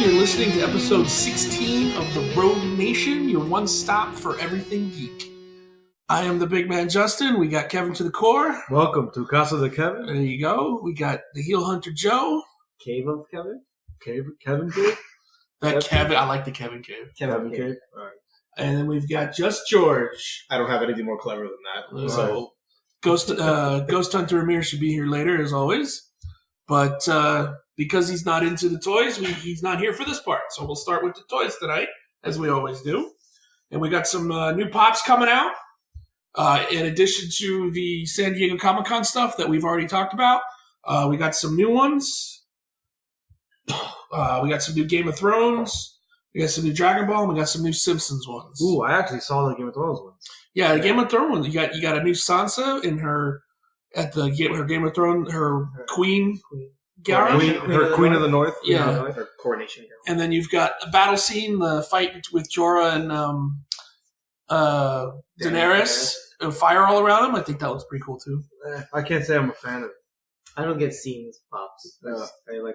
You're listening to episode 16 of the Road Nation, your one stop for everything geek. I am the big man, Justin. We got Kevin to the core. Welcome to Casa de Kevin. There you go. We got the heel hunter, Joe. Cave of Kevin? Kevin Cave? Kevin. I like the Kevin Cave. Kevin Cave. All right. And then we've got Just George. I don't have anything more clever than that. So Ghost Hunter Amir should be here later, as always. But because he's not into the toys, he's not here for this part. So we'll start with the toys tonight, as we always do. And we got some new Pops coming out. In addition to the San Diego Comic-Con stuff that we've already talked about, we got some new ones. We got some new Game of Thrones. We got some new Dragonball, and we got some new Simpsons ones. Ooh, I actually saw the Game of Thrones one. Yeah, the Game of Thrones one. You got a new Sansa in her Game of Thrones, her Queen Gara. Queen of the North. Yeah. her coronation here. And then you've got a battle scene, the fight with Jorah and Daenerys, and fire all around him. I think that looks pretty cool too. I can't say I'm a fan of it. I don't get scenes Pops. I like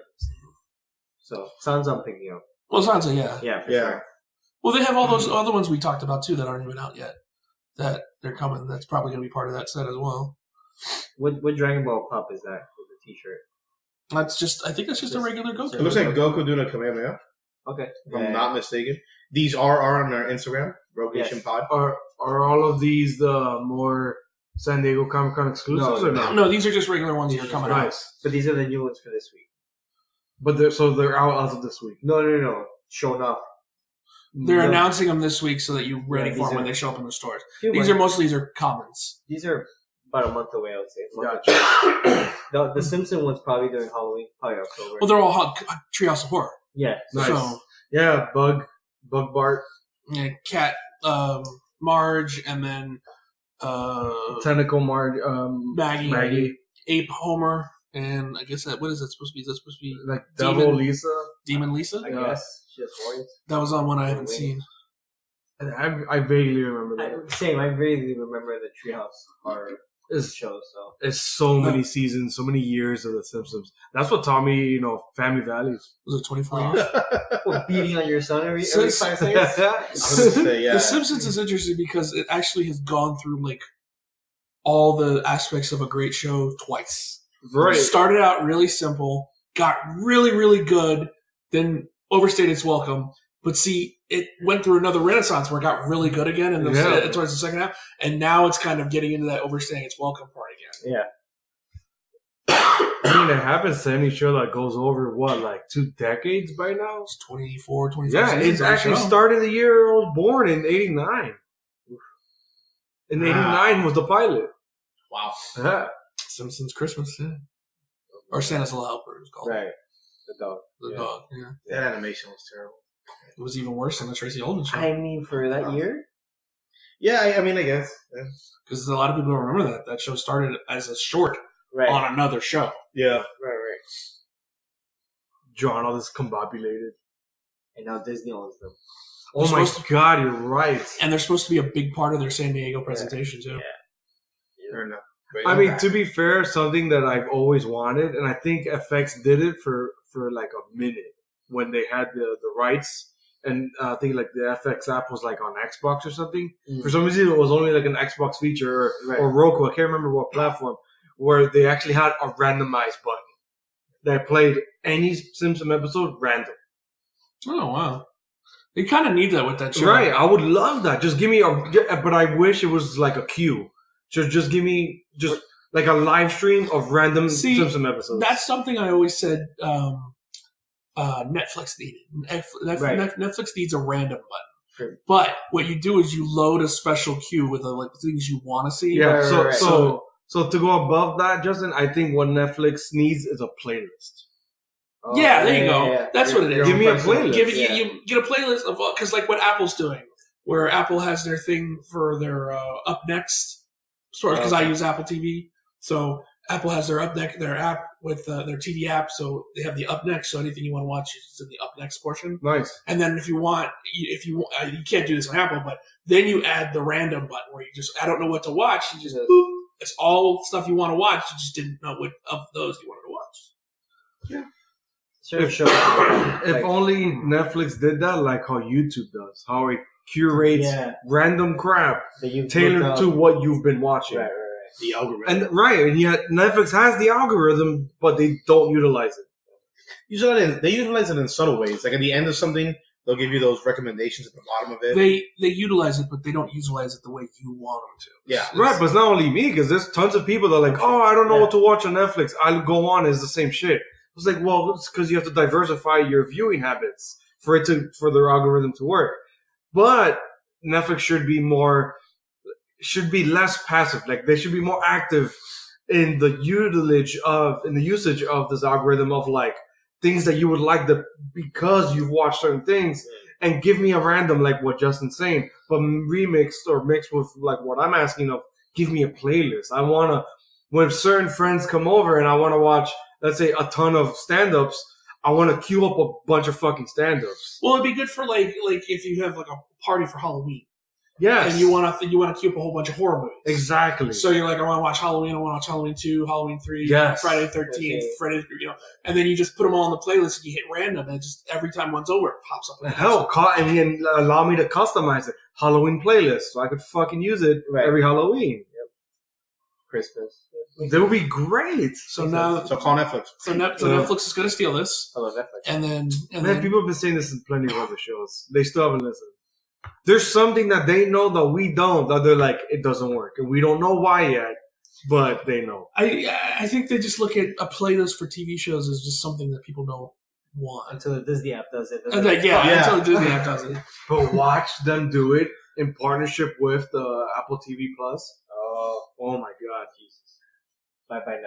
so sounds I'm picking up. Well, Sansa, yeah. Yeah, for sure. Well, they have all those other ones we talked about too that aren't even out yet. That they're coming. That's probably going to be part of that set as well. What Dragon Ball Pop is that with the T-shirt? I think that's just a regular Goku. It looks like Goku doing a Kamehameha, Okay. if I'm not mistaken. These are on our Instagram, Rogue Nation Pod. Are all of these the more San Diego Comic-Con exclusives or not? No, these are just regular ones that are coming out. Nice. But these are the new ones for this week. But they're out as of this week. No. Showing off. They're announcing them this week so that you're ready Yeah, for them these when are- they show up in the stores. These These are commons. These are about a month away, I would say. Gotcha. The Simpson one's probably during Halloween, probably October. Well, they're all Treehouse of Horror. Yeah. Nice. So, Yeah, Bug Bart, yeah, Cat, Marge, and then Tentacle Marge, Maggie, Ape Homer, and I guess what is that supposed to be? Is that supposed to be like Demon- Devil Lisa. Demon Lisa? I guess. She has horns. That was on one I haven't seen. And I vaguely remember that. Same. I really remember the Treehouse Horror It's show. So It's so many seasons, so many years of The Simpsons. That's what taught me, family values. Was it 24 years? what, beating on your son every 5 seconds. The Simpsons is interesting because it actually has gone through like all the aspects of a great show twice. Right. It started out really simple, got really, really good, then overstayed its welcome. But see, it went through another renaissance where it got really good again towards the second half, and now it's kind of getting into that overstaying its welcome part again. Yeah. I mean, it happens to any show that goes over, 2 decades by now? It's 24, 25 Yeah, seasons it's on the actually show. started the year I was born in 89. In 89 was the pilot. Wow. Yeah. Simpsons Christmas, yeah. Or Santa's Little Helper, it was called. Right. The dog. The dog, yeah. That animation was terrible. It was even worse than the Tracy Ullman show. I mean, for that year? Yeah, I mean, I guess. Yeah. Because a lot of people don't remember that. That show started as a short Right. on another show. Yeah. Right. John, all this combobulated. And now Disney owns them. Oh my God, you're right. And they're supposed to be a big part of their San Diego presentation, too. Yeah. Fair enough. I mean, to be fair, something that I've always wanted, and I think FX did it for like a minute when they had the rights, and I think like the FX app was like on Xbox or something. For some reason, it was only like an Xbox feature or Roku. I can't remember what platform, where they actually had a randomized button that played any Simpson episode random. Oh, wow. You kind of need that with that show. Right, I would love that. Just give me but I wish it was like a queue. Just give me like a live stream of random Simpson episodes. That's something I always said Netflix needed. Netflix needs a random button. Sure. But what you do is you load a special queue with the things you want to see. Yeah, Right. So to go above that, Justin, I think what Netflix needs is a playlist. Yeah, there you go. Yeah. That's what it is. Give me a playlist. You get a playlist of because like what Apple's doing, where Apple has their thing for their Up Next stores. Because I use Apple TV, so Apple has their Up Next, their app with their TV app. So they have the Up Next. So anything you want to watch is in the Up Next portion. Nice. And then if you want, you can't do this on Apple, but then you add the random button where you I don't know what to watch. You just boop. It's all stuff you want to watch. You just didn't know what of those you wanted to watch. Yeah. certain shows. If only Netflix did that, like how YouTube does, how it curates random crap tailored to what you've been watching. Right. The algorithm. And yet Netflix has the algorithm, but they don't utilize it. They utilize it in subtle ways. Like at the end of something, they'll give you those recommendations at the bottom of it. They utilize it, but they don't utilize it the way you want them to. Yeah. Right, but it's not only me, because there's tons of people that are like, oh, I don't know what to watch on Netflix. I'll go on, it's the same shit. It's like, well, it's because you have to diversify your viewing habits for their algorithm to work. But Netflix should be less passive. Like they should be more active in the usage of this algorithm of like things that you would like because you've watched certain things, and give me a random like what Justin's saying, but remixed or mixed with like what I'm asking of. Give me a playlist. I wanna, when certain friends come over and I wanna watch, let's say, a ton of stand-ups, I want to queue up a bunch of fucking stand-ups. Well, it'd be good for like if you have like a party for Halloween. Yes. And you want to queue up a whole bunch of horror movies. Exactly. So you're like, I want to watch Halloween. I want to watch Halloween 2, Halloween 3, Friday the 13th, Friday, and then you just put them all on the playlist and you hit random, and it just every time one's over, it pops up. Hell, and then allow me to customize it. Halloween playlist, so I could fucking use it every Halloween. Christmas. That would be great. So now, call Netflix. So Netflix is going to steal this. I love Netflix. And then people have been saying this in plenty of other shows. They still haven't listened. There's something that they know that we don't, that they're like, it doesn't work. And we don't know why yet, but they know. I think they just look at a playlist for TV shows as just something that people don't want. Until the Disney app does it. Until the Disney app does it. But watch them do it in partnership with the Apple TV Plus. Oh my God, Jesus. Bye-bye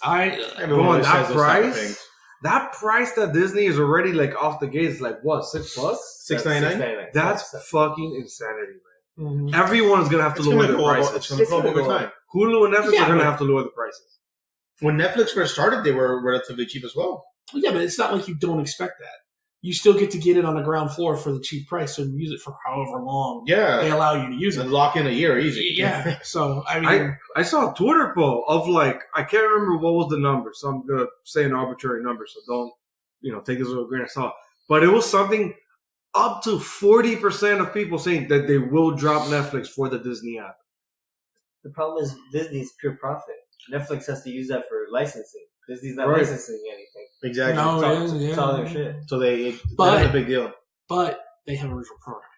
Netflix. That price that Disney is already like off the gate is like what, $6? $6.99. That's fucking insanity, man. Mm-hmm. Everyone's gonna have to lower the prices. It's gonna go up over time. Hulu and Netflix are gonna have to lower the prices. When Netflix first started, they were relatively cheap as well. Yeah, but it's not like you don't expect that. You still get to get it on the ground floor for the cheap price and use it for however long they allow you to use it. And lock in a year easy. Yeah. So, I mean... I saw a Twitter poll of like, I can't remember what was the number, so I'm going to say an arbitrary number, so don't, take this with a grain of salt. But it was something up to 40% of people saying that they will drop Netflix for the Disney app. The problem is Disney's pure profit. Netflix has to use that for licensing. Disney's not licensing anything. Exactly. No, it's all their shit. So that's a big deal. But they have original programming.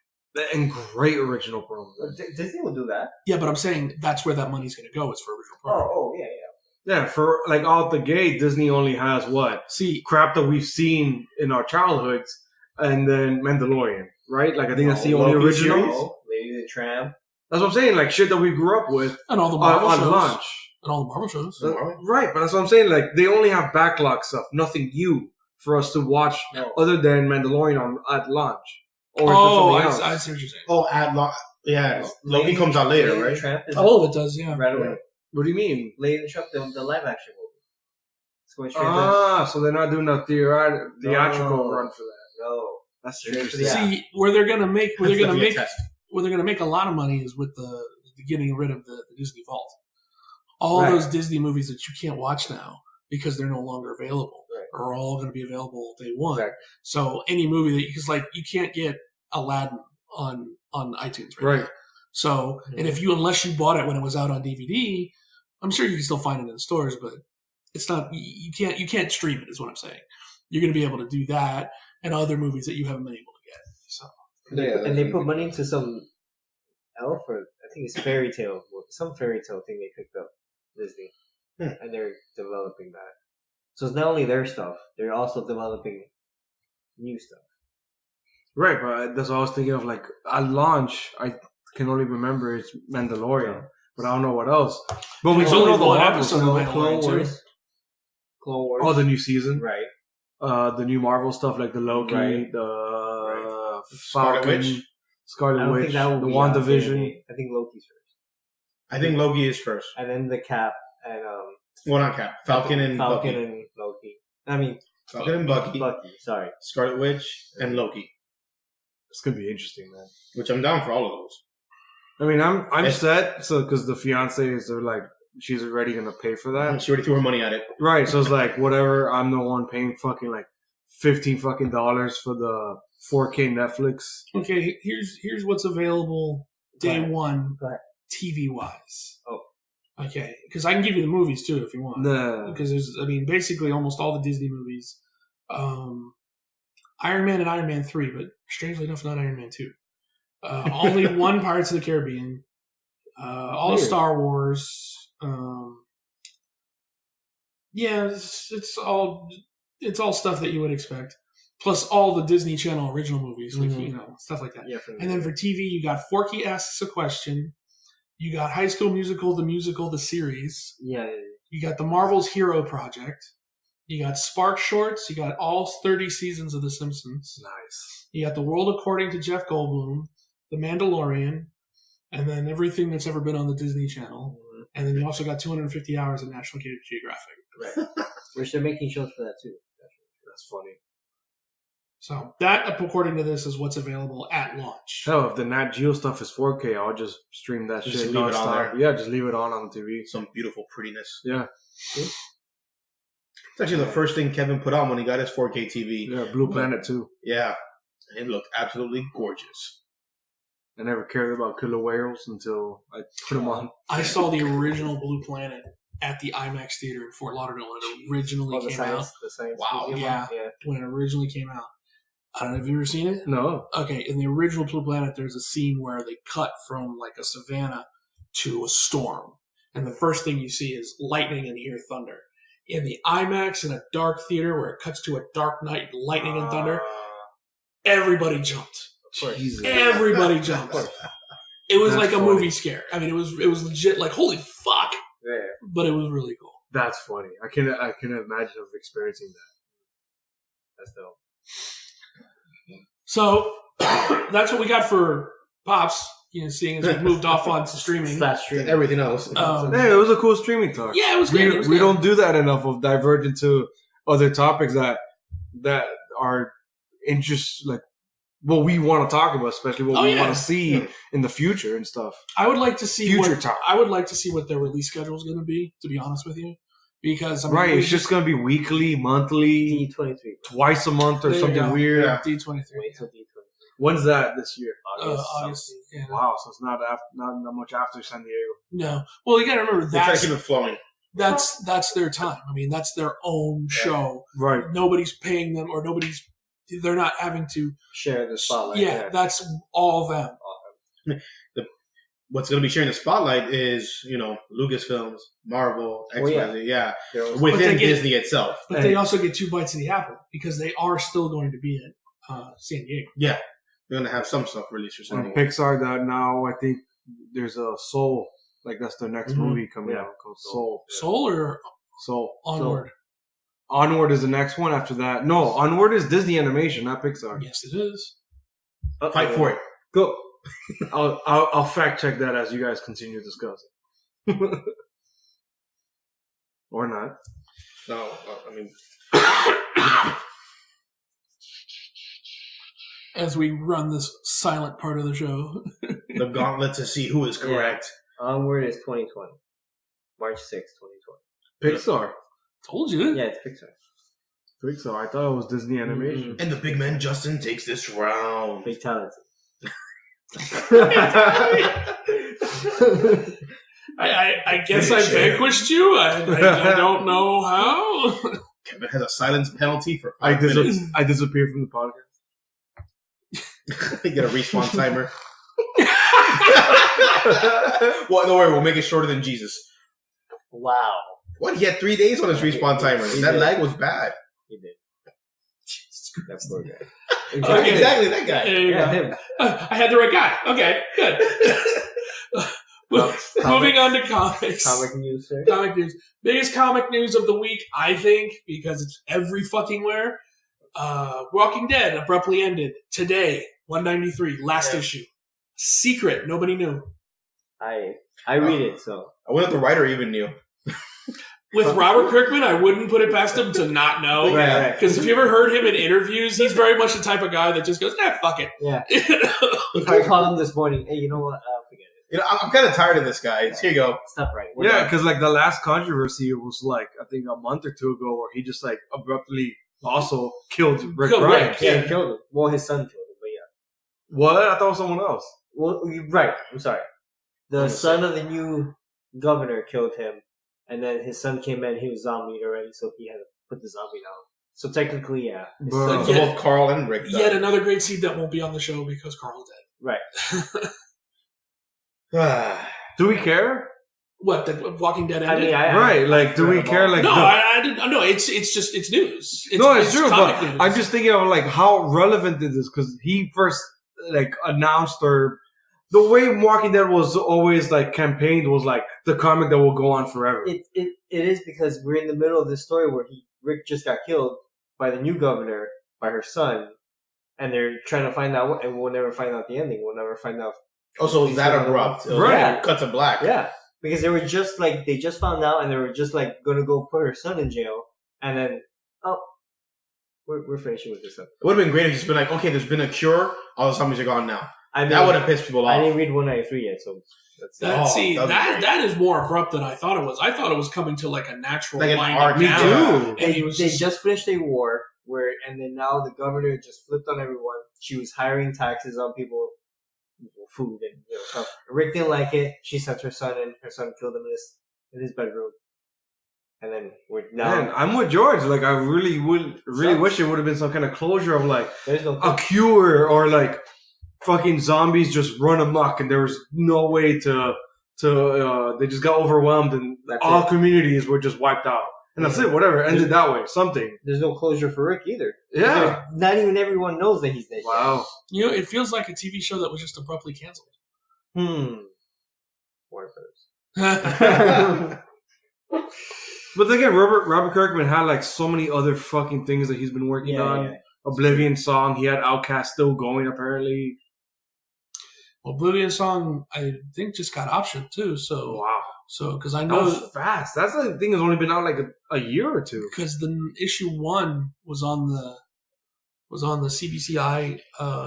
And great original programming. Disney will do that. Yeah, but I'm saying that's where that money's going to go. Is for original programming. Oh, yeah. Yeah, for like out the gate, Disney only has what? Crap that we've seen in our childhoods, and then Mandalorian, right? Like I think that's the only original. Lady the Tramp. That's what I'm saying. Like shit that we grew up with, and all the Marvel shows. Launch. And all the Marvel shows. Right, but that's what I'm saying. Like, they only have backlog stuff, nothing new for us to watch other than Mandalorian at launch. Or I see what you're saying. Oh, at launch. Yeah, Loki comes out later, right? It does, yeah. Right away. What do you mean? Lady the Tramp, the live action movie. It's going straight so they're not doing a theatrical run for that. No. That's interesting. See, where they're going to make a lot of money is with the getting rid of the Disney Vault. All those Disney movies that you can't watch now because they're no longer available are all going to be available day one. Right. So any movie that because like you can't get Aladdin on iTunes right now. So and unless you bought it when it was out on DVD, I'm sure you can still find it in the stores, but it's not you can't stream it is what I'm saying. You're going to be able to do that and other movies that you haven't been able to get. So and they put money into some elf or I think it's some fairy tale thing they picked up. Disney, and they're developing that. So it's not only their stuff; they're also developing new stuff. Right, but that's what I was thinking of. Like at launch, I can only remember it's Mandalorian, but I don't know what else. But we do know the episode of Clone Wars. Oh, the new season, right? The new Marvel stuff like the Loki, the Falcon, Scarlet Witch, the WandaVision. I think Loki's first. I think Loki is first. And then the Cap and not Cap. Falcon and Bucky. And Loki. I mean Falcon and Bucky. Sorry. Scarlet Witch and Loki. It's gonna be interesting, man. Which I'm down for all of those. I mean, I'm set. So because the fiancés are like she's already gonna pay for that. She already threw her money at it. Right. So it's like whatever. I'm the one paying fucking like $15 for the 4K Netflix. Okay, here's what's available day one, Go ahead. TV wise. Oh. Okay, because I can give you the movies too if you want. Because there's, basically almost all the Disney movies. Iron Man and Iron Man 3, but strangely enough, not Iron Man 2. Only one Pirates of the Caribbean. All of Star Wars. It's all stuff that you would expect. Plus all the Disney Channel original movies, like stuff like that. Yeah, and then for TV, you got Forky Asks a Question. You got High School Musical, the series. Yeah. You got the Marvel's Hero Project. You got Spark Shorts. You got all 30 seasons of The Simpsons. Nice. You got The World According to Jeff Goldblum, The Mandalorian, and then everything that's ever been on the Disney Channel. Mm-hmm. And then you also got 250 hours of National Geographic. Right. Which they're making shows for that too. That's funny. So that, according to this, is what's available at launch. Hell, if the Nat Geo stuff is 4K, I'll just stream that Just shit. leave it on there. Yeah, just leave it on the TV. Some beautiful prettiness. Yeah. It's actually the first thing Kevin put on when he got his 4K TV. Yeah, Blue Planet too. Yeah. It looked absolutely gorgeous. I never cared about killer whales until I put them on. I saw the original Blue Planet at the IMAX theater in Fort Lauderdale when it originally came out. The science Wow, yeah. When it originally came out. I don't know, have you ever seen it? No. Okay, in the original Blue Planet, there's a scene where they cut from like a savanna to a storm. And the first thing you see is lightning and hear thunder. In the IMAX in a dark theater where it cuts to a dark night, lightning and thunder, everybody jumped. Jesus. Everybody jumped. It was That's like a funny. movie scare. I mean, it was legit like, holy fuck. Yeah. But it was really cool. That's funny. I can imagine of experiencing that. That's dope. So that's what we got for Pops. Seeing as we've moved off onto streaming. That's streaming. Everything else. Hey, it was a cool streaming talk. Yeah, it was good. We don't do that enough of diverge into other topics that are like what we want to talk about, especially what we want to see in the future and stuff. I would like to see talk. I would like to see what their release schedule is going to be. To be honest with you, because it's just going to be weekly, monthly, D23, twice a month or something weird. Yeah. D23. Wait till D23. When's that this year? August. Yeah. Wow, so it's not much after San Diego. No. Well, you got to remember They try to that's keep it flowing. that's their time. I mean, that's their own show. Right. Nobody's paying them, or they're not having to share the spotlight. Yeah, that's all them. What's going to be sharing the spotlight is, Lucasfilms, Marvel, XYZ, But within they get- Disney itself. But they also get 2 bites of the apple because they are still going to be at San Diego. Yeah. They're going to have some stuff released or something. Pixar that now I think there's a Soul, like that's their next movie coming out called Soul. Soul or Soul. Onward? Onward is the next one after that. No, Onward is Disney Animation, not Pixar. Yes, it is. Fight for it. Go. I'll fact check that as you guys continue discussing. Or not. No, I mean... As we run this silent part of the show. The gauntlet to see who is correct. Onward is 2020. March 6th, 2020. Pixar. Told you. Yeah, it's Pixar. Pixar. I thought it was Disney Animation. And the big man, Justin, takes this round. Fatality. I guess I vanquished you. I don't know how. Kevin has a silence penalty for I 5 minutes. disappeared from the podcast. You get a respawn timer. Well, don't worry, we'll make it shorter than Jesus. Wow. What? He had 3 days on his respawn timer. That lag was bad. He did. That's poor guy. Okay. Exactly, that guy. There you Yeah, go. him. I had the right guy. Okay, good. Moving on to comics. Comic news, sir. Comic news. Biggest comic news of the week, I think, because it's every fucking where. Walking Dead abruptly ended today. 193, last issue. Secret, nobody knew. I read it, so. I wonder if the writer even knew. With Robert Kirkman, I wouldn't put it past him to not know. Right. Because if you ever heard him in interviews, he's very much the type of guy that just goes, fuck it. Yeah. You know? If I called him this morning, hey, you know what? Forget it. I'm kind of tired of this, guys. Here you go. Stop right. Yeah, because like the last controversy was like I think a month or two ago where he just like abruptly also killed Rick Killed Grimes. Rick. Yeah, he killed him. Well, his son killed him, but yeah. What? I thought it was someone else. Well, right. I'm sorry. The son of the new governor killed him, and then his son came in. He was zombie already, so he had to put the zombie down. So technically, yeah. His Bro. son- So both Carl and Rick. Yet another great seed that won't be on the show because Carl right. died. Do we care? What, the Walking Dead I ended? mean, Right, like, do we care? Like, no, the- I didn't. No, it's just news. it's true, comic but news. I'm just thinking of like how relevant is this because he first like announced or the way Walking Dead was always like campaigned was like the comic that will go on forever. It is because we're in the middle of this story where Rick just got killed by the new governor, by her son, and they're trying to find out, and we'll never find out the ending. We'll never find out. Also, it was that abrupt. It was Right. like cut to black. Yeah, because they were just like they just found out, and they were just like going to go put her son in jail, and then we're finishing with this up. It would have been great if it's been like, okay, there's been a cure. All the zombies are gone now. I mean, That would have pissed people I off. didn't read 193 yet, so that's That is more abrupt than I thought it was. I thought it was coming to like a natural Like an winding arc. Me down. too. And he was they just finished a war and then now the governor just flipped on everyone. She was hiring taxes on people, food and stuff. Rick didn't like it. She sent her son in. Her son killed him in his bedroom. And then we're now. Man, I'm with George. Like, I really wish it would have been some kind of closure of like There's no a cure or like fucking zombies just run amok and there was no way to they just got overwhelmed and That's all it. communities were just wiped out. And that's it, whatever. Ended that way. Something. There's no closure for Rick either. Yeah. Not even everyone knows that he's dead. Wow. You know, it feels like a TV show that was just abruptly canceled. Warner Brothers. But then again, Robert Kirkman had like so many other fucking things that he's been working on. Yeah. Oblivion song. He had Outcast still going apparently. Oblivion song, I think, just got optioned too. So, Wow. because I That know was fast. That's the thing has only been out like a year or two. because the issue 1 was on the CBCI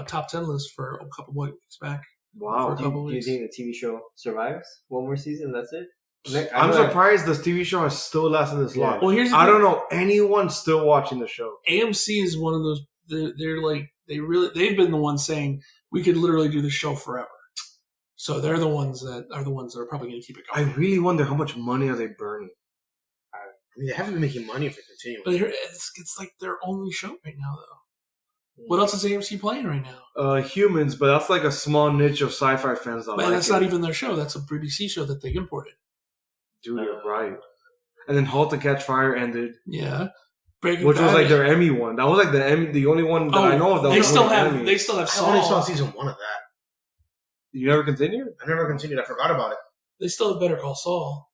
top 10 list for a couple weeks back. Wow. For a couple Do you weeks. think the TV show survives one more season? That's it. I'm surprised this TV show has still lasted this long. Well, here's the I thing. don't know anyone still watching the show. AMC is one of those. They're like they've been the ones saying we could literally do the show forever. So they're the ones that are probably going to keep it I going. really wonder how much money are they burning. They haven't been making money for continuing. But it's like their only show right now, though. What else is AMC playing right now? Humans, but that's like a small niche of sci-fi fans. That But like that's it. not even their show. That's a BBC show that they imported. Dude, you're right. And then *Halt to Catch Fire* ended, Yeah, Breaking which was Bad. like their Emmy one. That was like the only one that I know of. That They was still winning have. Emmy. They still have I only saw Saul. season 1 of that. You never continued? I never continued. I forgot about it. They still have Better Call Saul.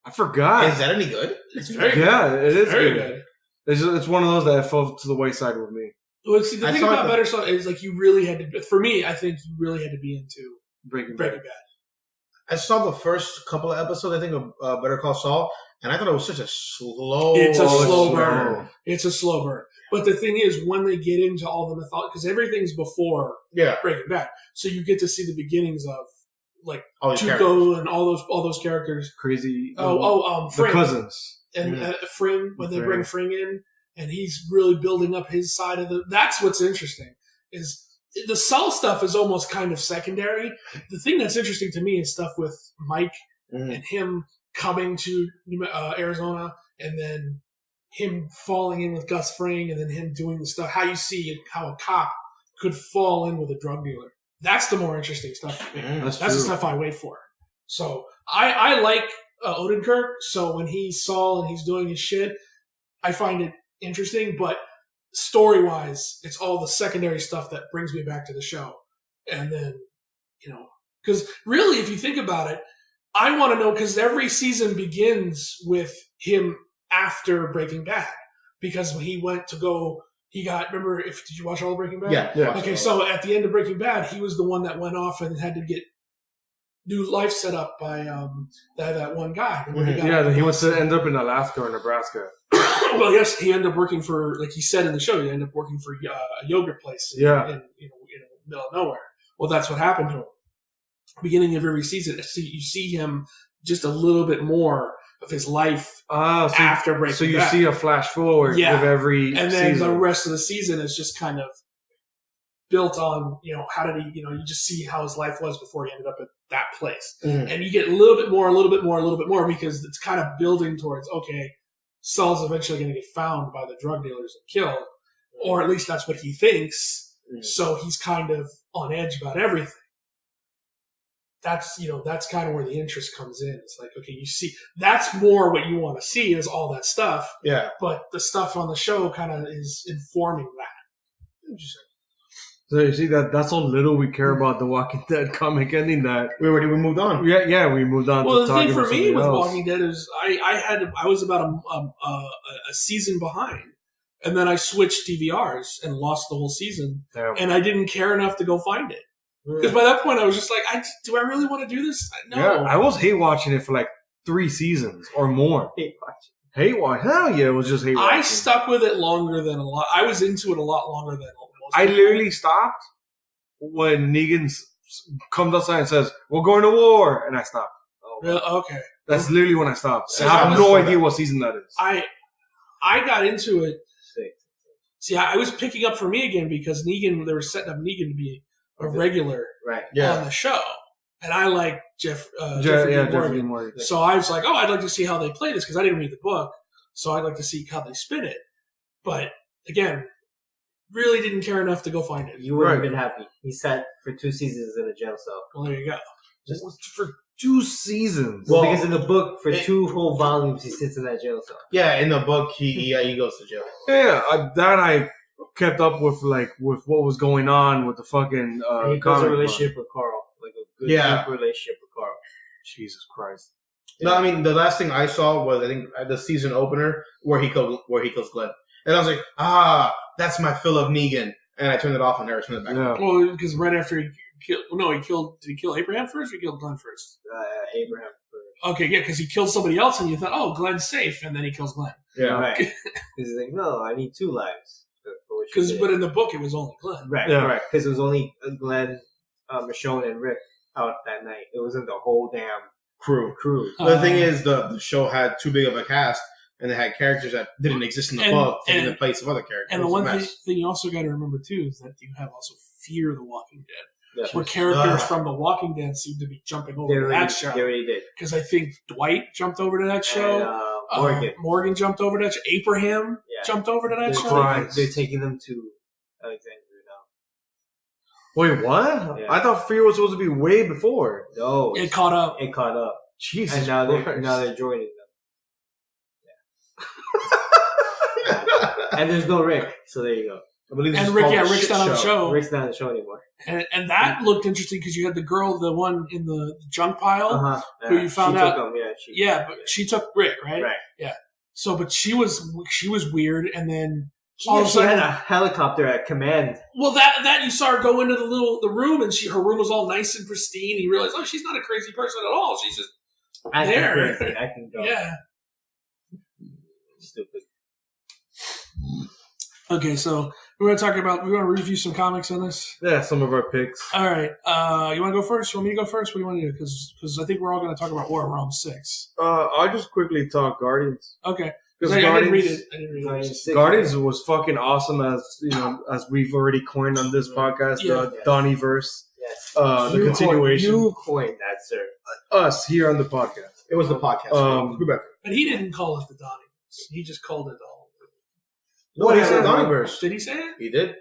I forgot. Is that any good? It's very Yeah, it is very good. It's one of those that fell to the wayside with me. Well, see, the I thing saw about the- Better Saul is like you really had to. For me, I think you really had to be into Breaking Bad. Breaking Bad. I saw the first couple of episodes, I think, of Better Call Saul, and I thought it was such a slow... It's a Oh, slow it's burn. slow. It's a slow burn. But the thing is, when they get into all the mythology, because everything's before Yeah. Breaking Bad, so you get to see the beginnings of like All these characters. Tuco and all those characters. Crazy. The the cousins. and Fring when they Fring. bring Fring in, and he's really building up his side of the. That's what's interesting. Is the Saul stuff is almost kind of secondary. The thing that's interesting to me is stuff with Mike Mhm. and him coming to Arizona, and then him falling in with Gus Fring, and then him doing the stuff. How you see how a cop could fall in with a drug dealer. That's the more interesting stuff for me. Mhm. That's That's true. the stuff I wait for. So I like Odenkirk. So when he's Saul and he's doing his shit, I find it interesting. But story wise, it's all the secondary stuff that brings me back to the show. And then, because really, if you think about it, I want to know because every season begins with him after Breaking Bad. Because when he went to go, did you watch all of Breaking Bad? Yeah. Okay, so at the end of Breaking Bad, he was the one that went off and had to get new life set up by that one guy. Yeah, he wants to end up in Alaska or Nebraska. Well, yes, he ended up working for, like he said in the show, he ended up working for a yogurt place in the middle of nowhere. Well, that's what happened to him. beginning of every season, so you see him just a little bit more of his life after Breaking Bad. So you see a flash forward with every and then season. the rest of the season is just kind of built on, how did he, you just see how his life was before he ended up at that place. And you get a little bit more, because it's kind of building towards, okay, Saul's eventually going to get found by the drug dealers and killed, or at least that's what he thinks. So he's kind of on edge about everything. That's kind of where the interest comes in. It's like, okay, you see, that's more what you want to see is all that stuff. Yeah. But the stuff on the show kind of is informing that. Interesting. So you see that's how little we care about the Walking Dead comic ending. That we moved on. Yeah, we moved on. Well, to the thing for me with else. Walking Dead is I was about a season behind, and then I switched DVRs and lost the whole season, and I didn't care enough to go find it. Because by that point, I was just like, do I really want to do this? No. Yeah, I was hate watching it for like 3 seasons or more. Hate watch? Hell yeah, it was just hate watching. I stuck with it longer than a lot. I was into it a lot longer than most. I literally stopped when Negan comes outside and says, "We're going to war," and I stopped. Okay. That's literally when I stopped. So I have no idea what season that is. I got into it. See, I was picking up for me again because they were setting up Negan to be a regular on the show. And I like Jeffrey Dean Morgan. So I was like, I'd like to see how they play this because I didn't read the book. So I'd like to see how they spin it. But again, really didn't care enough to go find it. You would have been happy. He sat for 2 seasons in a jail cell. Well, there you go. Just for 2 seasons. Well, because in the book, for 2 whole volumes, he sits in that jail cell. Yeah, in the book, he goes to jail. Yeah, I kept up with with what was going on with the fucking. He builds a relationship with Carl, like a good deep relationship with Carl. Jesus Christ. No, I mean the last thing I saw was I think the season opener where he kills Glenn, and I was like, that's my fill of Negan, and I turned it off and never turned it back. Yeah. Well, because right after he killed. Did he kill Abraham first, or he killed Glenn first? Abraham first. Okay, yeah, because he killed somebody else, and you thought, Glenn's safe, and then he kills Glenn. Yeah, right. Because he's like, no, I need 2 lives. But in the book, it was only Glenn. Right, right. Because it was only Glenn, Michonne, and Rick out that night. It wasn't the whole damn crew. The thing is, the show had too big of a cast, and they had characters that didn't exist in the book taking the place of other characters. And the one thing you also got to remember, too, is that you have also Fear the Walking Dead. Where characters from The Walking Dead seem to be jumping over to that show. They already did. Because I think Dwight jumped over to that show. And, Morgan jumped over to that show. Abraham jumped over to that show. They're taking them to Alexandria now. Wait, what? Yeah. I thought Fear was supposed to be way before. No. It caught up. Jesus and now they're joining them. Yeah. And there's no Rick, so there you go. I believe Rick's not on the show. Rick's not on the show anymore. And that looked interesting because you had the girl, the one in the junk pile, who you found out. But she took Rick, right? Right. Yeah. So, but she was weird, and then she had a helicopter at command. Well, that you saw her go into the room, and her room was all nice and pristine. And you realized, she's not a crazy person at all. She's just there. Acting dumb. Yeah. Stupid. Okay, so we want to review some comics on this? Yeah, some of our picks. All right. You want to go first? You want me to go first? What do you want to do? Because I think we're all going to talk about War of Rome 6. I'll just quickly talk Guardians. Okay. Because I didn't read it. Guardians was fucking awesome, as we've already coined on this podcast, the Donnieverse. Yes. The continuation. You coined that, sir. Us here on the podcast. It was the podcast. But he didn't call it the Donnieverse. He just called it all. No, he said Donnieverse. Did he say it? He did.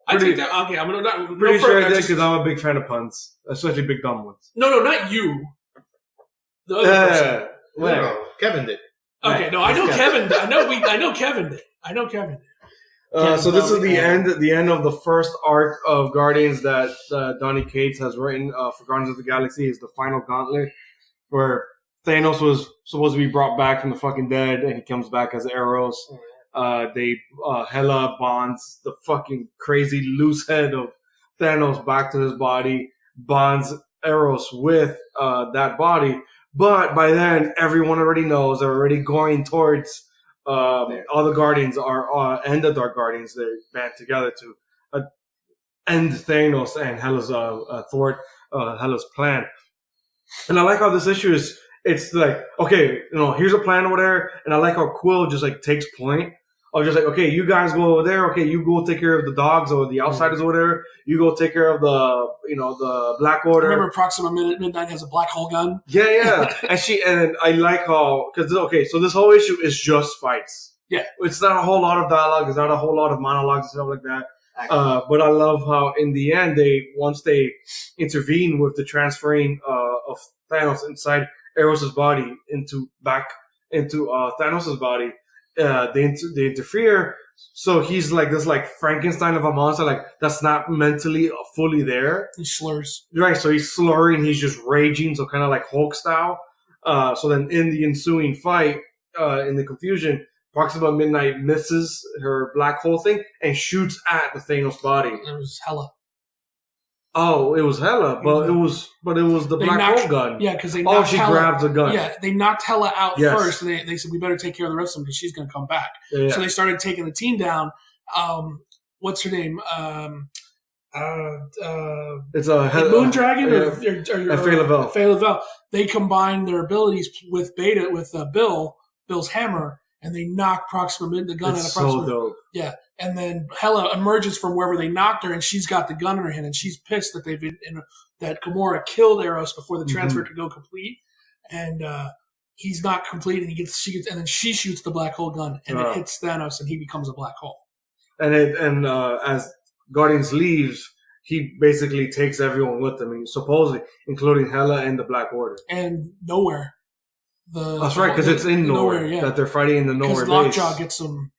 I take that. Okay, I'm going to... Pretty sure I did because I'm a big fan of puns. Especially big dumb ones. No, not you. The other person. Whatever. Kevin did. Okay, no, I know Kevin. I know Kevin did. So this is the end of the first arc of Guardians that Donny Cates has written for Guardians of the Galaxy. Is the final gauntlet where Thanos was supposed to be brought back from the fucking dead, and he comes back as Eros. Hela bonds the fucking crazy loose head of Thanos back to his body, bonds Eros with that body. But by then, everyone already knows they're already going towards all the Guardians are and the Dark Guardians. They band together to end Thanos and Hela's Hela's plan. And I like how this issue is. It's like, okay, here's a plan over there, and I like how Quill just like takes point. Of just like, okay, you guys go over there. Okay, you go take care of the dogs or the outsiders over there. You go take care of the Black Order. Remember, Proxima Midnight has a black hole gun. Yeah, and I like how so this whole issue is just fights. Yeah, it's not a whole lot of dialogue. It's not a whole lot of monologues and stuff like that. But I love how in the end once they intervene with the transferring of Thanos inside Eros' body back into Thanos' body. They interfere, so he's like this like Frankenstein of a monster, like that's not mentally fully there. He slurs, right? So he's slurring, he's just raging, so kind of like Hulk style. So then in the ensuing fight, in the confusion, Proxima Midnight misses her black hole thing and shoots at the Thanos body. It was Hela. Oh, it was Hela, but it was the black hole gun. Yeah, because they knocked she grabs the gun. Yeah, they knocked Hela out first, and they said we better take care of the rest of them because she's going to come back. Yeah. So they started taking the team down. What's her name? It's a Moondragon or Faye Lavelle. They combined their abilities with Bill's hammer, and they knock the gun out of Proxima. So dope. Yeah. And then Hela emerges from wherever they knocked her, and she's got the gun in her hand, and she's pissed that that Gamora killed Eros before the transfer could go complete, and he's not complete, and and then she shoots the black hole gun, and it hits Thanos, and he becomes a black hole. And as Guardians leaves, he basically takes everyone with him, supposedly including Hela and the Black Order, and Nowhere. That's right, because it's in Nowhere that they're fighting in the Nowhere base. Lockjaw gets them.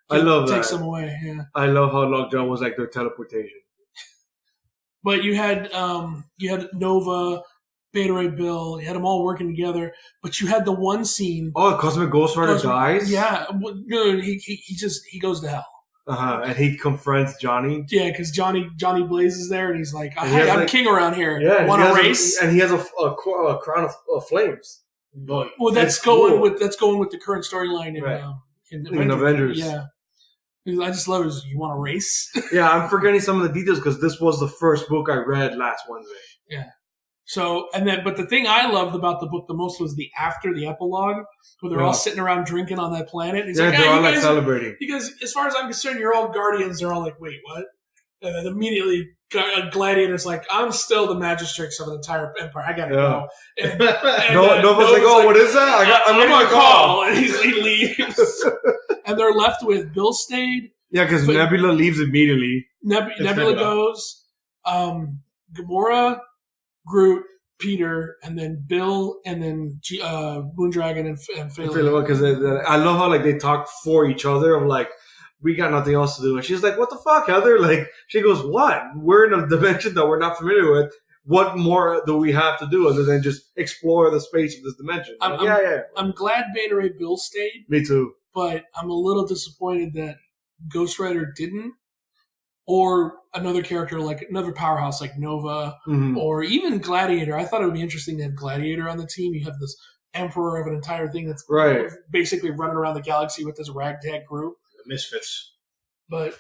I love that. Takes them away, yeah. I love how Lockjaw was like their teleportation. But you had Nova, Beta Ray Bill, you had them all working together. But you had the one scene. Oh, Cosmic Ghost Rider dies? Yeah, he goes to hell. And he confronts Johnny. Yeah, because Johnny Blaze is there, and he's like, I'm king around here. Yeah, want a race? And he has a crown of flames. Well, that's going with the current storyline in Avengers. Yeah. I just love it. You want to race? Yeah, I'm forgetting some of the details because this was the first book I read last Wednesday. Yeah. So, but the thing I loved about the book the most was the epilogue, where they're all sitting around drinking on that planet. He's they're all like celebrating. Because as far as I'm concerned, you're all Guardians. They're all like, wait, what? And then immediately Gladiator's like, I'm still the Magistrix of an entire empire. I gotta go. And Nova's like, oh, what is that? I'm gonna call. And he leaves. And they're left with Bill stayed. Yeah, because Nebula leaves immediately. Nebula goes. Gamora, Groot, Peter, and then Bill, and then Moondragon and Phil. Because I love how they talk for each other. Of like, we got nothing else to do, and she's like, "What the fuck, Heather?" Like, she goes, "What? We're in a dimension that we're not familiar with. What more do we have to do other than just explore the space of this dimension?" I'm glad Beta Ray Bill stayed. Me too. But I'm a little disappointed that Ghost Rider didn't, or another character like another powerhouse like Nova, or even Gladiator. I thought it would be interesting to have Gladiator on the team. You have this emperor of an entire thing that's basically running around the galaxy with this ragtag group. The Misfits. But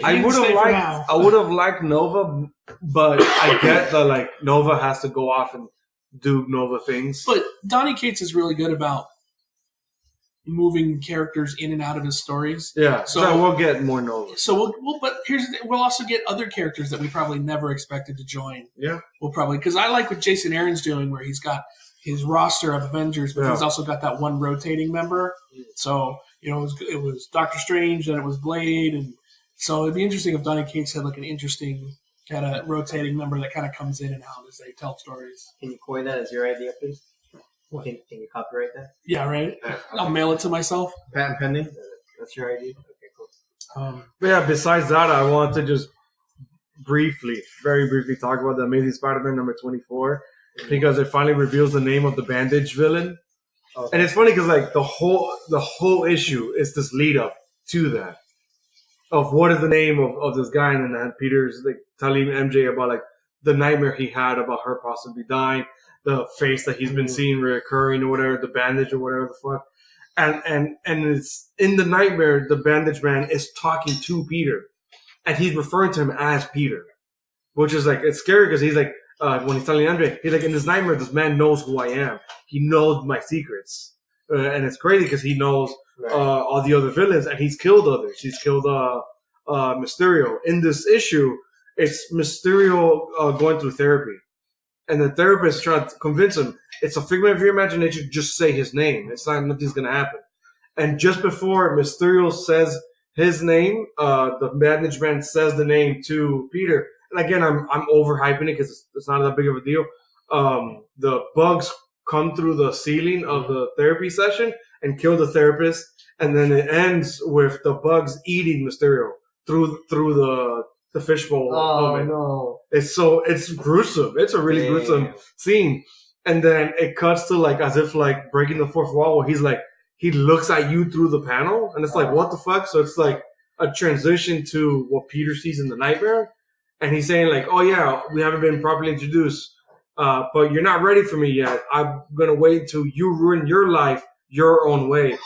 I would have liked Nova, but I get that Nova has to go off and do Nova things. But Donny Cates is really good about moving characters in and out of his stories. Yeah, so we'll get more Nova. So but here's the thing, we'll also get other characters that we probably never expected to join. Yeah, we'll probably, because I like what Jason Aaron's doing, where he's got his roster of Avengers, but he's also got that one rotating member. So it was Doctor Strange, then it was Blade, and so it'd be interesting if Donny Cates had an interesting kind of rotating member that kind of comes in and out as they tell stories. Can you coin that as your idea, please? Can you copyright that? Yeah, right. I'll mail it to myself. Patent pending. That's your idea. Okay, cool. Besides that, I want to just very briefly talk about the Amazing Spider-Man number 24 because it finally reveals the name of the Bandage villain. Okay. And it's funny because the whole issue is this lead up to that of what is the name of this guy, and then Peter's telling MJ about the nightmare he had about her possibly dying. The face that he's been seeing reoccurring or whatever, the bandage or whatever the fuck. And it's in the nightmare, the bandage man is talking to Peter. and he's referring to him as Peter, which is like, it's scary because he's like, when he's telling Andre, he's like, in this nightmare, this man knows who I am. He knows my secrets. And it's crazy because he knows all the other villains, and he's killed others. He's killed Mysterio. In this issue, it's Mysterio going through therapy. And the therapist trying to convince him, it's a figment of your imagination, just say his name. It's not, nothing's going to happen. And just before Mysterio says his name, the management says the name to Peter. And again, I'm overhyping it because it's not that big of a deal. The bugs come through the ceiling of the therapy session and kill the therapist. And then it ends with the bugs eating Mysterio through the fishbowl. Oh, no. It's gruesome. It's a really gruesome scene. And then it cuts to like, as if like breaking the fourth wall where he's like, he looks at you through the panel and it's like, what the fuck? So it's like a transition to what Peter sees in the nightmare. And he's saying like, oh yeah, we haven't been properly introduced, but you're not ready for me yet. I'm going to wait until you ruin your life your own way.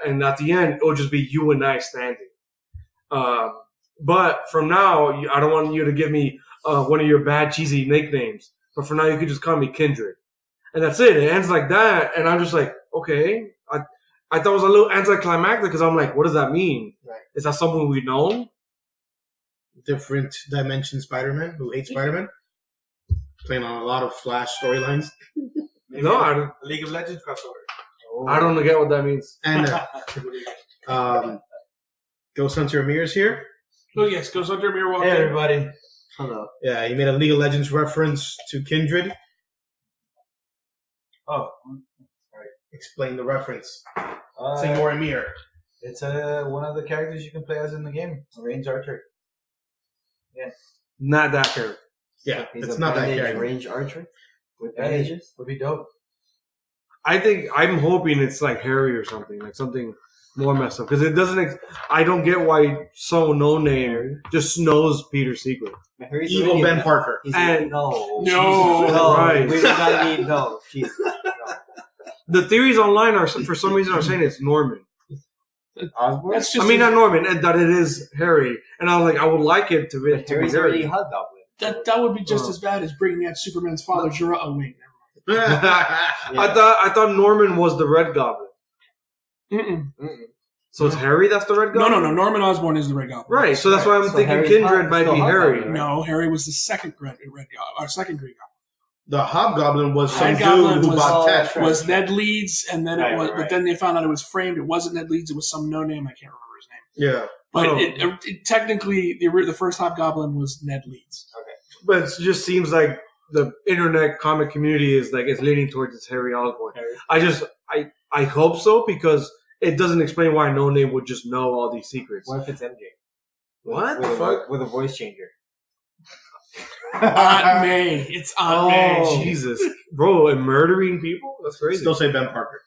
And at the end, it'll just be you and I standing. But from now, I don't want you to give me one of your bad, cheesy nicknames. But for now, you could just call me Kindred. And that's it. It ends like that. And I'm just like, okay. I thought it was a little anticlimactic because I'm like, what does that mean? Right. Is that someone we've known? Different dimension Spider-Man who hates Spider-Man. Playing on a lot of Flash storylines. No, I don't. League of Legends crossover. I don't get what that means. And Ghost Hunter Amir's here. Oh yes, Ghost Hunter Amir walked Hey, in. everybody. Hello. Yeah, he made a League of Legends reference to Kindred. Oh, Explain the reference. uh, Say more Amir. it's one of the characters you can play as in the game, a range archer. Not that character. Yeah, He's it's a not that bandage character. range archer with Hey, bandages. would be dope. I'm hoping it's like Harry or something, like something more messed up. Because it doesn't, I don't get why so no name just knows Peter's secret. Harry's Evil already Ben a- Parker. he's And- no, No. no, Christ. we don't need no. Jesus, no. The theories online are, for some reason, are saying it's Norman. Osborn. That's just I mean, not Norman, and that it is Harry. And I was like, I would like it to be Harry's Harry. already Hobgoblin. that would be just as bad as bringing out Superman's father, Jura. Oh wait, I thought Norman was the Red Goblin. never mind. So it's Harry that's the Red No, Goblin? no. Norman Osborn is the Red Goblin. Right, so that's why I'm So thinking Harry's Kindred might still be Hobgoblin, Harry. right? No, Harry was the second Red Goblin, or second Green Goblin. The Hobgoblin was some Red Goblin dude who was- bought Tesh. Right. Was Ned Leeds, and then it was, Right. but then they found out it was framed. It wasn't Ned Leeds. It was some no name. I can't remember his name. Yeah. But Oh. it technically, the first Hobgoblin was Ned Leeds. But it just seems like the internet comic community is leaning towards it's Harry Osborn. I hope so because it doesn't explain why No Name would just know all these secrets. What if it's MJ? What with the a, fuck? With a voice changer. Aunt May. It's Aunt May. Jesus, bro, and murdering people? That's crazy. Still say Ben Parker.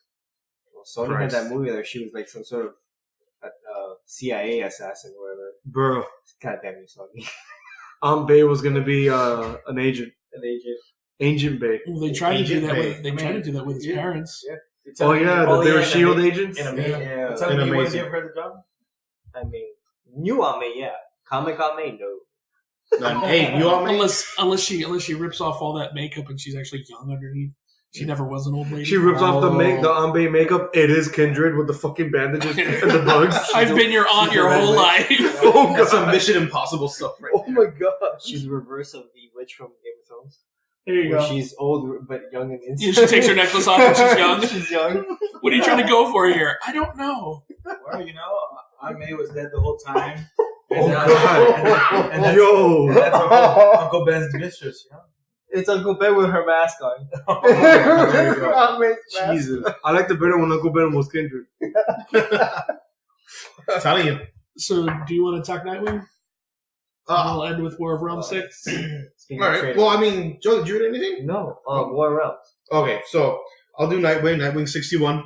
Well, Sony had that movie where she was like some sort of CIA assassin or whatever. Bro, God damn you, Sony. Aunt Bay was gonna be an agent. An agent. Agent Bay. Well, they tried to do Agent that. Bay. With, they tried to do that with his parents. Oh yeah, they were SHIELD agents. In a Yeah. You're Yeah. telling me you wouldn't Amazing. give her the job? I mean, new Aunt May, yeah. Comic Aunt May, no. Hey, you all made Unless she rips off all that makeup and she's actually young underneath. She never was an old lady. She rips off the Aunt Bay makeup. It is Kindred with the fucking bandages and the bugs. I've been your aunt your whole life. Oh That's god. some Mission Impossible stuff right Oh my god. She's the reverse of the witch from Game of Thrones. There you Where go. she's old but young and Yeah, innocent. she takes her necklace off when she's young. She's young. What are you trying to go for here? I don't know. Well, you know, Aunt May was dead the whole time. Oh And, god. and that's, Yo. that's Uncle Ben's mistress, you know? It's Uncle Ben with her mask on. There you go. Aunt May's mask. Jesus. I liked it better when Uncle Ben was Kindred. I'm telling you. So, do you want to talk Nightwing? We'll end with War of Realms 6. Speaking All of right. trailers. Well, I mean, Joe, did you read anything? No, War Realms. Okay, so I'll do Nightwing 61.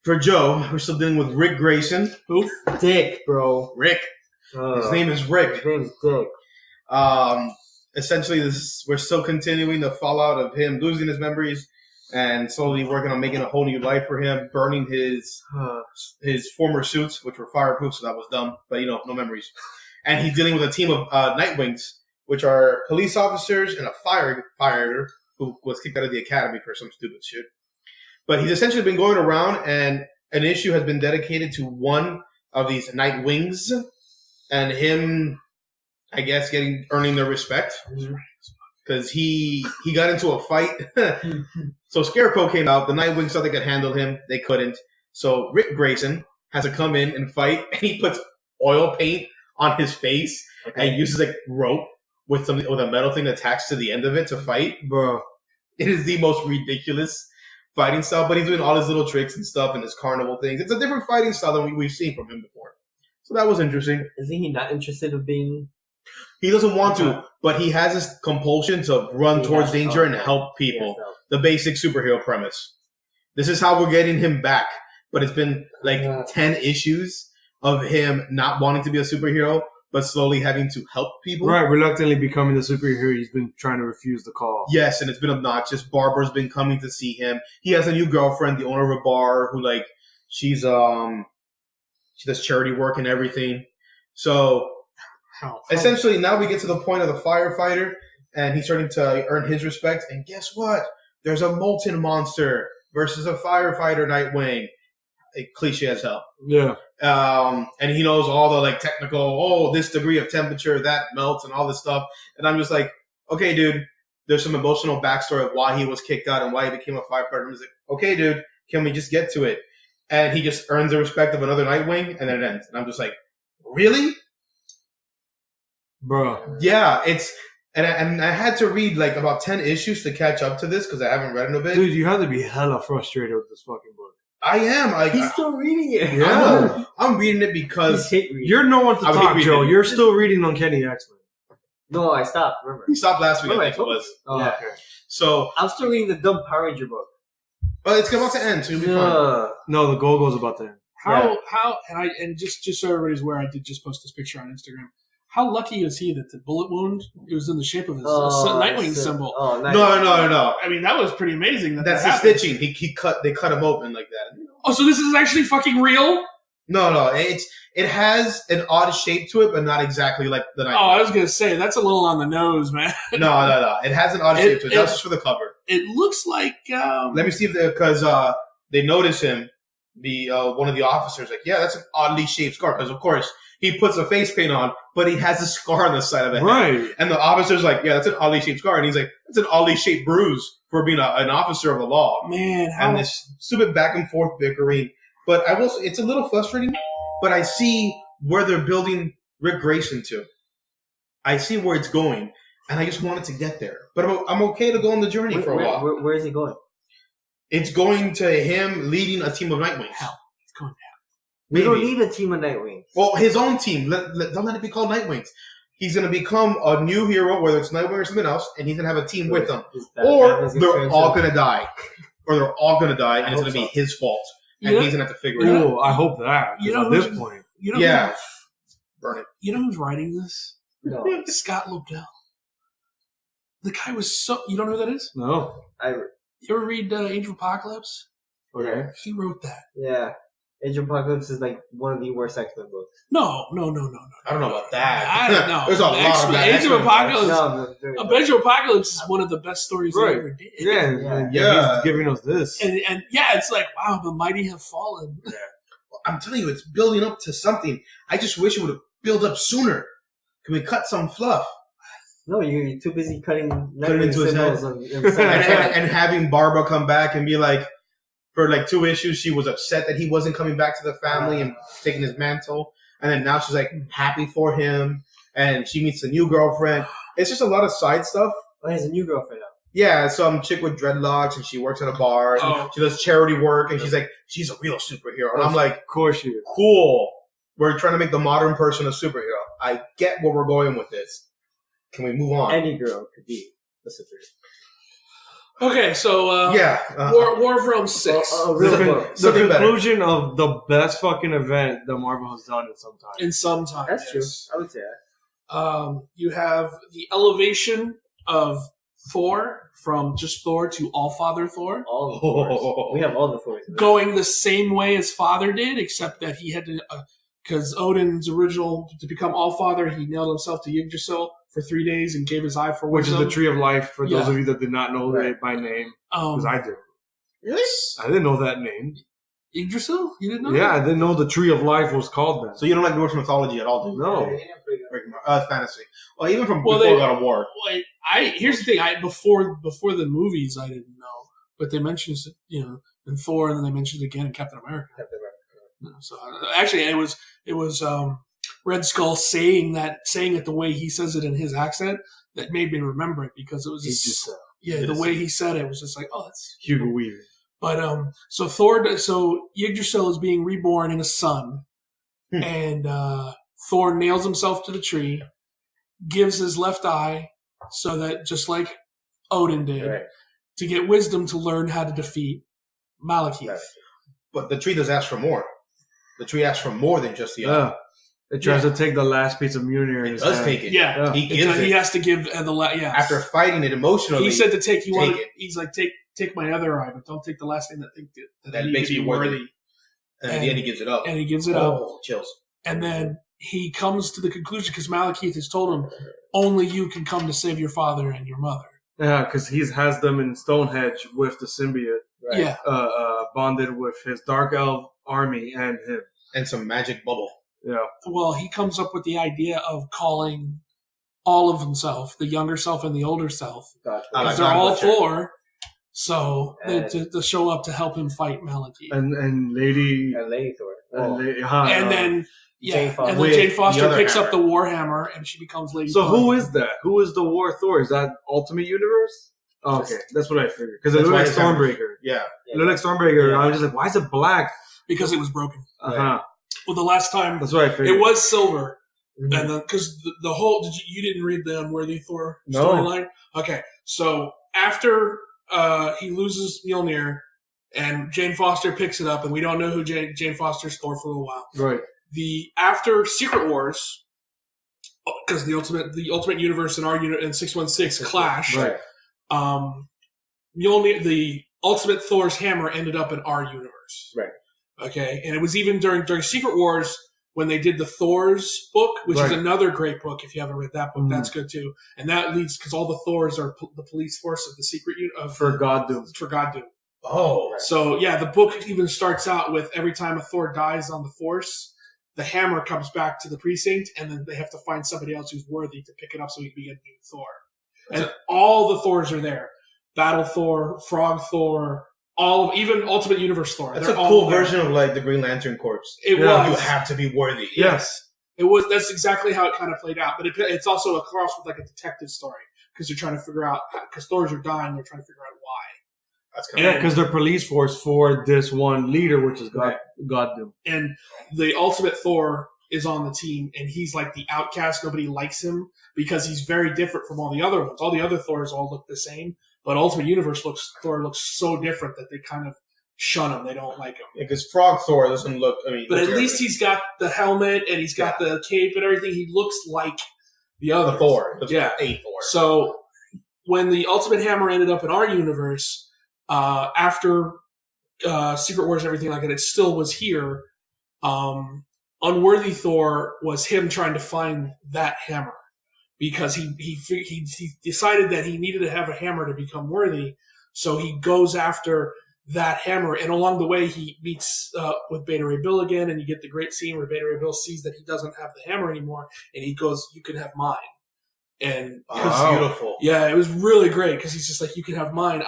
For Joe, we're still dealing with Rick Grayson. Who? Dick, bro. Rick. His name is Rick. His name's Dick. Essentially, we're still continuing the fallout of him losing his memories and slowly working on making a whole new life for him, burning his former suits, which were fireproof, so that was dumb. But no memories. And he's dealing with a team of Nightwings, which are police officers and a firefighter who was kicked out of the academy for some stupid shit. But he's essentially been going around, and an issue has been dedicated to one of these Nightwings, and him, I guess, earning their respect. Because he got into a fight. So Scarecrow came out. The Nightwings thought they could handle him. They couldn't. So Rick Grayson has to come in and fight, and he puts oil paint on his face and uses like rope with a metal thing attached to the end of it to fight. Bro, it is the most ridiculous fighting style, but he's doing all his little tricks and stuff and his carnival things. It's a different fighting style than we've seen from him before. So that was interesting. Isn't he not interested in being... He doesn't want to, but he has this compulsion to run towards danger and help people. The basic superhero premise. This is how we're getting him back. But it's been like 10 issues of him not wanting to be a superhero, but slowly having to help people. Right, reluctantly becoming the superhero he's been trying to refuse the call. Yes, and it's been obnoxious. Barbara's been coming to see him. He has a new girlfriend, the owner of a bar, who she does charity work and everything. So essentially now we get to the point of the firefighter, and he's starting to earn his respect. And guess what? There's a molten monster versus a firefighter Nightwing. A cliche as hell. Yeah. And he knows all the technical, this degree of temperature, that melts and all this stuff. And I'm just like, okay, dude, there's some emotional backstory of why he was kicked out and why he became a firefighter. I'm just like, okay, dude, can we just get to it? And he just earns the respect of another Nightwing, and then it ends. And I'm just like, really? Bro. Yeah, and I had to read about 10 issues to catch up to this because I haven't read in a bit. Dude, you have to be hella frustrated with this fucking book. I am. He's still reading it. Yeah. I'm reading it because you're no one to talk, Joe. You're still reading Uncanny X-Men. No, I stopped. Remember? He stopped last week. I think I it was. Oh, yeah. Okay. So I'm still reading the dumb Power Ranger book. Well, it's about to end, so you'll be fine. No, the Go-Go's about to end. How and just so everybody's aware, I did just post this picture on Instagram. How lucky is he that the bullet wound it was in the shape of his Nightwing symbol? Oh, nice. No. I mean, that was pretty amazing. That's the happened. stitching. They cut him open like that. Oh, so this is actually fucking real? No. It has an odd shape to it, but not exactly like the Nightwing. Oh, I was gonna say that's a little on the nose, man. No. It has an odd shape to it. That's just for the cover. It looks like. Let me see if because they notice him. One of the officers that's an oddly shaped scar because of course he puts a face paint on, but he has a scar on the side of it. Right. And the officer's like, yeah, that's an oddly shaped scar, and he's like, that's an oddly shaped bruise for being an officer of the law. Man, and this stupid back and forth bickering. But I will say it's a little frustrating. But I see where they're building Rick Grayson to. I see where it's going, and I just wanted to get there. But I'm okay to go on the journey for a while. Where is he going? It's going to him leading a team of Nightwings. Hell, it's going down. We don't need a team of Nightwings. Well, his own team. Don't let it be called Nightwings. He's going to become a new hero, whether it's Nightwing or something else, and he's going to have a team with them. Or they're all going to die. And it's going to be his fault. And he's going to have to figure it out. Oh, I hope that. At this point. Burn it. You know who's writing this? No. Scott Lobdell. The guy was so... You don't know who that is? No. You ever read Age of Apocalypse? Okay. He wrote that. Yeah. Age of Apocalypse is one of the worst X-Men books. No. I don't know about that. I don't know. There's a lot of that. Age of Apocalypse. No, Age of Apocalypse is one of the best stories they ever did. Yeah. He's giving us this. And it's like, wow, the mighty have fallen. Yeah. I'm telling you, it's building up to something. I just wish it would have built up sooner. Can we cut some fluff? No, you're too busy cutting into his head. and having Barbara come back and be like, for 2 issues, she was upset that he wasn't coming back to the family and taking his mantle. And then now she's happy for him. And she meets a new girlfriend. It's just a lot of side stuff. Oh, he has a new girlfriend now. Yeah, some chick with dreadlocks, and she works at a bar. And she does charity work, and she's like, she's a real superhero. And I'm like, of course she is. Cool. We're trying to make the modern person a superhero. I get where we're going with this. Can we move on? Any girl could be a superhero. Okay, so War of Realms 6. The conclusion of the best fucking event that Marvel has done in some time. That's true. I would say that. You have the elevation of Thor from just Thor to All-Father Thor, All the Thors. We have all the Thors. going the same way as Father did, except that he had to, because Odin's original, to become All-Father, he nailed himself to Yggdrasil for 3 days and gave his eye for Which is wisdom. the Tree of Life, for those Yeah. of you that did not know it by name. Because I do. Really? I didn't know that name. Yggdrasil? You didn't know Yeah, I that? didn't know the Tree of Life was called that. So you don't like Norse mythology at all, do you? No. Fantasy. Well, even from Well, before they- God of War. Like, here's the thing. Before the movies, I didn't know, but they mentioned in Thor, and then they mentioned it again in Captain America. No, so actually, it was Red Skull saying it the way he says it in his accent that made me remember it, because it was just the way he said it was just like, oh, that's Hugo Weaving. But so Yggdrasil is being reborn in a sun, and Thor nails himself to the tree, gives his left eye, so that just like Odin did, to get wisdom to learn how to defeat Malekith. Right. But the tree does ask for more. The tree asks for more than just the eye. Yeah. It tries to take the last piece of Mjolnir in It his does hand. take it. Yeah, He gives he it. has to give After fighting it emotionally, he said to take. it. He's like, take my other eye, but don't take the last thing that makes you me worthy. And at the end, he gives it up. And he gives it up. Oh, chills. And then he comes to the conclusion, because Malekith has told him, only you can come to save your father and your mother. Yeah, because he has them in Stonehenge with the symbiote, Right. Yeah. bonded with his Dark Elf army and him. And some magic bubble. Yeah. Well, he comes up with the idea of calling all of himself, the younger self and the older self, Gotcha. because like they're all Butcher. Thor. So And- to show up to help him fight Malekith. And Lady... And Lady Thor. And then Jane Foster. Jane With the Foster other picks hammer. up the Warhammer and she becomes Lady So Thor. who is that? Who is the War Thor? Is that Ultimate Universe? Oh, okay, that's what I figured. Because it That's looked why like it's hammer. Stormbreaker. Yeah. It looked like Stormbreaker. Yeah. I was just like, why is it black? Because it was broken. Uh-huh. Well, the last time That's what I figured. it was silver, Mhm. and then because the whole you didn't read the Unworthy Thor No. storyline. Okay, so after he loses Mjolnir, and Jane Foster picks it up, and we don't know who Jane Foster's Thor for a while. Right. After Secret Wars, because the Ultimate Universe and our unit and 616 clash. Right. Mjolnir, the Ultimate Thor's hammer ended up in our universe. Right. Okay, and it was even during Secret Wars when they did the Thor's book, which is Right. another great book. If you haven't read that book, Mhm. that's good too. And that leads because all the Thors are the police force of the secret unit of For God Doom. for God Doom. Oh. So yeah, the book even starts out with every time a Thor dies on the Force, the hammer comes back to the precinct, and then they have to find somebody else who's worthy to pick it up so he can be a new Thor. And all the Thors are there: Battle Thor, Frog Thor, even Ultimate Universe Thor. That's They're a all cool there. version of like the Green Lantern Corps. It Yeah. was. You have to be worthy. Yes. It was. That's exactly how it kind of played out. But it's also a cross with like a detective story because they're trying to figure out because Thors are dying. They're trying to figure out why. That's kind Yeah, because they're police force for this one leader, which is God, Right. God Doom. And the Ultimate Thor is on the team, and he's like the outcast. Nobody likes him because he's very different from all the other ones. All the other Thors all look the same, but Ultimate Universe Thor looks so different that they kind of shun him. They don't like him. because Frog Thor doesn't look. I mean, But at looks least everything. he's got the helmet and he's got the cape and everything. He looks like the other the Thor. The Yeah. A Thor. So when the Ultimate Hammer ended up in our universe, after Secret Wars and everything like that, it still was here. Unworthy Thor was him trying to find that hammer because he decided that he needed to have a hammer to become worthy. So he goes after that hammer, and along the way he meets with Beta Ray Bill again, and you get the great scene where Beta Ray Bill sees that he doesn't have the hammer anymore, and he goes, "You can have mine." And That's Wow. beautiful. yeah, it was really great because he's just like, "You can have mine.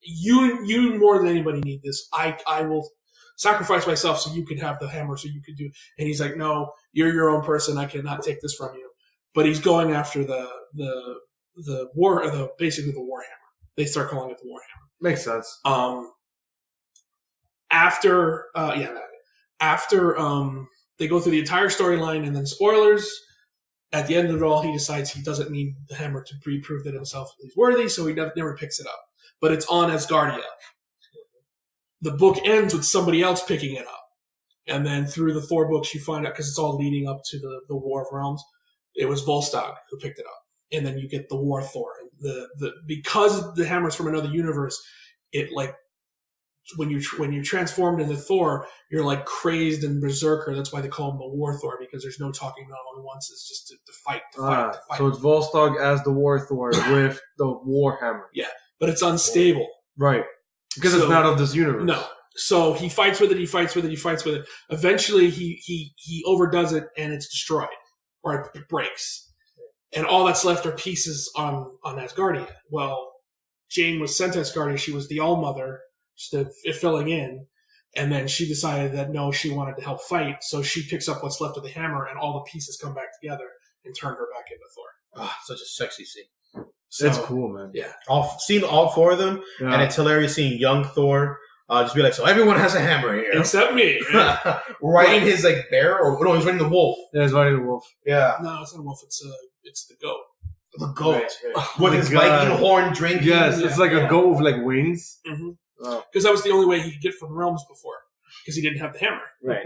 You more than anybody need this. I will sacrifice myself so you can have the hammer, so you can do." And he's like, "No, you're your own person. I cannot take this from you." But he's going after the basically the Warhammer. They start calling it the Warhammer. Makes sense. After they go through the entire storyline, and then spoilers. At the end of it all, he decides he doesn't need the hammer to prove that himself he's worthy, so he never picks it up. But it's on Asgardia. The book ends with somebody else picking it up. And then through the Thor books, you find out, because it's all leading up to the War of Realms, it was Volstagg who picked it up. And then you get the War Thor. And because the hammer's from another universe, it like when you're transformed into Thor, you're like crazed and berserker. That's why they call him the War Thor, because there's no talking at all. He wants is just to fight. So it's Volstagg as the War Thor with the War Hammer. Yeah, but it's unstable. Right. Because it's not of this universe. No. So he fights with it. Eventually he overdoes it and it's destroyed. Or it breaks. And all that's left are pieces on Asgardia. Well, Jane was sent to Asgardia. She was the All-Mother, just filling in. And then she decided that no, she wanted to help fight. So she picks up what's left of the hammer and all the pieces come back together and turn her back into Thor. Oh, such a sexy scene. So, it's cool, man. Yeah. Seeing all four of them, and it's hilarious seeing young Thor just be like, so everyone has a hammer here. Except me. Riding his like bear, or no, he's riding the wolf. Yeah, he's riding the wolf. Yeah. No, it's not a wolf, it's the goat. The goat. Right. With his Viking horn drinking. Yes, it's like a goat with like wings. Mm-hmm. Oh. Because that was the only way he could get from realms before. Because he didn't have the hammer. Right.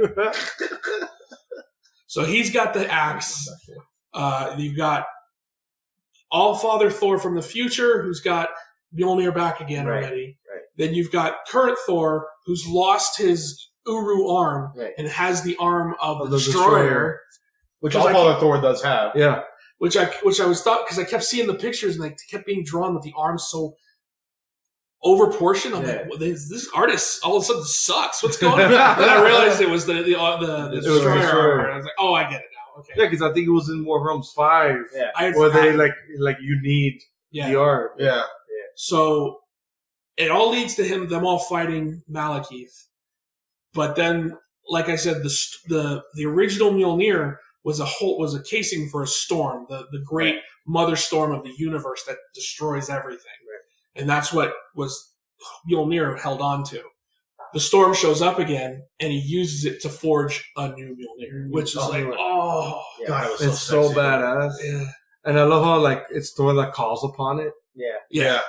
So he's got the axe. You've got All-Father Thor from the future, who's got Mjolnir back again already. Right. Then you've got current Thor, who's lost his Uru arm and has the arm of the Destroyer. Which All-Father Thor does have. Yeah. Which I was thought, because I kept seeing the pictures and they kept being drawn with the arm so overproportioned. I'm like, well, this artist all of a sudden sucks. What's going on? Then I realized it was the Destroyer armor. And I was like, oh, I get it now. Okay. Yeah, because I think it was in War Realms 5 Yeah. where they like you need the arm. Yeah. So it all leads to them all fighting Malekith. But then, like I said, the original Mjolnir was a casing for a storm, the great mother storm of the universe that destroys everything. Right. And that's what was Mjolnir held on to. The storm shows up again, and he uses it to forge a new Mjolnir, which is God, it was it's so badass. Yeah. And I love how like it's Thor that calls upon it. Yeah.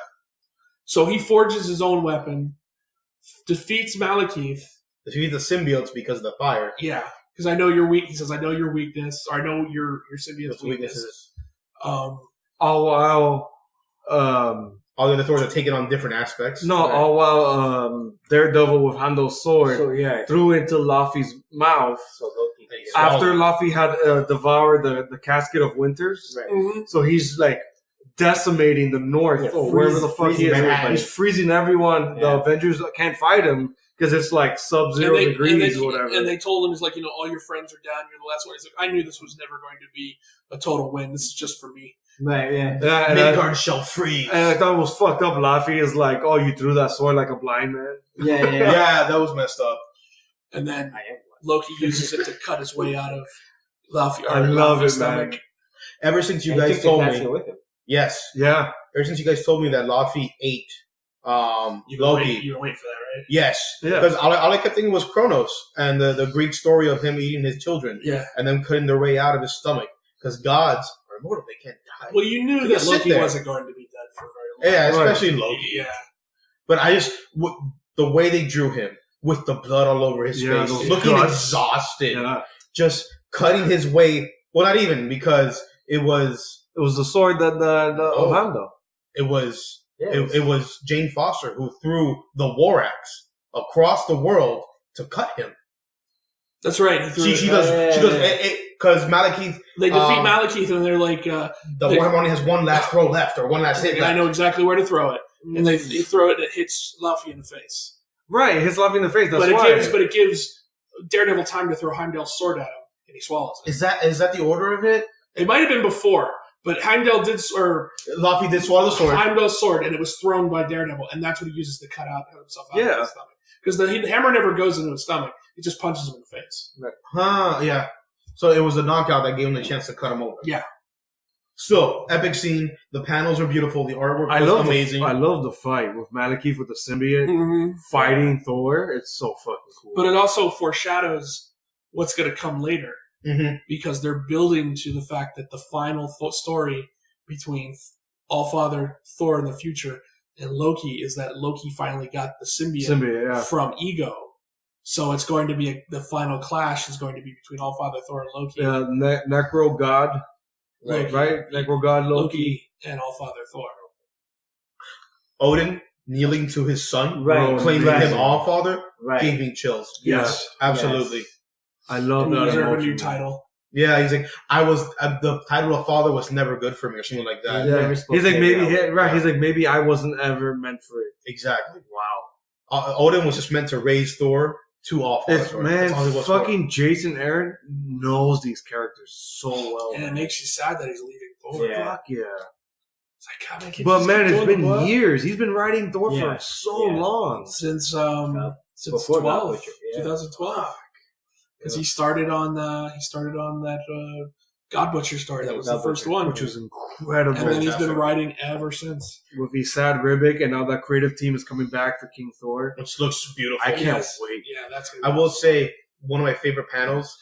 So he forges his own weapon, defeats Malekith. Defeats the symbiotes because of the fire. Yeah. Because I know your weak. He says, "I know your weakness, or I know your symbiote's weaknesses." All while, all the other Thors are taking on different aspects. No, all while Daredevil with Heimdall's sword threw into Laufey's mouth. So Loki after Laufey had devoured the casket of Winters, so he's like decimating the North or wherever the fuck he is. He's freezing everyone. The Avengers can't fight him. Because it's like sub-zero degrees or whatever. And they told him, it's like, all your friends are down. You're the last one. He's like, I knew this was never going to be a total win. This is just for me. Right, yeah. Midgard shall freeze. And I thought it was fucked up. Laufey is like, oh, you threw that sword like a blind man. Yeah, that was messed up. And then Loki uses it to cut his way out of Laufey. I love it, stomach. man. Ever since you guys told me. With him. Yes. Yeah. Ever since you guys told me that Laufey ate Loki. You were waiting for that, right? Yes. Because all I kept thinking was Kronos and the Greek story of him eating his children. Yeah. And then cutting their way out of his stomach. Because gods are immortal. They can't die. Well, you knew that Loki wasn't going to be dead for very long. Yeah, especially Loki. Yeah. But I just... the way they drew him with the blood all over his face. Looking exhausted. Yeah. Just cutting his way... Well, not even, because it was... It was the sword of Heimdall. It was... It was Jane Foster who threw the war axe across the world to cut him. That's right. She does because Malekith. They defeat Malekith and they're like the Warhammer only has one last throw left or one last hit. I know exactly where to throw it, and they throw it and it hits Laufey in the face. Right, hits Laufey in the face. But it gives Daredevil time to throw Heimdall's sword at him, and he swallows it. Is that the order of it? It might have been before. But Heimdall Laufey did swallow the sword. Heimdall's sword, and it was thrown by Daredevil, and that's what he uses to cut himself out of his stomach. Because the hammer never goes into his stomach; it just punches him in the face. Right. Yeah. So it was a knockout that gave him the chance to cut him open. Yeah. So epic scene. The panels are beautiful. The artwork was amazing. I love the fight with Malekith with the symbiote fighting Thor. It's so fucking cool. But it also foreshadows what's going to come later. Because they're building to the fact that the final story between All-Father Thor in the future and Loki is that Loki finally got the symbiote from Ego. So it's going to be the final clash is going to be between All-Father Thor and Loki. Necro God. Right? Necro God Loki. And All-Father Thor. Odin kneeling to his son, Right. claiming Right. him all father, Right. gave me chills. Yes. Absolutely. Yes. I love You that. deserve a emotion. new title. Yeah, he's like, the title of father was never good for me, or something like that. Yeah. Yeah. Never spoke He's like to maybe Ariel. right. He's like maybe I wasn't ever meant for it. Exactly. Wow. Odin was just meant to raise Thor to all father. It's, Thor. man, That's all he was for. fucking Jason Aaron knows these characters so well. And it man. makes you sad that he's leaving Thor. Yeah. Fuck yeah. It's like, God, man, can't you But just man, keep it's doing the been book? years. He's been writing Thor Yeah. for so Yeah. long. Since Before 12, Godwitcher, yeah. 2012. Because he started on that God Butcher story. That was the God first Butcher, one. Which was incredible. And then he's been Fantastic. writing ever since. With Isad Ribic and now that creative team is coming back for King Thor. Which looks beautiful. I can't Yes. wait. Yeah, that's good. I will say one of my favorite panels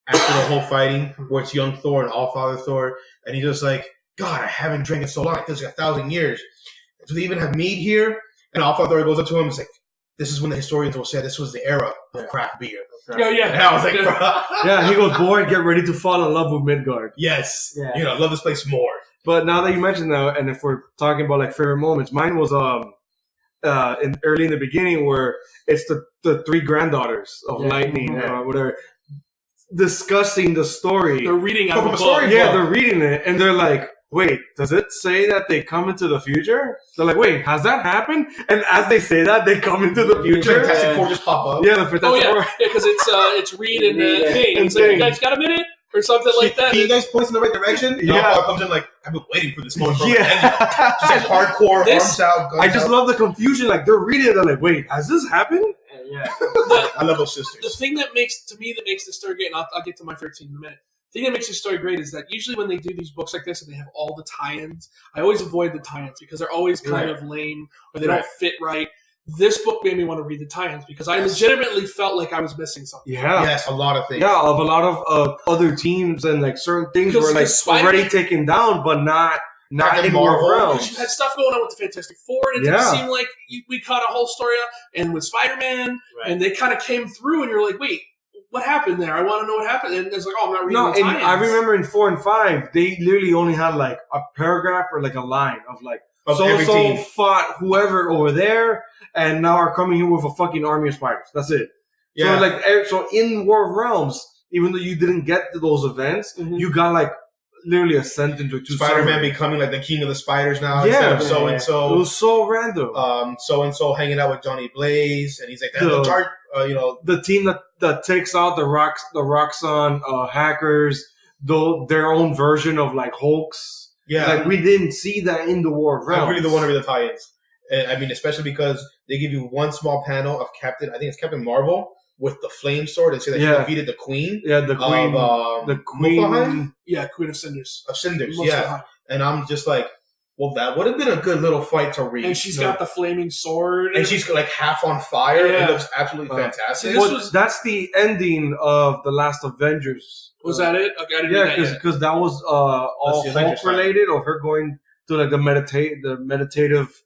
after the whole fighting, where it's young Thor and all father Thor, and he's just like, God, I haven't drank in so long. It feels like 1,000 years. Do they even have mead here? And all father Thor goes up to him and is like, this is when the historians will say this was the era of craft beer. Yeah, yeah. And I was like, Yeah, he goes, boy, get ready to fall in love with Midgard. yes. Yeah. You know, I love this place more. But now that you mentioned that, and if we're talking about like favorite moments, mine was early in the beginning where it's the three granddaughters of Yeah. Lightning Yeah. or whatever discussing the story. They're reading out of From a a book. story. Yeah, they're reading it and they're like, wait, does it say that they come into the future? They're like, wait, has that happened? And as they say that, they come into the future. Fantastic Four just pop up. Yeah, the Fantastic Oh yeah, Four. because it's Reed and Yeah. Thing. And He's like, Thing. you guys got a minute or something like that. He guys points in the right direction. And Yeah. Alpha comes in like, I've been waiting for this moment. For Yeah. Just like hardcore, This- arms out, guns I just out. love the confusion. Like, they're reading it. They're like, wait, has this happened? Yeah. I love those The sisters. thing that makes the story great, and I'll get to my 13 in a minute. The thing that makes the story great is that usually when they do these books like this and they have all the tie-ins, I always avoid the tie-ins because they're always kind of lame or they don't fit right. This book made me want to read the tie-ins because I legitimately felt like I was missing something. Yeah. Yes, a lot of things. Yeah, of a lot of other teams and like certain things were like Because Spider-Man- already taken down, but not Captain in Marvel. Marvel You realms. had stuff going on with the Fantastic Four, and it Yeah. didn't seem like we caught a whole story up. And with Spider-Man, and they kind of came through, and you're like, wait, what happened there? I want to know what happened. And it's like, oh, I'm not reading No, the and tie-ins. I remember in 4 and 5, they literally only had like a paragraph or like a line of like Of so and every so team. fought whoever over there, and now are coming here with a fucking army of spiders. That's it. Yeah. So like, so in War of Realms, even though you didn't get to those events, you got like literally a sentence or two. Spider-Man summaries. becoming like the king of the spiders now Yeah. instead of so and It so. was so random. So and so hanging out with Johnny Blaze, and he's like, The- the chart, The team that takes out the Roxxon hackers, though their own version of like Hulks. yeah. Like we didn't see that in the War of I Realms. really want to read the tie-ins. I mean, especially because they give you one small panel of I think it's Captain Marvel with the flame sword and say that Yeah. she defeated the queen Yeah, the queen. of the queen. Muspelheim? Yeah, Queen of Cinders. Of Cinders. Most Yeah. of the time. And I'm just like, well, that would have been a good little fight to read. And she's got the flaming sword. and she's like half on fire. Yeah. It looks absolutely fantastic. See, this Well, was- that's the ending of the last Avengers. Was that it? Okay, I didn't Yeah, read that yet. because that was all the Avengers Hulk related, or her going to like the meditative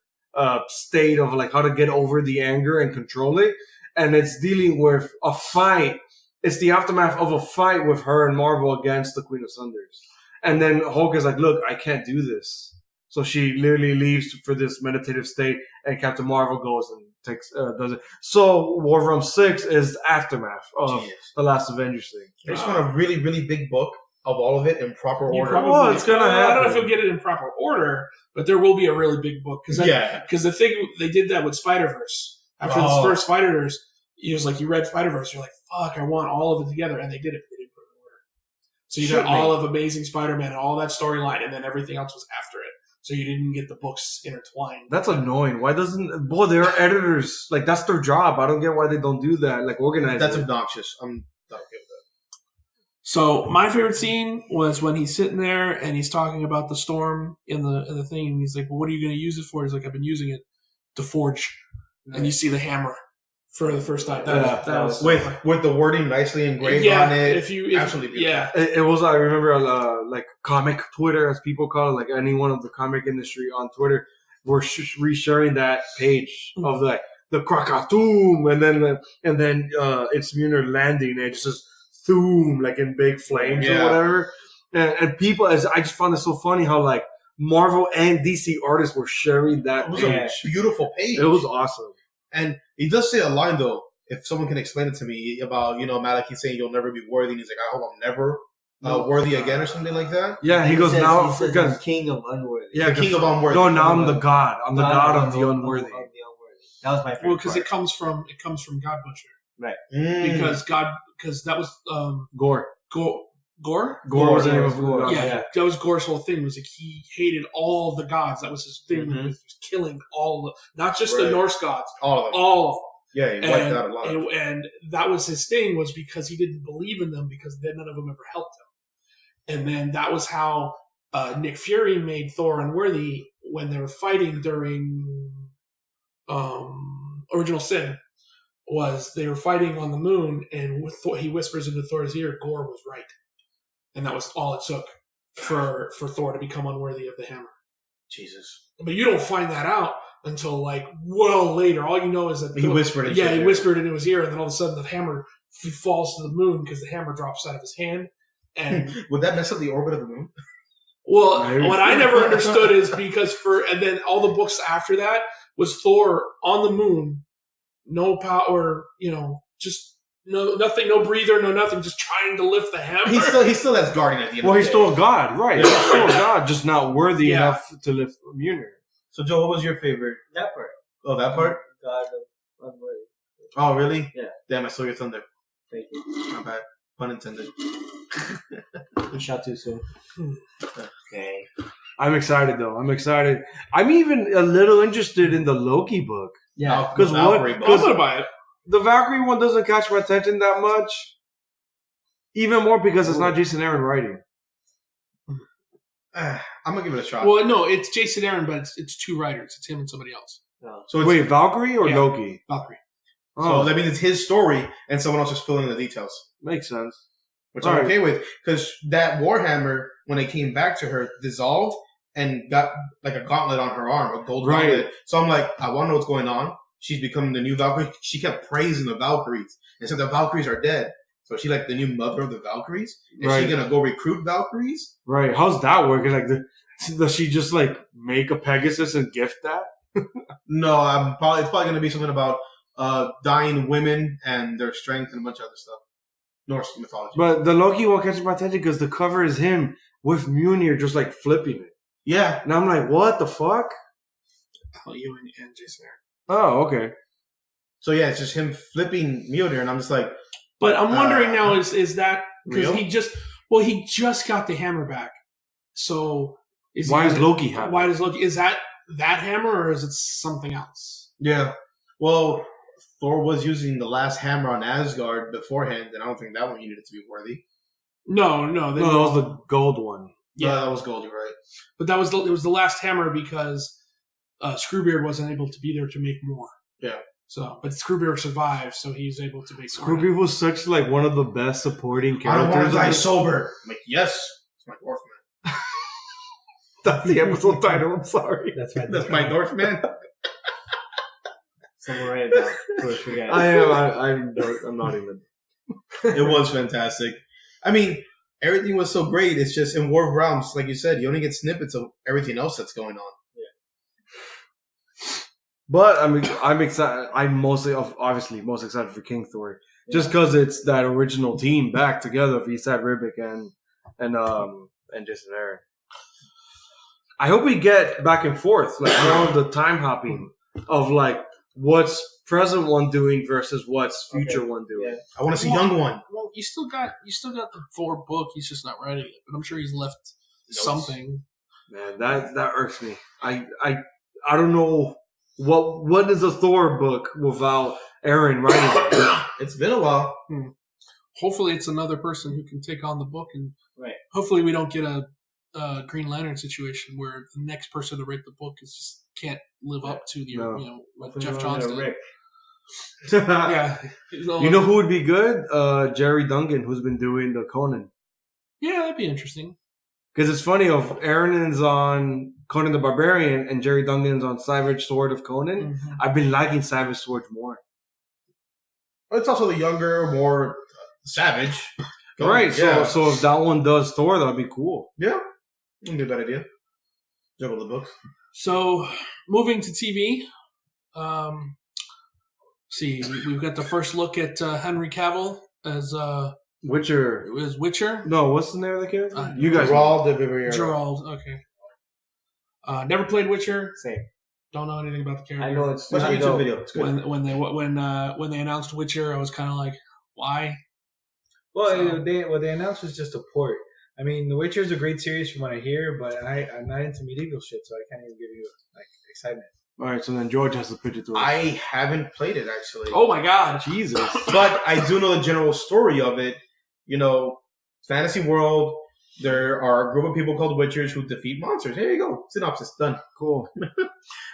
state of like how to get over the anger and control it, and it's dealing with a fight. It's the aftermath of a fight with her and Marvel against the Queen of Cinders, and then Hulk is like, "Look, I can't do this." So she literally leaves for this meditative state, and Captain Marvel goes and does it. So War of Realms 6 is the aftermath of Genius. the last Avengers thing. I just want a really, really big book of all of it in proper You order. probably, Oh, it's gonna I don't know if happen. you'll get it in proper order, but there will be a really big book. Yeah. Because the thing, they did that with Spider-Verse. After this Oh. first Spider-Verse, you was like, you read Spider-Verse, you're like, fuck, I want all of it together. And they did it, but they didn't put it in order. So you got Should all of Amazing Spider-Man and all that storyline, and then everything else was after it. So you didn't get the books intertwined. That's annoying. Why doesn't they're editors. Like that's their job. I don't get why they don't do that. Like organize That's it. obnoxious. I'm not okay with that. So my favorite scene was when he's sitting there and he's talking about the storm in the thing, and he's like, "Well, what are you going to use it for?" He's like, "I've been using it to forge." And you see the hammer for the first time. That was With the wording nicely engraved yeah, on it. if absolutely yeah. It was, I remember, like comic Twitter, as people call it, like anyone of the comic industry on Twitter, were resharing that page of like the Krakatoom, and then it's Mjolnir landing, and it just says Thoom, like in big flames or Yeah. whatever. And people, I just found it so funny how like Marvel and DC artists were sharing that It was page. a beautiful page. It was awesome. And he does say a line though. If someone can explain it to me about Maliki saying you'll never be worthy, and he's like, I hope I'm never worthy again or something like that. Yeah, he goes says, now he says, because I'm king of unworthy. yeah, The king of unworthy. No, now I'm the god. I'm the god of the unworthy. That was my favorite. Well, because part. it comes from God Butcher. Right. Because that was Gore. Gore. Gore was the name of Gore. God. Yeah, that was Gore's whole thing. Was like he hated all the gods. That was his thing. Mhm. He was killing not just the Right. Norse gods, All of them. all of them. Yeah, he wiped out a lot. And that was his thing, was because he didn't believe in them, because then none of them ever helped him. And then that was how Nick Fury made Thor unworthy when they were fighting during Original Sin. Was they were fighting on the moon, and he whispers into Thor's ear, Gore was right. And that was all it took for Thor to become unworthy of the hammer. Jesus. But you don't find that out until like well later. All you know is that He whispered it. he whispered into his ear, and then all of a sudden the hammer falls to the moon because the hammer drops out of his hand. And Would that mess up the orbit of the moon? well, Maybe. what I never understood is because and then all the books after that was Thor on the moon, no power, just nothing, no breather, no nothing, just trying to lift the hammer. He still has guardian at the end. Well, of he's the day. still a god, right? He's still a god, just not worthy Yeah. enough to lift Mjolnir. So, Joe, what was your favorite? That part. Oh, that part. God of unworthy. Oh, really? Yeah. Damn, I stole your thunder. Thank you. Not bad. Pun intended. You shot too soon. Okay. I'm excited though. I'm excited. I'm even a little interested in the Loki book. Yeah. Because Valkyrie, I'm but- gonna buy it. The Valkyrie one doesn't catch my attention that much. Even more because it's not Jason Aaron writing. I'm gonna give it a shot. Well, no, it's Jason Aaron, but it's two writers. It's him and somebody else. No. So it's, Wait, Valkyrie or Yeah. Loki? Valkyrie. so Oh, that means it's his story, and someone else is filling in the details, makes sense. which I'm Alright. okay with. Because that Warhammer, when it came back to her, dissolved and got like a gauntlet on her arm, a gold Right. gauntlet. So I'm like, I want to know what's going on. She's becoming the new Valkyrie. She kept praising the Valkyries and said the Valkyries are dead. So she like the new mother of the Valkyries. Is Right. she gonna go recruit Valkyries? Right. How's that working? Like, does she just like make a Pegasus and gift that? No, it's probably gonna be something about dying women and their strength and a bunch of other stuff. Norse mythology. But the Loki one catches my attention because the cover is him with Mjolnir just like flipping it. Yeah. And I'm like, what the fuck? Alan Ewing and Jason Aaron. Oh, okay. So yeah, it's just him flipping Mjolnir, and I'm just like, But I'm wondering now is that because real? he just got the hammer back. So Why does Loki have Why it? does Loki? Is that hammer or is it something else? yeah. Well, Thor was using the last hammer on Asgard beforehand, and I don't think that one he needed to be worthy. No. No, that was the gold one. Yeah. That was Goldie, right? But it was the last hammer because Screwbeard wasn't able to be there to make more. Yeah. So, but Screwbeard survived, so he's able to make more. Scrooge was such like one of the best supporting I don't want characters. to die sober. I'm like, yes, it's my dwarf man. That's the episode title. I'm sorry. That's right. That's my dwarf man. Someone write it down. So we forget. I'm not even. It was fantastic. I mean, everything was so great. It's just in War of Realms, like you said, you only get snippets of everything else that's going on. But I mean, I'm excited. I'm obviously most excited for King Thor, just because it's that original team back together of Esad Ribic and Jason Aaron. I hope we get back and forth, like more of the time hopping of like what's present one doing versus what's future one doing. Yeah. I want to see Young One. Well, you still got the Thor book. He's just not writing it, but I'm sure he's left Notes. something. Man, that irks me. I don't know what is a Thor book without Aaron writing it. It's been a while. Hopefully, it's another person who can take on the book, and Right. hopefully, we don't get a Green Lantern situation where the next person to write the book just can't live up to the No. what Jeff Johns did. Rick. Yeah, You know who would be good? Jerry Duncan, who's been doing the Conan. Yeah, that'd be interesting. Because it's funny, if Aaron's on Conan the Barbarian and Jerry Duncan's on Savage Sword of Conan, Mhm. I've been liking Savage Sword more. It's also the younger, more savage. Right, Yeah. so if that one does Thor, that'd be cool. Yeah. Wouldn't be a bad idea. Juggle the books. So, moving to TV. See, we've got the first look at Henry Cavill as Witcher. Witcher. No, what's the name of the character? You guys. Geralt de Rivia. Gerald. Okay. Never played Witcher. Same. Don't know anything about the character. I know it's Watch a really YouTube dope. video. It's good. When they announced Witcher, I was kind of like, why? Well, So- what they announced was just a port. I mean, The Witcher is a great series from what I hear, but I'm not into medieval shit, so I can't even give you like excitement. All right, so then George has to pitch it to us. I haven't played it actually. Oh my god! Jesus. But I do know the general story of it. You know, fantasy world. There are a group of people called Witchers who defeat monsters. Here you go. Synopsis done. Cool.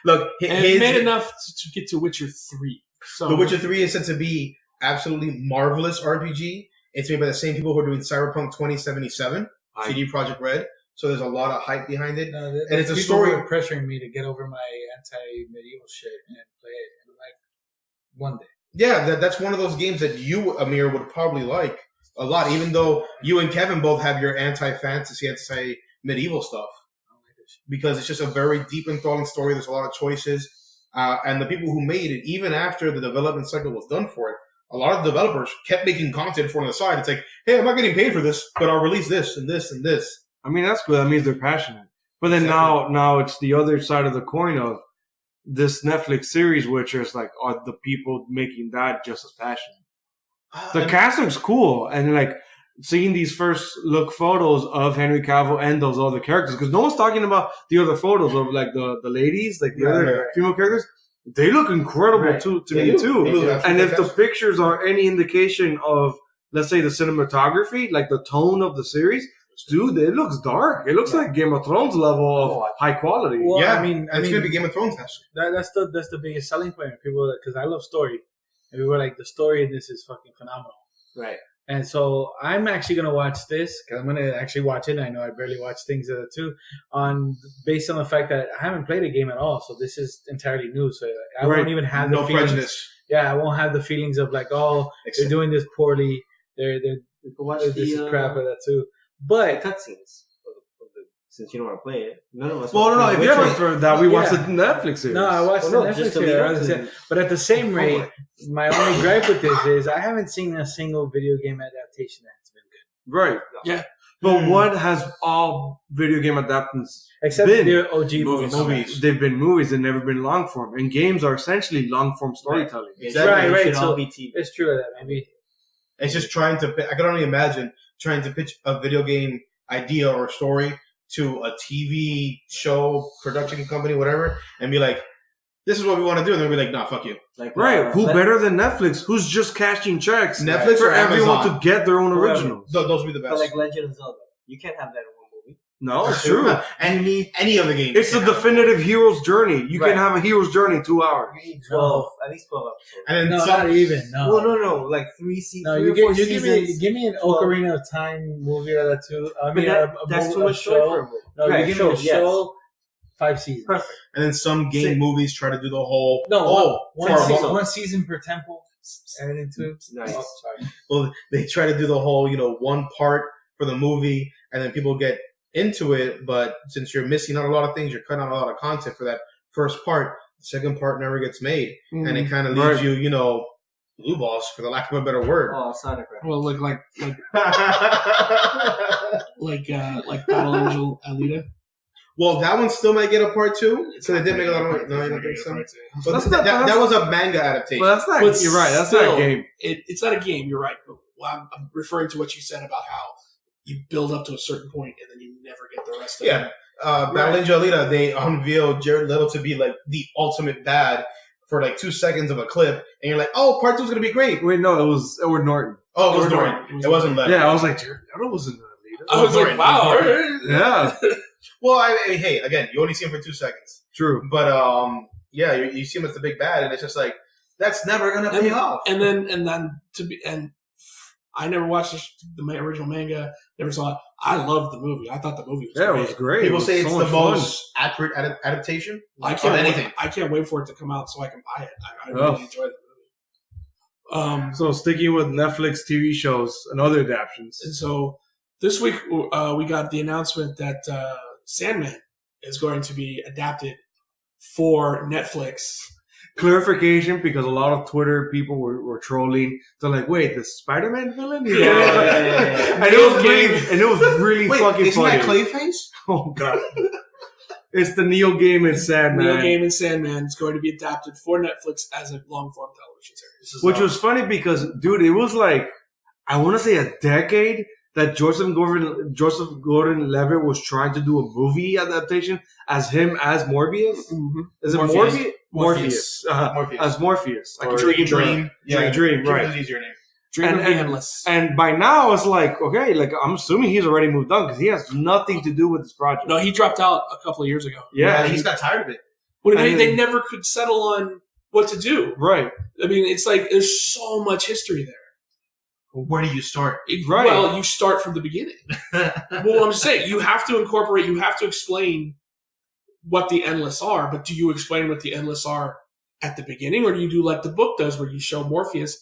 Look, And it made enough to get to Witcher 3. So The Witcher 3 is said to be absolutely marvelous RPG. It's made by the same people who are doing Cyberpunk 2077, CD Projekt Red. So there's a lot of hype behind it. No, And it's a people story- were pressuring me to get over my anti-medieval shit and play it. And I'm like, one day. Yeah, that's one of those games that you, Amir, would probably like a lot, even though you and Kevin both have your anti-fantasy, anti-medieval stuff. Because it's just a very deep, enthralling story. There's a lot of choices. And the people who made it, even after the development cycle was done for it, a lot of developers kept making content for on the side. It's like, hey, I'm not getting paid for this, but I'll release this and this and this. I mean, that's good. That means they're passionate. But then now it's the other side of the coin of this Netflix series, which is like, are the people making that just as passionate? The cast looks cool, and like seeing these first look photos of Henry Cavill and those other characters, because no one's talking about the other photos of like the ladies, like the other female characters. They look incredible to me too. And if the pictures are any indication of, let's say, the cinematography, like the tone of the series, dude, it looks dark. It looks like Game of Thrones level of high quality. Well, Yeah, I mean, it's going to be Game of Thrones actually. that's the biggest selling point. People, because I love story, and we were like, the story in this is fucking phenomenal. Right. And so I'm actually gonna watch this because I'm gonna actually watch it. I know I barely watch things too, based on the fact that I haven't played a game at all. So this is entirely new. So I won't even have no the feelings. prejudice. Yeah, I won't have the feelings of like, oh, they're doing this poorly. They're You can watch this is crap or that too. But cutscenes. Since you don't want to play it, none of us. Well, no, if you're Yeah, but for that we watched the Netflix series. no, I watched Well, the no, Netflix just the here. lead-up But at the same rate, Homework. my only gripe with this is I haven't seen a single video game adaptation that's been good, Right. Yeah. But what has all video game adaptations except been? the OG Movies. They've been movies. They've never been long form. And games are essentially long form storytelling. Exactly. Right. Should all So be TV. it's true that maybe. It's just trying to. I can only imagine trying to pitch a video game idea or story to a TV show, production company, whatever, and be like, "This is what we want to do," and they'll be like, "Nah, fuck you." Like, Right. Who let- better than Netflix? Who's just cashing checks Netflix for or everyone Amazon? to get their own Whoever. originals? Those would be the But best. like Legend of Zelda, you can't have that in one movie. No, it's true. And any of the games. It's the definitive hero's journey. You Right. can have a hero's journey in 2 hours. You need 12, at least 12 episodes. And then No, some. not even. No. Well, no, like 3 seasons. No, 3 you or 4 give me seasons. give me an Ocarina of Time movie or that too. I But mean, that's movie, too much story for a movie. No, Right, you give show, me a show, 5 seasons. Perfect. And then some game movies try to do the whole. No, for a moment. one season per temple. Everything too. Nice. Oh, sorry. Well, they try to do the whole, one part for the movie, and then people get into it. But since you're missing out a lot of things, you're cutting out a lot of content for that first part. The second part never gets made, and it kind of leaves you, blue balls, for the lack of a better word. Oh, Sonic Rap. Well, like Battle Angel Alita. Well, that one still might get a part 2. So they did make a lot of money. No, you don't think so? But that was a manga adaptation. Well, that's not. But You're right. That's still, not a game. It's not a game. You're right. But I'm referring to what you said about how you build up to a certain point and then you never get the rest of Yeah. it. Battle Ninja Alita, they unveiled Jared Leto to be like the ultimate bad for like 2 seconds of a clip, and you're like, "Oh, part 2 is gonna be great." Wait, no, it was Edward Norton. Oh, it was Edward Norton. Norton. It wasn't Leto. Yeah, I was like, Jared Leto was in the leader. I was like, wow. all right. Yeah, Well, I mean, hey, again, you only see him for 2 seconds, true. but yeah, you see him as the big bad, and it's just like that's never gonna pay off. And then I never watched the original manga. Never saw it. I loved the movie. I thought the movie was Yeah, great. it was great. People It was say so it's much the fun. most accurate adaptation I of can't anything. wait. I can't wait for it to come out so I can buy it. I Oh. really enjoyed the movie. So sticking with Netflix TV shows and other adaptions. And so this week we got the announcement that Sandman is going to be adapted for Netflix. Clarification, because a lot of Twitter people were trolling. They're like, "Wait, the Spider-Man villain?" Yeah. And it was really Wait, fucking isn't funny. that Clayface? Oh god, it's the Neil Gaiman Sandman, Neil Gaiman Sandman is going to be adapted for Netflix as a long-form television series. which was funny because, dude, it was like I want to say a decade that Joseph Gordon-Levitt was trying to do a movie adaptation as him as Morbius. Mm-hmm. Is it Morpheus. Morpheus? Morpheus. As Morpheus. Or Dream. Dream. Yeah, Dream, right. is an easier name. Dream of the and- Endless. And by now, it's like, okay, like I'm assuming he's already moved on because he has nothing to do with this project. No, he dropped out a couple of years ago. Yeah, He's got tired of it. Well, And they then- never could settle on what to do. right. I mean, it's like there's so much history there. Where do you start? Right. Well, you start from the beginning. Well, I'm just saying, you have to explain what the Endless are, but do you explain what the Endless are at the beginning, or do you do like the book does, where you show Morpheus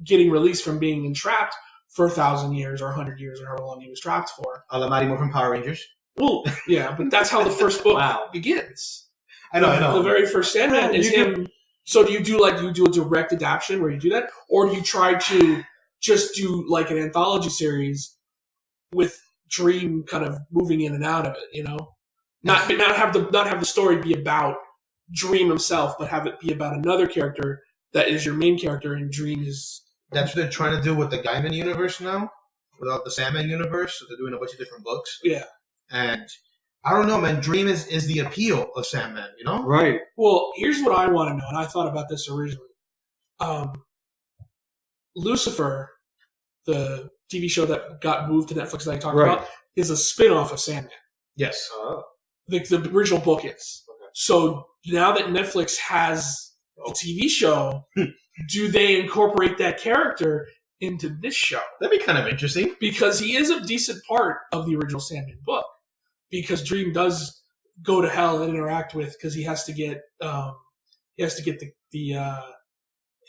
getting released from being entrapped for 1,000 years or 100 years or however long he was trapped for? A la Mighty Morphin Power Rangers. Well, yeah, but that's how the first book Wow. begins. I know. The very first Sandman is him. So do you do a direct adaptation where you do that, or do you try to just do like an anthology series with Dream kind of moving in and out of it? You know, not have the story be about Dream himself, but have it be about another character that is your main character, and Dream is. That's what they're trying to do with the Gaiman universe now, without the Sandman universe. So they're doing a bunch of different books. Yeah. And I don't know, man. Dream is the appeal of Sandman, you know? Right. Well, here's what I want to know, and I thought about this originally. Lucifer, the TV show that got moved to Netflix that I talked Right. about, is a spin-off of Sandman. Yes. The original book is. So now that Netflix has a TV show, do they incorporate that character into this show? That'd be kind of interesting. Because he is a decent part of the original Sandman book. Because Dream does go to hell and interact with, because he has to get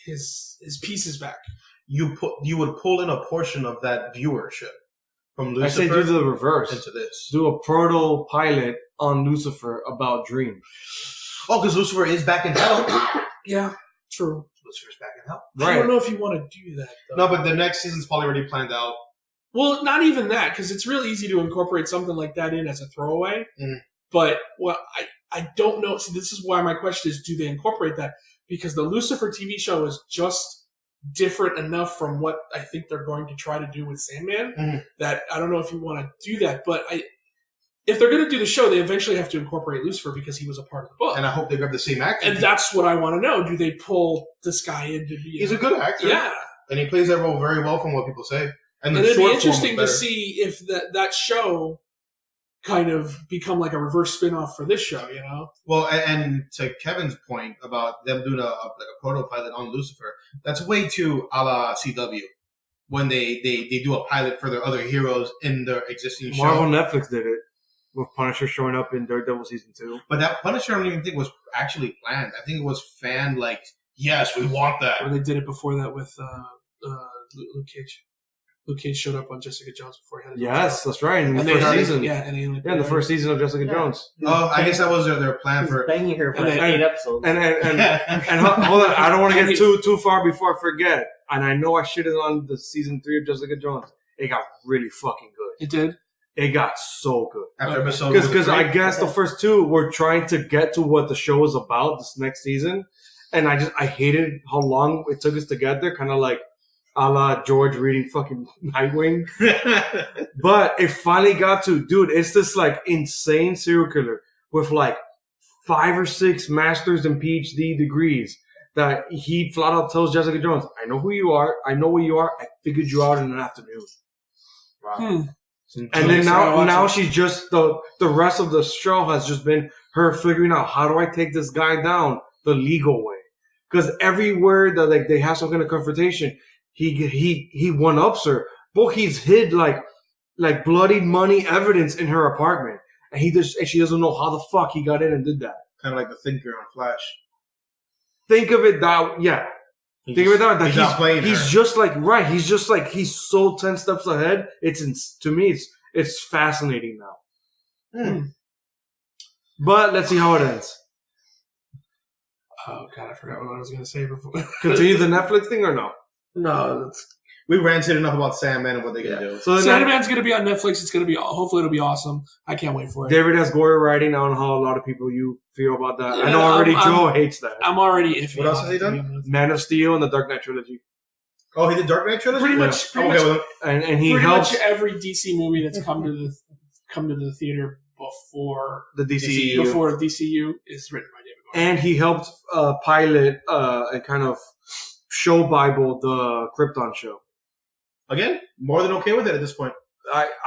his pieces back. You would pull in a portion of that viewership from I say Lucifer do the reverse. into this. Do a proto pilot on Lucifer about Dream. Oh, because Lucifer is back in hell. Yeah, true. Lucifer's back in hell. I don't know if you want to do that, though. No, but the next season's probably already planned out. Well, not even that, because it's really easy to incorporate something like that in as a throwaway. Mhm. But I don't know. See, this is why my question is, do they incorporate that? Because the Lucifer TV show is just different enough from what I think they're going to try to do with Sandman Mhm. that I don't know if you want to do that. But if they're going to do the show, they eventually have to incorporate Lucifer because he was a part of the book. And I hope they grab the same actor. And that's what I want to know. Do they pull this guy in to be... He's a good actor. Yeah. And he plays that role very well from what people say. And the it'd be short form interesting to was better. see if that show kind of become like a reverse spin-off for this show, you know? Well, and to Kevin's point about them doing a proto pilot on Lucifer, that's way too a la CW when they do a pilot for their other heroes in their existing show. Marvel Netflix did it with Punisher showing up in Daredevil season 2. But that Punisher, I don't even think was actually planned. I think it was fan like, yes, we want that. Or they did it before that with Luke Cage. Luke Cage showed up on Jessica Jones before he had his own Yes, show. that's right. In the And first they- season. Yeah, and in the first season of Jessica Yeah. Jones. Oh, I guess that was their plan He's for. banging her for And then- 8 episodes. And hold on, I don't want to get too far before I forget. And I know I shitted on the season 3 of Jessica Jones. It got really fucking good. It did? It got so good. After episode Because I three. guess the first 2 were trying to get to what the show was about this next season. And I hated how long it took us to get there. Kind of like a la George reading fucking Nightwing. But it finally got to, dude, it's this like insane serial killer with like 5 or 6 masters and PhD degrees that he flat out tells Jessica Jones, I know who you are. I know where you are. I figured you out in an afternoon. And then now she's just, the rest of the show has just been her figuring out, how do I take this guy down the legal way? Because everywhere that like they have some kind of confrontation, he one-ups her. But he's hid like bloody money evidence in her apartment. And she doesn't know how the fuck he got in and did that. Kind of like the Thinker on Flash. Think of it that, yeah. Think of it that He's outplaying he's her. just like, right. He's just like, he's so 10 steps ahead. To me, it's fascinating now. But let's see how it ends. Oh God, I forgot what I was going to say before. Continue the Netflix thing or no? No, We ranted enough about Sandman and what they're gonna do. So then Sandman's going to be on Netflix. It's going to be hopefully it'll be awesome. I can't wait for it. David S. Goyer writing. I don't know how a lot of people you feel about that. I Yeah, know already I'm- Joe hates that. I'm already iffy. What else on has he it, to done? be honest. Man of Steel and the Dark Knight trilogy, Oh, he did Dark Knight trilogy. Pretty Yeah. much, I'm okay with him. and he pretty helps much every DC movie that's come to the theater before the DCEU. DCU is written by David Goyer. And he helped pilot and kind of show Bible the Krypton show. Again, more than okay with it at this point.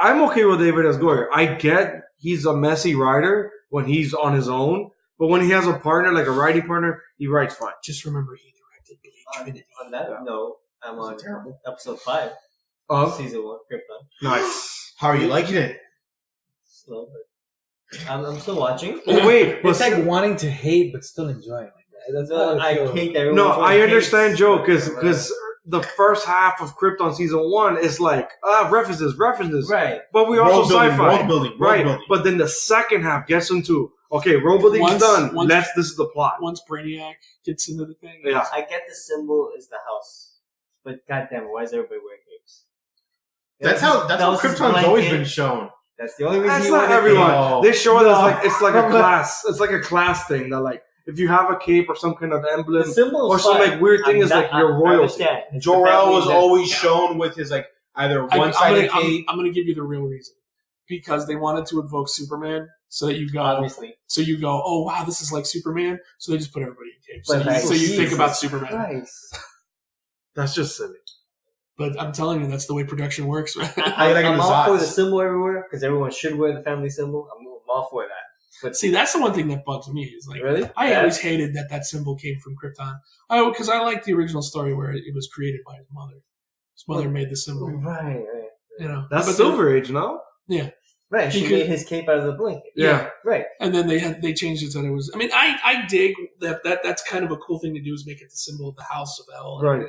I'm okay with David S. Goyer. I get he's a messy writer when he's on his own, but when he has a partner, like a writing partner, he writes fine. Just remember, he directed Blade Trinity. On that note, I'm on terrible. episode 5, Of season 1, Krypton. nice. How are you liking it? Slow, but I'm still watching. Oh wait, but It's like wanting to hate but still enjoying. That's No, how I feel. hate everyone. no, I hates understand Joe because Krypton. the first half of Krypton season 1 is like references, Right. but we also World building, sci-fi, world building, world right? building. But then the second half gets into okay, world building is done. This is the plot. Once Brainiac gets into the thing, Yeah. I get the symbol is the house, but goddamn, why is everybody wearing capes? That's how House's Krypton's always blanket. been shown. That's the only reason. That's you not want a everyone. cape. No. They show it as No. like it's like a class. It's like a class thing that like if you have a cape or some kind of emblem The symbol or is some fine. like weird thing I'm is not- like your I royalty. understand. It's the Jor-El family was that- always shown with his like either one-sided cape. I'm going to give you the real reason because they wanted to evoke Superman, so that you go, obviously. oh wow, this is like Superman. So they just put everybody in capes. But like, So you think Jesus about Superman. Christ. That's just silly. But I'm telling you, that's the way production works. How you like I'm in the all for Zots? the symbol everywhere because everyone should wear the family symbol. I'm all for that. But See, that's the one thing that bugs me is like really, I always hated that symbol came from Krypton. Because I like the original story where it was created by his mother. His mother made the symbol. right. You know, That's but Silver Age, no? Right, she Because- made his cape out of the blanket. Yeah. Right. And then they changed it so that it was. I mean, I dig that's kind of a cool thing to do is make it the symbol of the house of hell. Right.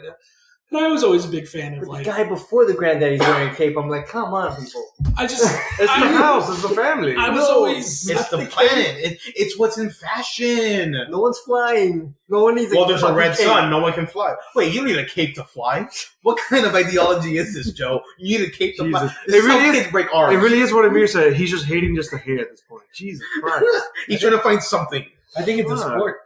And I was always a big fan of But like the guy before the granddaddy's wearing a cape. I'm like, come on, people. I just It's the I- house. It's the family. I was No, always It's the planet. It's what's in fashion. No one's flying. No one needs. Well, there's a fucking red cape. sun. No one can fly. Wait, you don't need a cape to fly? What kind of ideology is this, Joe? You need a cape to fly. Jesus. This It is how really is- kids break arms. It really is what Amir said. He's just hating just to hate at this point. Jesus Christ. He's trying to find something. I think it's a sport.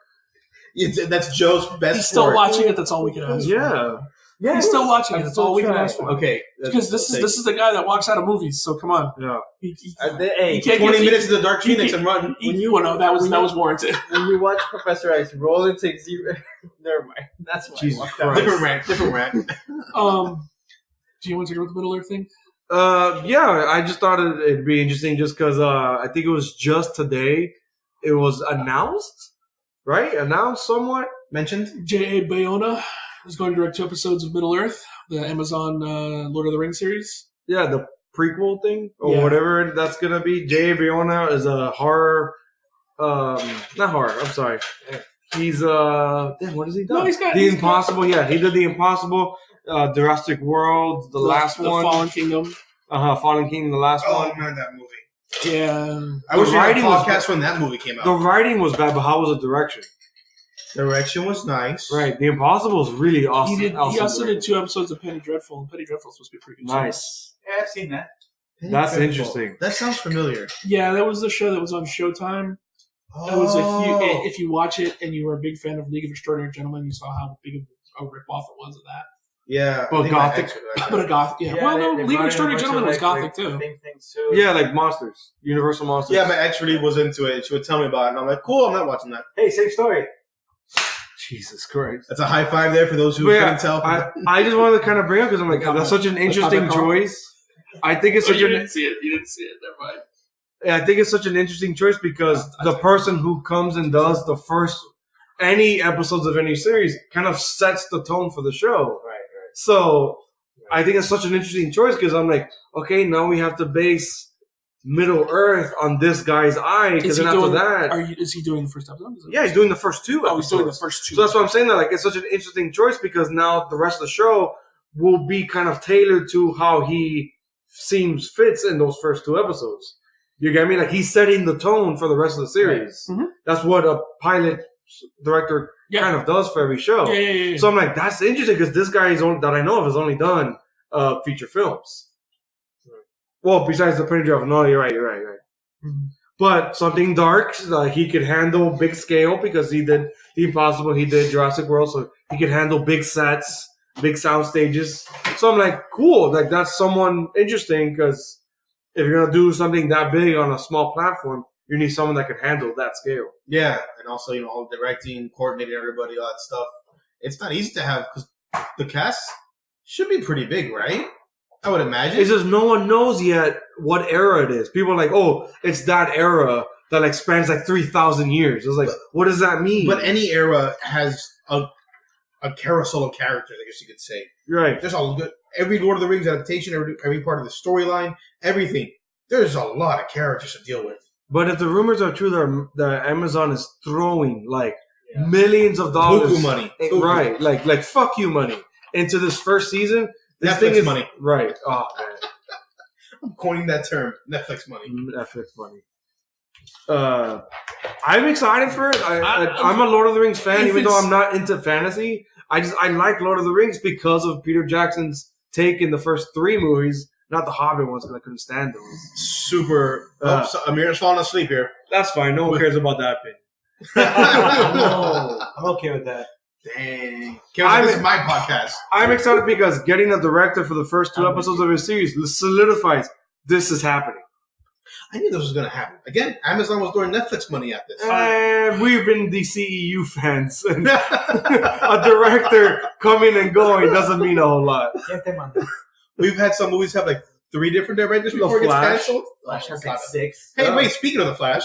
That's Joe's best. he's still sport. watching it. That's all we can ask. for. Yeah. Yeah, He's still watching it. I'm That's still all we can trying. ask for. Okay, Because this is the guy that walks out of movies. So come on. Yeah. Hey, He can't 20 get- minutes to the Dark he Phoenix can- and run. Well, no, that was warranted. when you watch Professor X roll into zero, never mind. That's why. Jesus I walked out. Christ. Different rant. Do you want to talk about the Middle Earth thing? Yeah, I just thought it'd be interesting just because I think it was just today it was announced, right? Announced somewhat. Mentioned. J.A. Bayona is going to direct 2 episodes of Middle Earth, the Amazon Lord of the Rings series. Yeah, the prequel thing or Yeah. whatever that's gonna be. J.A. Bayona is a horror, not horror. I'm sorry. He's damn, what has he done? No, he's got The Impossible. Yeah, he did The Impossible, Jurassic World, the last the one, Fallen Kingdom. Fallen King, the last Oh one. man, that movie. Yeah. I wish we had a writing was- podcast when that movie came out. The writing was bad, but how was the direction? Direction was nice. Right, The Impossible is really awesome. He awesome also did direction. 2 episodes of Penny Dreadful, and Penny Dreadful is supposed to be pretty good. too. Nice. Yeah, I've seen that. That's Dreadful. interesting. That sounds familiar. Yeah, that was the show that was on Showtime. It was a huge. If you watch it and you were a big fan of League of Extraordinary Gentlemen, you saw how big of a rip-off it was of that. Yeah. Well, I think my Gothic. ex would like But that. a goth, yeah. Well, no, League of Extraordinary Gentlemen was gothic too. Things too. Yeah, like Monsters. Universal Monsters. Yeah, my ex really was into it. She would tell me about it, and I'm like, cool, I'm not watching that. Hey, same story. Jesus Christ. That's a high five there for those who But couldn't tell. I just wanted to kind of bring up because I'm like, that's such an interesting choice. I think it's such an see it. You didn't see it. Never mind. I think it's such an interesting choice because the person who comes and does the first any episodes of any series kind of sets the tone for the show. Right. So I think it's such an interesting choice because I'm like, okay, now we have to base Middle Earth on this guy's eye because Is he then after doing? that, Is he doing the first episode? yeah, he's doing the first 2 Oh, he's doing the episodes. first 2. So that's why I'm saying that like it's such an interesting choice because now the rest of the show will be kind of tailored to how he seems fits in those first 2 episodes. You get me? Like, he's setting the tone for the rest of the series. Right. Mhm. That's what a pilot director kind of does for every show. Yeah. So I'm like, that's interesting because this guy that I know of has only done feature films. Well, besides the Penny Dreadful. No, you're right. Mm-hmm. But something dark, like he could handle big scale because he did The Impossible, he did Jurassic World, so he could handle big sets, big sound stages. So I'm like, cool, like that's someone interesting because if you're gonna do something that big on a small platform, you need someone that can handle that scale. Yeah, and also all directing, coordinating everybody, all that stuff. It's not easy to have because the cast should be pretty big, right? I would imagine. It's just no one knows yet what era it is. People are like, oh, it's that era that like spans like 3,000 years. It's like, what does that mean? But any era has a carousel of characters, I guess you could say. Right. There's every Lord of the Rings adaptation, every part of the storyline, everything. There's a lot of characters to deal with. But if the rumors are true, that Amazon is throwing like millions of dollars, Buku money, right? Like fuck you money into this first season. This Netflix thing is money, right? Oh man, I'm coining that term, Netflix money. Netflix money. I'm excited for it. I'm a Lord of the Rings fan, even though I'm not into fantasy. I like Lord of the Rings because of Peter Jackson's take in the first 3 movies, not the Hobbit ones, because I couldn't stand those. Super. Amir's falling asleep here. That's fine. No one cares about that opinion. No, I'm okay with that. Dang. This is my podcast. I'm excited because getting a director for the first 2 episodes of his series solidifies this is happening. I knew this was going to happen. Again, Amazon was throwing Netflix money at this. And we've been the CEU fans. And a director coming and going doesn't mean a whole lot. We've had some movies have like 3 different directors before it gets canceled. Flash has like 6. Hey, wait, speaking of The Flash.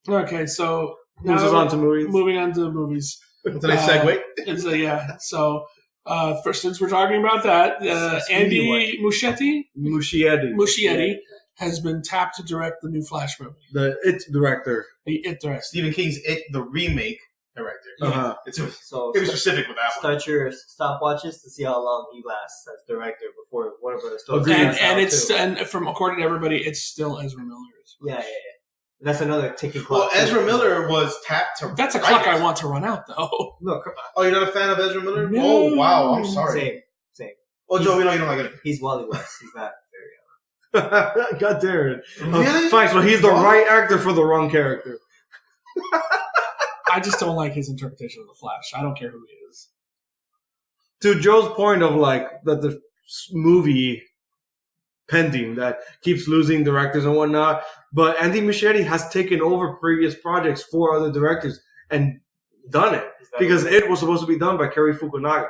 Okay, so Moves us on to movies. Moving on to movies. It's a nice segue. So first, since we're talking about that, Andy Muschietti has been tapped to direct the new Flash movie. The It director. The It director. Stephen King's It, the remake director. Uh-huh. It's very specific with that one. Start your stopwatches to see how long he lasts as director before one of the stories. And from according to everybody, it's still Ezra Miller's. Yeah. That's another ticking clock. Well, Ezra Miller was tapped to. That's a clock I want to run out, though. No, come on. Oh, you're not a fan of Ezra Miller? No. Oh, wow. I'm sorry. Same. Oh, Joe, you don't like it. He's Wally West. He's not very God damn it. Really? Fine, so he's the right actor for the wrong character. I just don't like his interpretation of the Flash. I don't care who he is. To Joe's point of like that the movie pending that keeps losing directors and whatnot, but Andy Muschietti has taken over previous projects for other directors and done it because it was supposed to be done by Cary Fukunaga,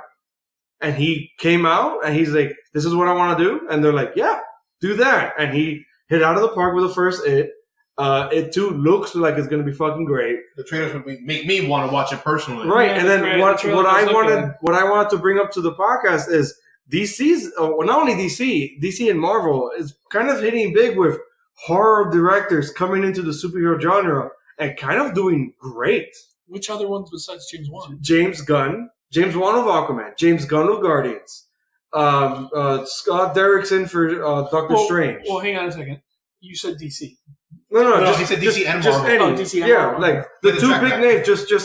and he came out and he's like, "This is what I want to do," and they're like, "Yeah, do that," and he hit out of the park with the first It. It too looks like it's going to be fucking great. The trailers would make me want to watch it personally. Right, Yeah, and then what I wanted to bring up to the podcast is DC's, not only DC and Marvel is kind of hitting big with horror directors coming into the superhero genre and kind of doing great. Which other ones besides James Wan? James Wan of Aquaman, James Gunn of Guardians, Scott Derrickson for Doctor Strange. Well, hang on a second. You said DC. No, he said DC and Marvel. DC and Yeah, Marvel. like the 2 big names, just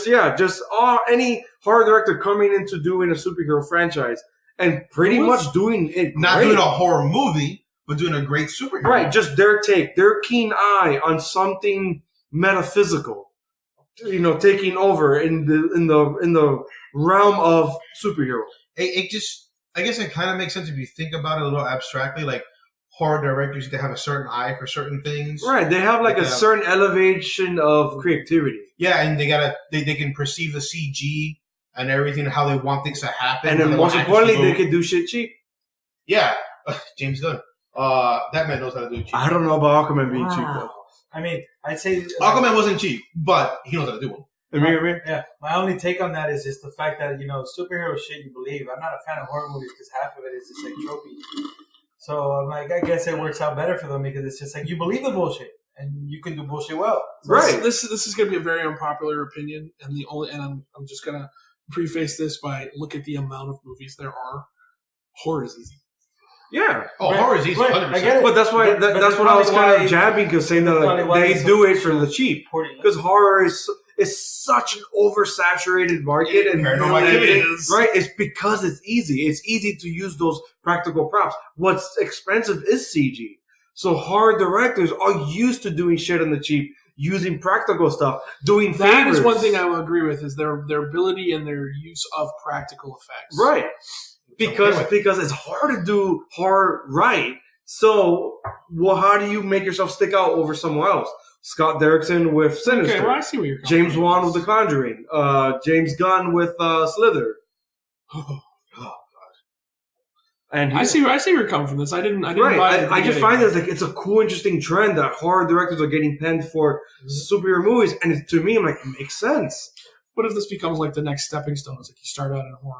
any horror director coming into doing a superhero franchise and pretty much doing it Not great. doing a horror movie, but doing a great superhero. Right, just their take, their keen eye on something metaphysical, taking over in the realm of superhero. I guess it kind of makes sense if you think about it a little abstractly. Like horror directors, they have a certain eye for certain things. Right, they have like a certain elevation of creativity. Yeah, and they can perceive the CG and everything, how they want things to happen. And then most importantly, they can do shit cheap. Yeah, James Gunn. That man knows how to do it cheap. I don't know about Aquaman being cheap though. I mean, I'd say Aquaman wasn't cheap, but he knows how to do one. Yeah, my only take on that is just the fact that superhero shit you believe. I'm not a fan of horror movies because half of it is just like tropey. So I'm like, I guess it works out better for them because it's just like you believe the bullshit and you can do bullshit well. So right. This is going to be a very unpopular opinion, and I'm just going to preface this by look at the amount of movies there are. Horror is easy. Yeah. Oh, Right. horror is easy. Right, 100%. I get it. But that's why But that's what I was probably kind why- of jabbing, because saying that probably like, why they it's do so- it for the cheap. Because horror is such an oversaturated market, and Paranormal and Activity is. right? It's because it's easy. It's easy to use those practical props. What's expensive is CG. So horror directors are used to doing shit on the cheap, using practical stuff, doing That is favors. one thing I will agree with is their ability and their use of practical effects. Right. Because okay with. it's hard to do horror right. So, well, how do you make yourself stick out over someone else? Scott Derrickson with Sinister. Okay, well, I see where you're coming James from. Wan with The Conjuring. James Gunn with Slither. And I see where you're coming from. This I didn't buy it Right. at the I just beginning. find that it's a cool, interesting trend that horror directors are getting penned for superhero movies. And to me, I'm like, it makes sense. What if this becomes like the next stepping stone? It's like you start out in horror,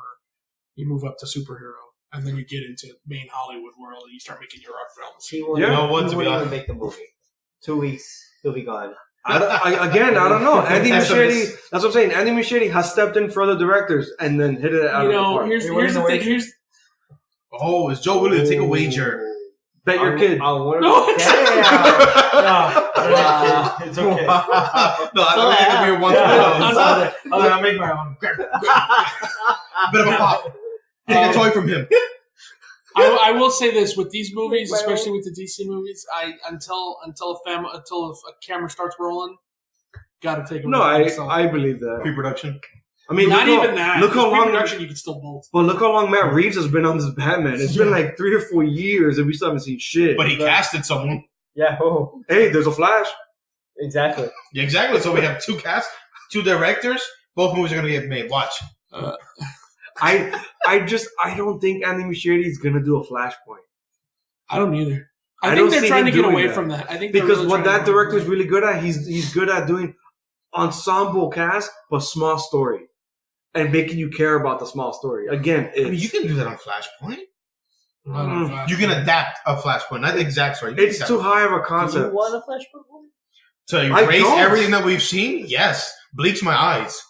you move up to superhero, and then you get into main Hollywood world, and you start making your art films. He won't, Yeah. You know what, he to won't be even honest- make the movie. 2 weeks, he'll be gone. I don't know. Andy That's Muschietti, that's what I'm saying. Andy Muschietti has stepped in for other directors and then hit it out You of the know, park. here's You're winning the the thing. wager? Here's Oh, is Joe willing to take a wager? Bet your kid. No, Damn. It's okay. No, I all don't I think have. we were one Yeah, I'll make my own. Bit of a pop. Take a toy from him. I will say this with these movies, especially with the DC movies. Until a camera starts rolling, gotta take them. No, I believe that. Pre-production. I mean, not look even how, that. Look how long. Production you can still bolt. Well, look how long Matt Reeves has been on this Batman. It's been like 3 or 4 years, and we still haven't seen shit. But he casted someone. Yeah, oh, Hey, there's a Flash. exactly. Yeah, exactly. So we have 2 casts, 2 directors. Both movies are going to get made. Watch. I don't think Andy Muschietti is gonna do a Flashpoint. I don't either. I I think don't they're see trying to him get doing away that. from that. I think they're Because really what trying that to get away director is from really good at, he's good at doing ensemble cast but small story, and making you care about the small story. Again, I mean, you can do that on Flashpoint. that. I don't know. You can adapt a Flashpoint, not the exact story. You can it's adapt too it. high of a Do you concept. want a Flashpoint movie? To I erase don't. everything that we've seen? Yes. Bleach my eyes.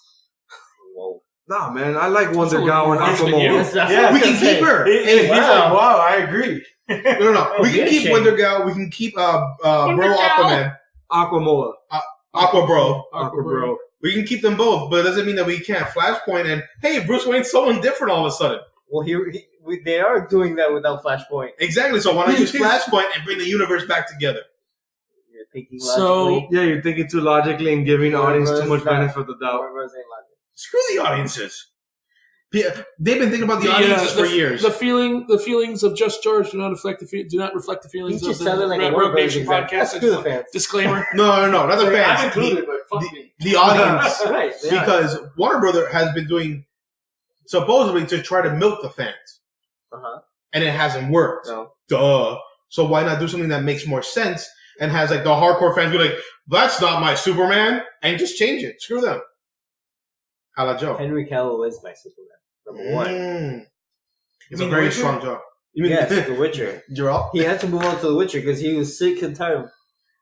Whoa. Nah, man, I like Wonder That's a Girl and little worse than you. Aquaman. Yeah, We can keep her. He's Hey, like, wow, I agree. No. We can keep Shane. Wonder Girl. We can keep Bro Girl. Aquaman. Aquamoa. Aqua Bro. Aqua Bro. We can keep them both, but it doesn't mean that we can't Flashpoint and, hey, Bruce Wayne's someone different all of a sudden. Well, they are doing that without Flashpoint. Exactly. So why not use Flashpoint and bring the universe back together? You're thinking So- logically. Yeah, you're thinking too logically and giving the audience too much benefit of the doubt. Warner Bros. ain't logic. Screw the audiences. Yeah, they've been thinking about the audiences for years. The feelings of Just George do not reflect the feelings He just of the sounded like a Rogue Warner Bros. Nation exec. podcast. Screw the fans. Disclaimer. No, not the I'm fans. included, but fuck me. The audience. Right. they are. Because Warner Brother has been doing supposedly to try to milk the fans, Uh-huh. and it hasn't worked. No. Duh. So why not do something that makes more sense and has like the hardcore fans be like, "That's not my Superman," and just change it. Screw them. A la Joe. Henry Cavill is my Superman. Number one. It's You a mean very The Witcher? strong job. You mean Yes, The Witcher. Geralt He had to move on to The Witcher because he was sick and tired.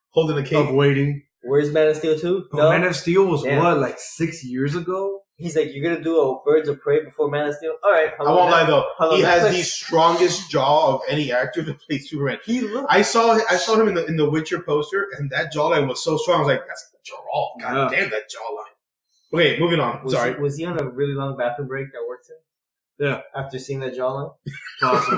holding a Of cape? waiting. Where's Man of Steel 2? But Man of Steel was Damn. what, like 6 years ago? He's like, you're gonna do a Birds of Prey before Man of Steel? All right. I won't lie though. How He long has Netflix? the strongest jaw of any actor to play Superman. He looked. I saw him in the Witcher poster, and that jawline was so strong. I was like, "That's Geralt. God Yeah. damn that jawline." Okay, moving on. Sorry. Was he on a really long bathroom break that worked in? Yeah. After seeing that jawline? Possibly.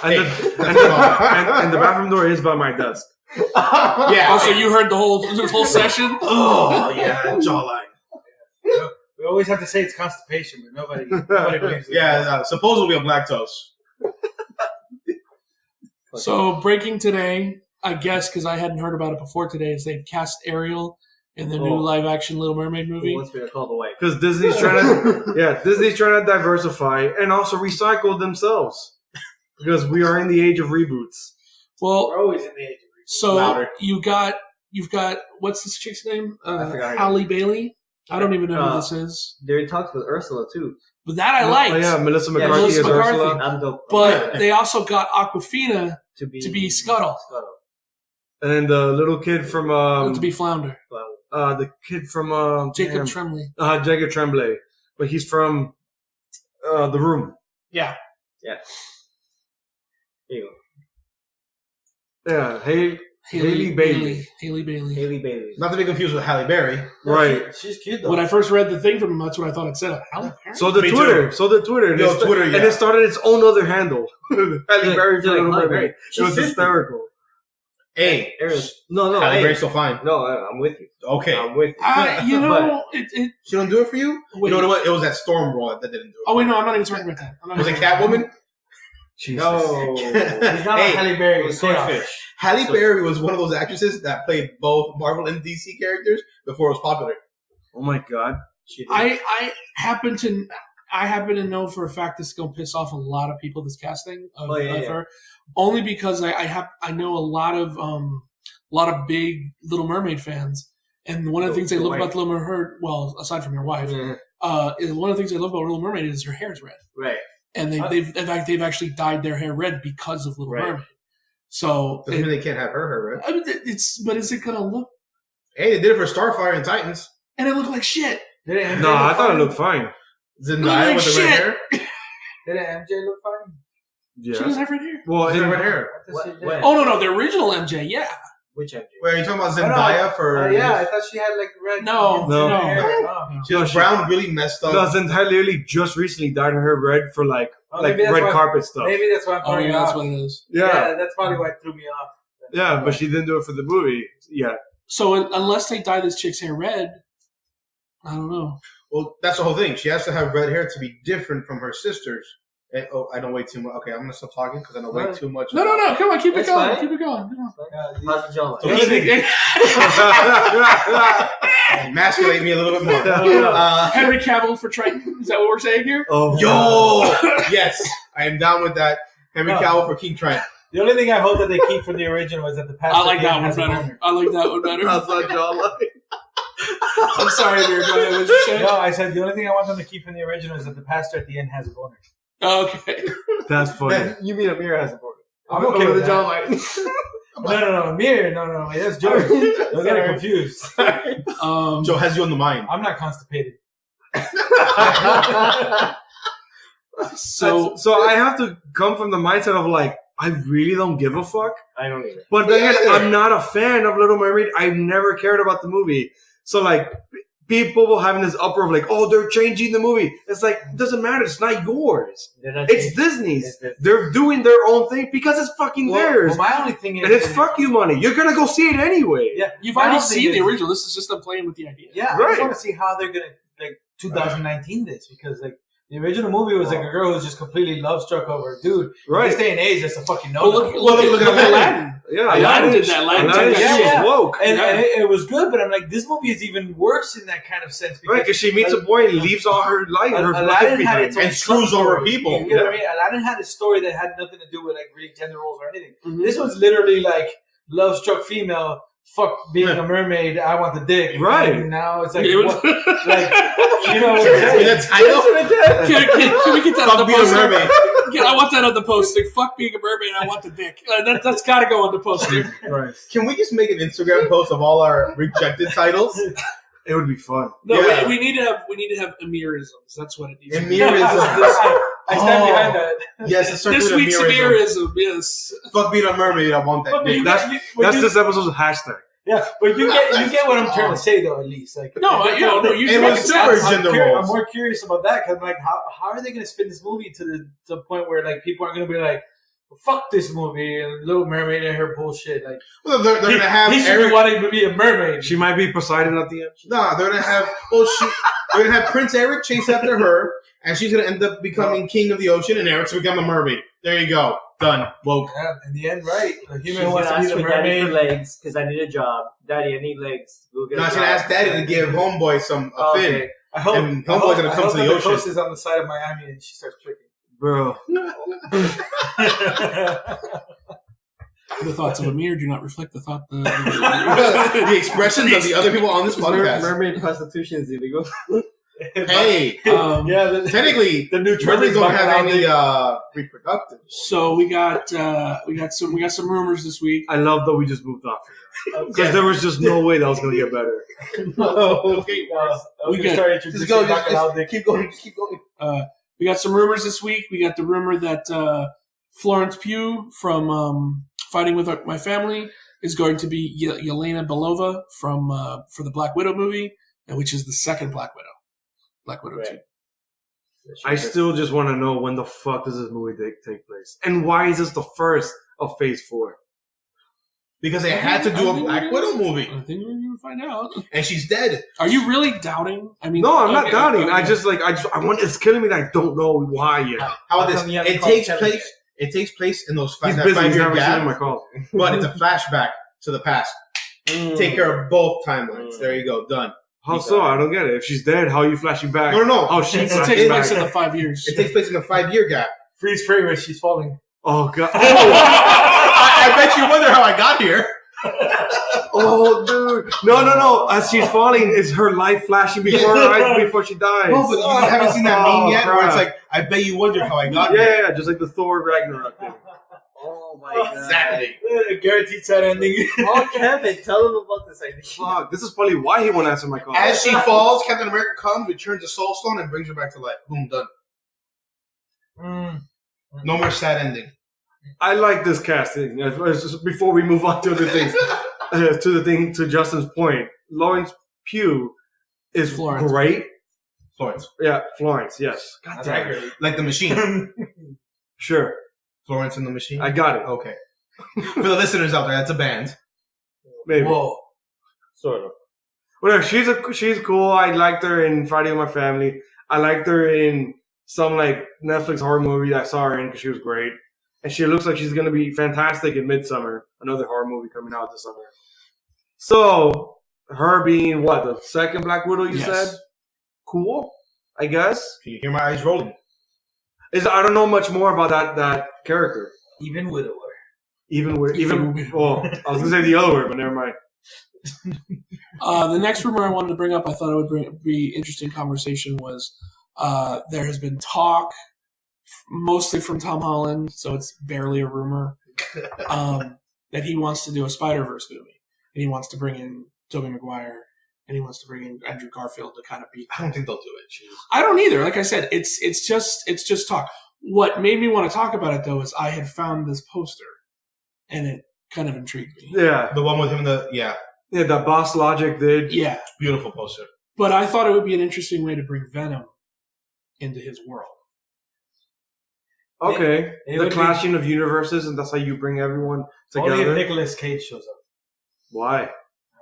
Hey, and, that's and the bathroom door is by my desk. Yeah. Also, you heard the whole session. Oh yeah, jawline. We always have to say it's constipation, but nobody believes it. Yeah, supposedly I'm lactose. So breaking today, I guess because I hadn't heard about it before today, is they've cast Ariel in the new live-action Little Mermaid Who movie. wants me to call the wife? Because Disney's trying to diversify and also recycle themselves. Because we are in the age of reboots. Well, We're always in the age of so Louder. you've got what's this chick's name? I forgot her name. Halle Bailey. I don't even know who this is, They're in talks with Ursula, too. but that I liked. Oh yeah, Melissa Yeah, McCarthy Melissa is McCarthy. Ursula. I'm the But they also got Aquafina to be Scuttle. And then the little kid from to be Flounder. the kid from Jacob Tremblay. Jacob Tremblay. But he's from The Room. Yeah. Yeah. Here you Yeah, Haley Bailey. Haley Bailey. go. Haley Bailey. Not to be confused with Halle Berry. Right. She's cute though. When I first read the thing from him, that's what I thought it said. Halle Berry? So the Me Twitter. too. So the Twitter. Yo, And Twitter, And yeah. it started its own other handle. Halle Berry for Like, Little Halle Mermaid. Berry. It She's was 50. hysterical. Hey, Ariel. No, Halle hey. Berry's still fine. No, I'm with you. Okay. I'm with you. You know, it. She don't do it for you? Wait. You know what? It was that Storm Roll that didn't do it. Oh wait, no, I'm not even talking about that. I'm not Was it even talking about Catwoman? Jesus. No. He's not Hey, a Halle Berry. It was It's chaos. Swordfish. Halle So- Berry was one of those actresses that played both Marvel and DC characters before it was popular. Oh my God. She did. I happen to know for a fact this is gonna piss off a lot of people. This casting of, her, only because I know a lot of big Little Mermaid fans, and one of the things they love about Little Mermaid, well, aside from your wife, is one of the things they love about Little Mermaid is her hair is red, Right. and they've actually dyed their hair red because of Little Mermaid. So Doesn't mean they can't have her, right? I mean, but is it gonna look? Hey, they did it for Starfire and Titans. And it looked like shit. Did it MJ No, look I thought it fine? looked fine. Zendaya with the Shit. red hair. Did it MJ look fine? She doesn't Yeah. have red hair. Well, She had in, red hair. I thought she did. When? Oh no, the original MJ, yeah. Which MJ? Wait, are you talking about Oh, no, Zendaya for? yeah, I thought she had like red. No. hair. Oh. She was brown, really messed up. no, Zendaya literally just recently dyed her hair red for like Oh, like maybe that's red why- carpet stuff. Maybe that's why I'm Oh throwing yeah, it that's off. what it is. Yeah, That's probably why it threw me off. yeah, but she didn't do it for the movie. Yeah, So unless they dye this chick's hair red, I don't know. Well, that's the whole thing. She has to have red hair to be different from her sisters. And, I don't wait too much. Okay, I'm gonna stop talking because I don't wait too much. No, come on, keep it That's going, fine. keep it going. Come on. How's the jawline? Emasculate me a little bit more. Henry Cavill for Triton. Is that what we're saying here? oh, Yo, yes, I am down with that. Henry No. Cavill for King Trent. The only thing I hope that they keep from the original is that the past. I like that one has a better. boner. I like that one better. that's not Jawline. I'm sorry, Amir. Go ahead. What did you say? No, I said the only thing I want them to keep from the original is that the pastor at the end has a boner. Okay. That's funny. You mean Amir has a boner? I'm okay with the that. jawline. No, Amir. No, wait, that's George. Don't get it confused. Joe has you on the mind. I'm not constipated. So So I have to come from the mindset of like, I really don't give a fuck. I don't either. But then Yeah. I'm not a fan of Little Mermaid. I've never cared about the movie. So like, people will having this uproar of like, oh, they're changing the movie. It's like, it doesn't matter. It's not yours. They're not It's changing. Disney's. It's Disney. They're doing their own thing because it's fucking theirs. Well, my only thing is, And it's fuck you money. You're gonna go see it anyway. Yeah, you've my already only thing seen the is- original. This is just them playing with the idea. Yeah, I Right. just want to see how they're gonna like 2019 this because like the original movie was like a girl who's just completely love struck over a dude. Right. This day and age, that's a fucking no. Well, look at Aladdin. Yeah, Aladdin did that. Aladdin Aladdin, did that. she Yeah. was woke. And, Yeah. and it was good, but I'm like, this movie is even worse in that kind of sense Right, because she meets a boy and leaves all her life, her life Aladdin had behind. its own And screws over story. people. You know what I mean? Aladdin had a story that had nothing to do with like really gender roles or anything. Mhm. This one's literally like love struck female. Fuck being a mermaid. I want the dick. Right. And now it's like, It was- what, like you know what I'm In saying? the title, Can we get that on fuck the being a poster? mermaid. I want that on the poster. Fuck being a mermaid. I want the dick. That's got to go on the poster. Right. Can we just make an Instagram post of all our rejected titles? It would be fun. No, Yeah. we need to have Amirisms. That's what it needs. to be. Amirism. I stand Oh. behind that. Yes, it's This certainly week's Amirism. Amirism, yes. Fuck being a mermaid, I want that But dick. you That's- get, but That's you, this episode's hashtag. yeah, but you get what I'm trying to say though. At least like No, no, you It make was it super sense. gender I'm roles. more curious about that because I'm like, how are they going to spin this movie to the point where like people are going to be like, fuck this movie and Little Mermaid and her bullshit. Like Well, they're going to have he should be Eric. wanting to be a mermaid. She might be Poseidon at the end. Nah, they're going to have. Well, they're going to have Prince Eric chase after her, and she's going to end up becoming king of the ocean, and Eric's become a mermaid. There you go. Done. Woke. Yeah, in the end, right? Like She's human wants gonna to be ask the for daddy for mermaid. legs because I need a job. Daddy, I need legs. Go get Now a she's going to job. ask Daddy to give Homeboy a fin. Okay. I hope. And I hope, Homeboy's gonna I come hope to the that ocean. coast is on the side of Miami and she starts tricking. Bro. The thoughts of Amir do not reflect the thought. The expressions of the other people on this podcast. Mermaid prostitution is illegal. Hey, yeah, technically, the new mermaids don't have any bacalao. reproductive. So we got some rumors this week. I love that we just moved off. Because there was just no way that was going to get better. Okay, We good. Start just introducing go. bacalao Just dick. keep going. Just keep going. We got some rumors this week. We got the rumor that Florence Pugh from Fighting with My Family is going to be Yelena Belova from for the Black Widow movie, which is the second Black Widow. Black Widow 2. I still just want to know when the fuck does this movie take place, and why is this the first of Phase 4? Because they had to do a Black Widow movie, I think we're gonna find out. and she's dead. Are you really doubting? I mean, No, I'm not doubting. okay. I want. It's killing me that I don't know why yet. How about this? come you haven't It called takes Kevin place. It takes place in those He's that busy. He's 5-year never seen my gap, calls. but it's a flashback to the past. Take care of both timelines. There you go. Done. How so? I don't get it. If she's dead, how are you flashing back? No. Oh, she's It flashing takes back. place in the 5 years. It takes place in the 5-year gap. Freeze frame as she's falling. Oh god. I bet you wonder how I got here. Oh, dude. No. As she's falling, is her life flashing before her eyes before she dies? No, but you haven't seen that meme yet, where crap. it's like, I bet you wonder how I got here. Yeah, just like the Thor Ragnarok thing. Oh my god. Exactly. Guaranteed sad ending. Oh, Kevin, tell him about this idea. Fuck, this is probably why he won't answer my call. As she falls, Captain America comes, returns the Soul Stone, and brings her back to life. Boom, done. No more sad ending. I like this casting. Before we move on to other things, to Justin's point, Florence Pugh is Florence. great. Florence. Yeah, Florence. Yes. God damn it. Like the machine. Sure. Florence and the Machine? I got it. Okay. For the listeners out there, that's a band. Maybe. Whoa. Sort of. Whatever. She's cool. I liked her in Fighting with My Family. I liked her in some like Netflix horror movie I saw her in because she was great. And she looks like she's going to be fantastic in Midsummer, another horror movie coming out this summer. So, her being what, the second Black Widow you Yes. said? Cool, I guess. Can you hear my eyes rolling? I don't know much more about that character. Even widower. Even Well, I was going to say the other word, but never mind. the next rumor I wanted to bring up, I thought it would be interesting conversation was there has been talk, mostly from Tom Holland, so it's barely a rumor, that he wants to do a Spider-Verse movie. And he wants to bring in Tobey Maguire, and he wants to bring in Andrew Garfield to kind of beat. I don't think they'll do it. Jeez. I don't either. Like I said, it's just talk. What made me want to talk about it though is I had found this poster, and it kind of intrigued me. Yeah. The one with him, yeah, The Boss Logic did. Yeah, beautiful poster. but I thought it would be an interesting way to bring Venom into his world. Okay. It The would be- clashing of universes, and that's how you bring everyone Only if together. Nicolas Cage shows up. Why? I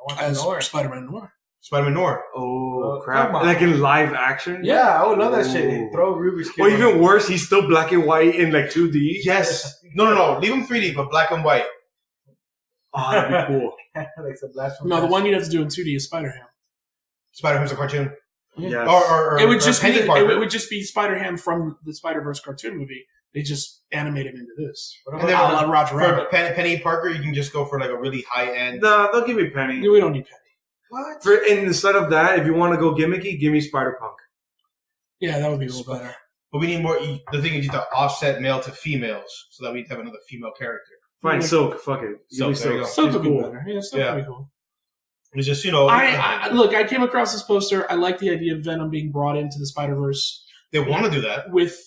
want to As know her. Spider-Man Noir. Spider-Man Noir. Oh, Come crap. on. Like in live action? Yeah, I would love that shit. Ooh. Throw Ruby's kid. Or on even worse, he's still black and white in like 2D. Yes. No. Leave him 3D, but black and white. Oh, that'd be cool. like some blast from No, the past. one you'd have to do in 2D is Spider-Ham. Spider-Man's a cartoon. Yes. Or It would just be Penny Parker. it would just be Spider-Ham from the Spider-Verse cartoon movie. They just animate him into this. What And about- then A la Roger for Rabbit. Penny Parker, you can just go for like a really high-end. Nah, they'll give me Penny. We don't need Penny. What? Instead of that, if you want to go gimmicky, give me Spider-Punk. Yeah, that would be a little better. But we need more. The thing is, you have to offset male to females so that we have another female character. Fine, Silk. Fuck it. Give me Silk, there you go. Still She's could be cool. better. Yeah, still Yeah. could be cool. It's just Look, I came across this poster. I like the idea of Venom being brought into the Spider-Verse they want to do that. with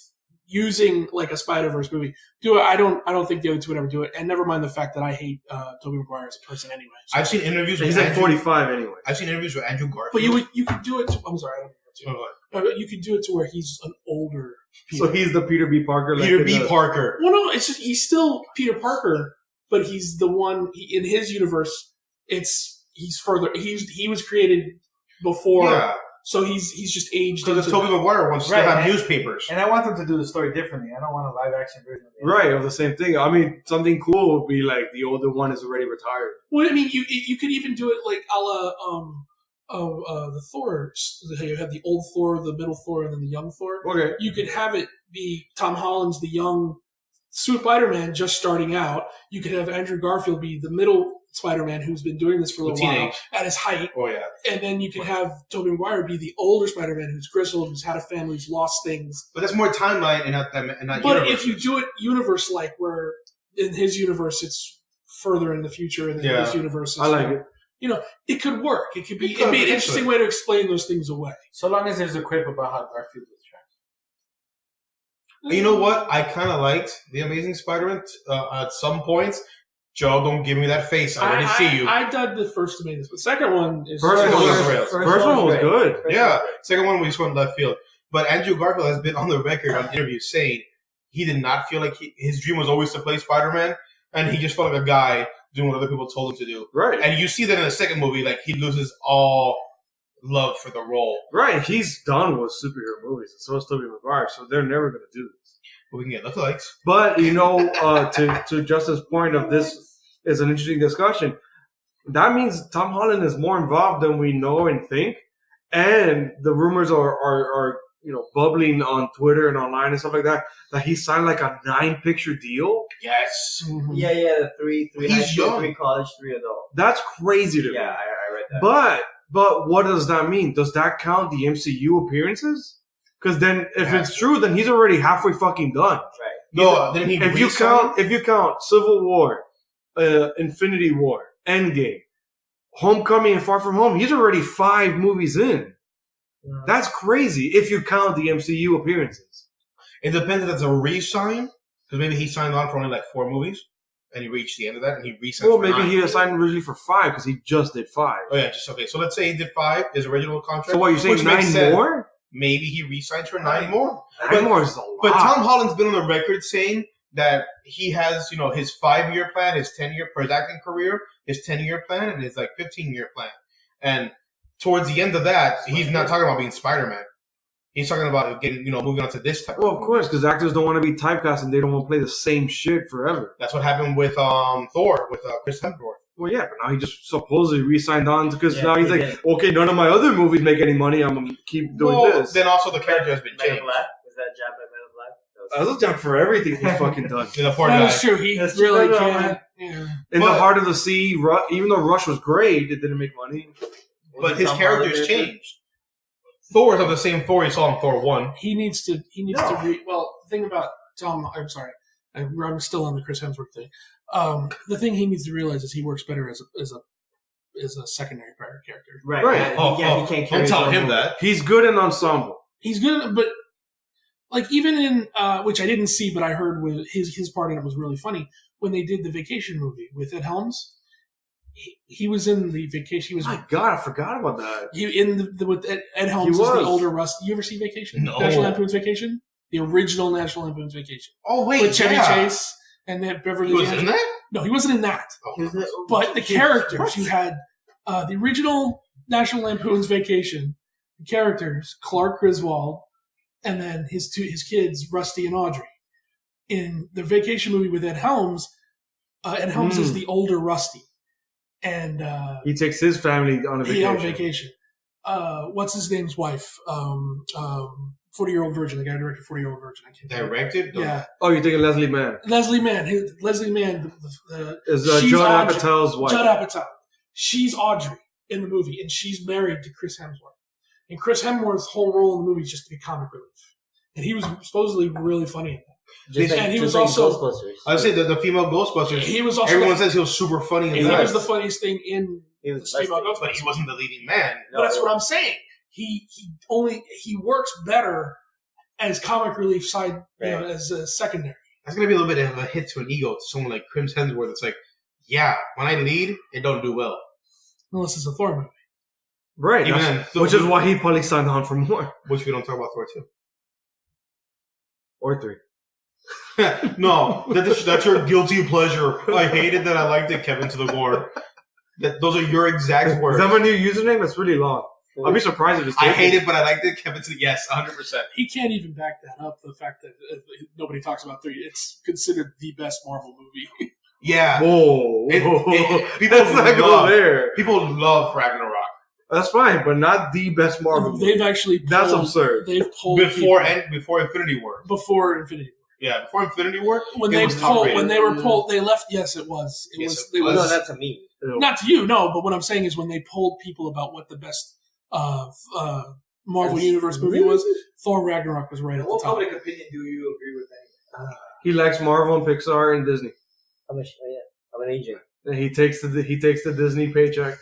using like a Spider-Verse movie. I don't think the other two would ever do it. And never mind the fact that I hate Tobey Maguire as a person anyway. So. I've seen interviews with He's like Andrew, 45 anyway. I've seen interviews with Andrew Garfield. But you could do it. I'm sorry, I don't know. You could do it to where he's an older Peter. So he's the Peter B. Parker. like Peter in B. the- Parker. Well, no, it's just he's still Peter Parker, but he's the one in his universe. He's further. He was created before, Yeah, so he's just aged. because into Tobey Maguire wants to Right, still have and- newspapers. And I want them to do the story differently. I don't want a live action version of it. Right, of the same thing. I mean, something cool would be like the older one is already retired. Well, I mean, you could even do it like a la the Thor. You have the old Thor, the middle Thor, and then the young Thor. Okay. You could have it be Tom Holland's the young Spider-Man just starting out. You could have Andrew Garfield be the middle Spider-Man who's been doing this for a little while Teenage. at his height. Oh yeah, And then you can have Tobey Maguire be the older Spider-Man who's grizzled, who's had a family, who's lost things. but that's more timeline and not. But universe. if you do it universe-like, where in his universe it's further in the future, and in Yeah. his universe it's I like it. it could work. It could be. It could, It'd be an potentially. interesting way to explain those things away. So long as there's a quip about how Garfield was trapped. You know what? I kind of liked The Amazing Spider-Man at some points. Joe, don't give me that face. I already see you. I dug the first Amazing, but the second one is First one was good. Yeah, second one we just went left field. But Andrew Garfield has been on the record on interviews saying he did not feel like his dream was always to play Spider-Man, and he just felt like a guy doing what other people told him to do. Right. And you see that in the second movie, like he loses all love for the role. Right. He's done with superhero movies, and so is Tobey Maguire, so they're never going to do this. But we can get lookalikes. But, you know, to Justin's point of this is an interesting discussion, that means Tom Holland is more involved than we know and think, and the rumors are you know, bubbling on Twitter and online and stuff like that he signed like a 9-picture deal. Yes. Mm-hmm. Yeah, the three He's high school, young. 3 college, 3 adult. That's crazy to me. Yeah, I read that. But what does that mean? Does that count the MCU appearances? Because then, if it's true, then he's already halfway fucking done. Right. No, then he If you count Civil War, Infinity War, Endgame, Homecoming, and Far From Home, he's already 5 movies in. That's crazy if you count the MCU appearances. It depends if it's a re-sign, because maybe he signed on for only like 4 movies, and he reached the end of that, and he re-signed. Well, for maybe 9. he signed originally for 5 because he just did 5. Oh yeah, just okay. So let's say he did 5, his original contract. So what, you're saying which makes 9 sense. more? Maybe he re-signs for 9 more. 9 more is a lot. But Tom Holland's been on the record saying that he has, you know, his 5-year plan, his 10-year for his acting career, his 10-year plan, and his like 15-year plan. And towards the end of that, he's not talking about being Spider-Man. He's talking about getting, you know, moving on to this type. Well, of course, because actors don't want to be typecast and they don't want to play the same shit forever. That's what happened with Thor, with Chris Hemsworth. Well, yeah, but now he just supposedly re-signed on because Yeah, now he's he like, did. okay, none of my other movies make any money. I'm going to keep doing this. Then also the character has been Man in changed. Black? Was that jab by Man in Black? I was down for everything he's fucking done. Yeah, the poor That guy. is true. He That's really true, can't. Yeah. In But- the heart of the sea, even though Rush was great, it didn't make money. But his Tom character's Holland changed. Thor is of the same Thor you saw in Thor 1. He needs to. Well, the thing about Tom. I'm sorry. I'm still on the Chris Hemsworth thing. The thing he needs to realize is he works better as a secondary player character. Right. Right. Yeah, he can't carry Don't tell his own him movie. that. He's good in ensemble. He's good, but like even in which I didn't see, but I heard with his part in it was really funny when they did the Vacation movie with Ed Helms. He was in the Vacation. He was. My God, I forgot about that. He in the with Ed Helms He is the was. older Rusty. You ever see Vacation? No. National Lampoon's Vacation, the original National Lampoon's Vacation Oh, wait. with Chevy yeah. Chase and then Beverly. He was D'Angelo. in that? No, he wasn't in that. He was the- But the characters you had, the original National Lampoon's Vacation characters, Clark Griswold, and then his kids, Rusty and Audrey. In the Vacation movie with Ed Helms is the older Rusty, and He takes his family on a he on vacation. vacation. What's his name's wife? 40-Year-Old Virgin. The guy who directed 40-Year-Old Virgin. I can't remember. Directed? Yeah, Oh, you're thinking Leslie Mann. Leslie Mann. Leslie Mann. Is She's Judd Audrey. Apatow's wife. Judd Apatow. She's Audrey in the movie, and she's married to Chris Hemsworth. And Chris Hemsworth's whole role in the movie is just to be comic relief. And he was supposedly really funny in that. Just he was like also- Ghostbusters. I would say the female Ghostbusters. He was also Everyone says he was super funny in he that. was the funniest thing in He the was female Leslie. But he wasn't the leading man. But that's what I'm saying. He works better as comic relief side, as a secondary. That's going to be a little bit of a hit to an ego to someone like Chris Hemsworth. It's like, yeah, when I lead, it don't do well. Unless it's a Thor movie. Right. Even that's- then, which is why he probably signed on for more. Which we don't talk about Thor 2. Or 3. No, that's your guilty pleasure. I hated that I liked it, Kevin to the War. Those are your exact words. Is that my new username? That's really long. I'll be surprised if it's I taken. hate it, but I liked it, Kevin to the yes, 100%. He can't even back that up. The fact that nobody talks about 3. It's considered the best Marvel movie. Yeah. Whoa. People Let's not go love- there. People love Ragnarok. That's fine, but not the best Marvel movie. They've actually pulled, That's absurd. They've pulled Before people Infinity War. before Infinity War. Yeah, before Infinity War. When it they was top pulled, rated. when they were pulled, they left. Yes, it was. It Yes, was. it It was. was. No, that's a meme. Not to you, no. But what I'm saying is, when they polled people about what the best Marvel That's Universe movie really- was, Thor Ragnarok was right at the What top. public opinion do you agree with that? He likes Marvel and Pixar and Disney. I'm an agent And he takes the Disney paycheck.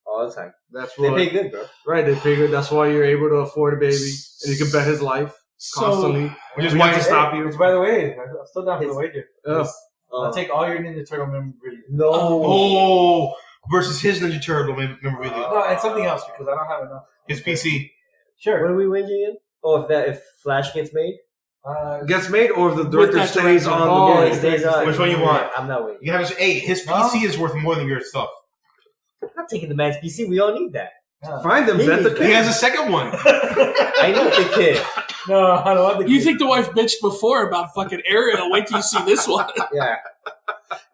all the time. That's They what. pay good, bro. Right, they figure that's why you're able to afford a baby and you can bet his life. constantly. Which is We why have to stop you. Which, by the way, I'm still down for the wager. Ugh. I'll take all your Ninja Turtle memorabilia. No. Oh, versus his Ninja Turtle memorabilia. No, and something else because I don't have enough. His PC. Sure. What are we wagering in? Oh, if Flash gets made? Gets made, or if the With director that stays director. on Oh, the it movie. stays on. Which one you want? I'm not waiting. You have his PC is worth more than your stuff. I'm not taking the man's PC. We all need that. Find them, bet the He He kid. has a second one. I need the kid. No, I don't want the You kid. think the wife bitched before about fucking Ariel? Wait till you see this one. Yeah,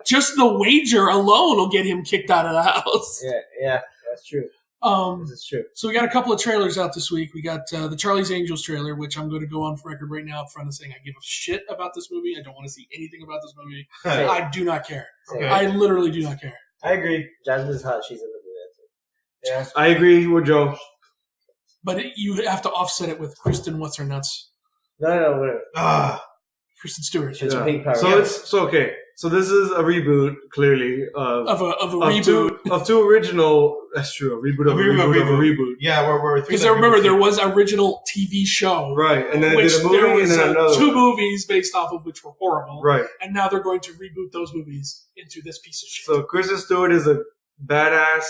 Just the wager alone will get him kicked out of the house. yeah. That's true. This is true. So we got a couple of trailers out this week. We got the Charlie's Angels trailer, which I'm going to go on for record right now up front and saying I give a shit about this movie. I don't want to see anything about this movie. Same. I do not care. Same. I literally do not care. I agree. Jasmine's hot. She's in the movie. Yeah. I agree with Joe. But you have to offset it with Kristen What's-Her-Nuts. No, whatever. Kristen Stewart. She's a Yeah. pink power. So it's okay. So this is a reboot, clearly Of a reboot. of two original. That's true. A reboot of a reboot of a reboot. Yeah, we're Because I remember there was original TV show. Right, and then they Which did a there movie and was then another. two one. movies based off of which were horrible. Right. And now they're going to reboot those movies into this piece of shit. So Kristen Stewart is a badass,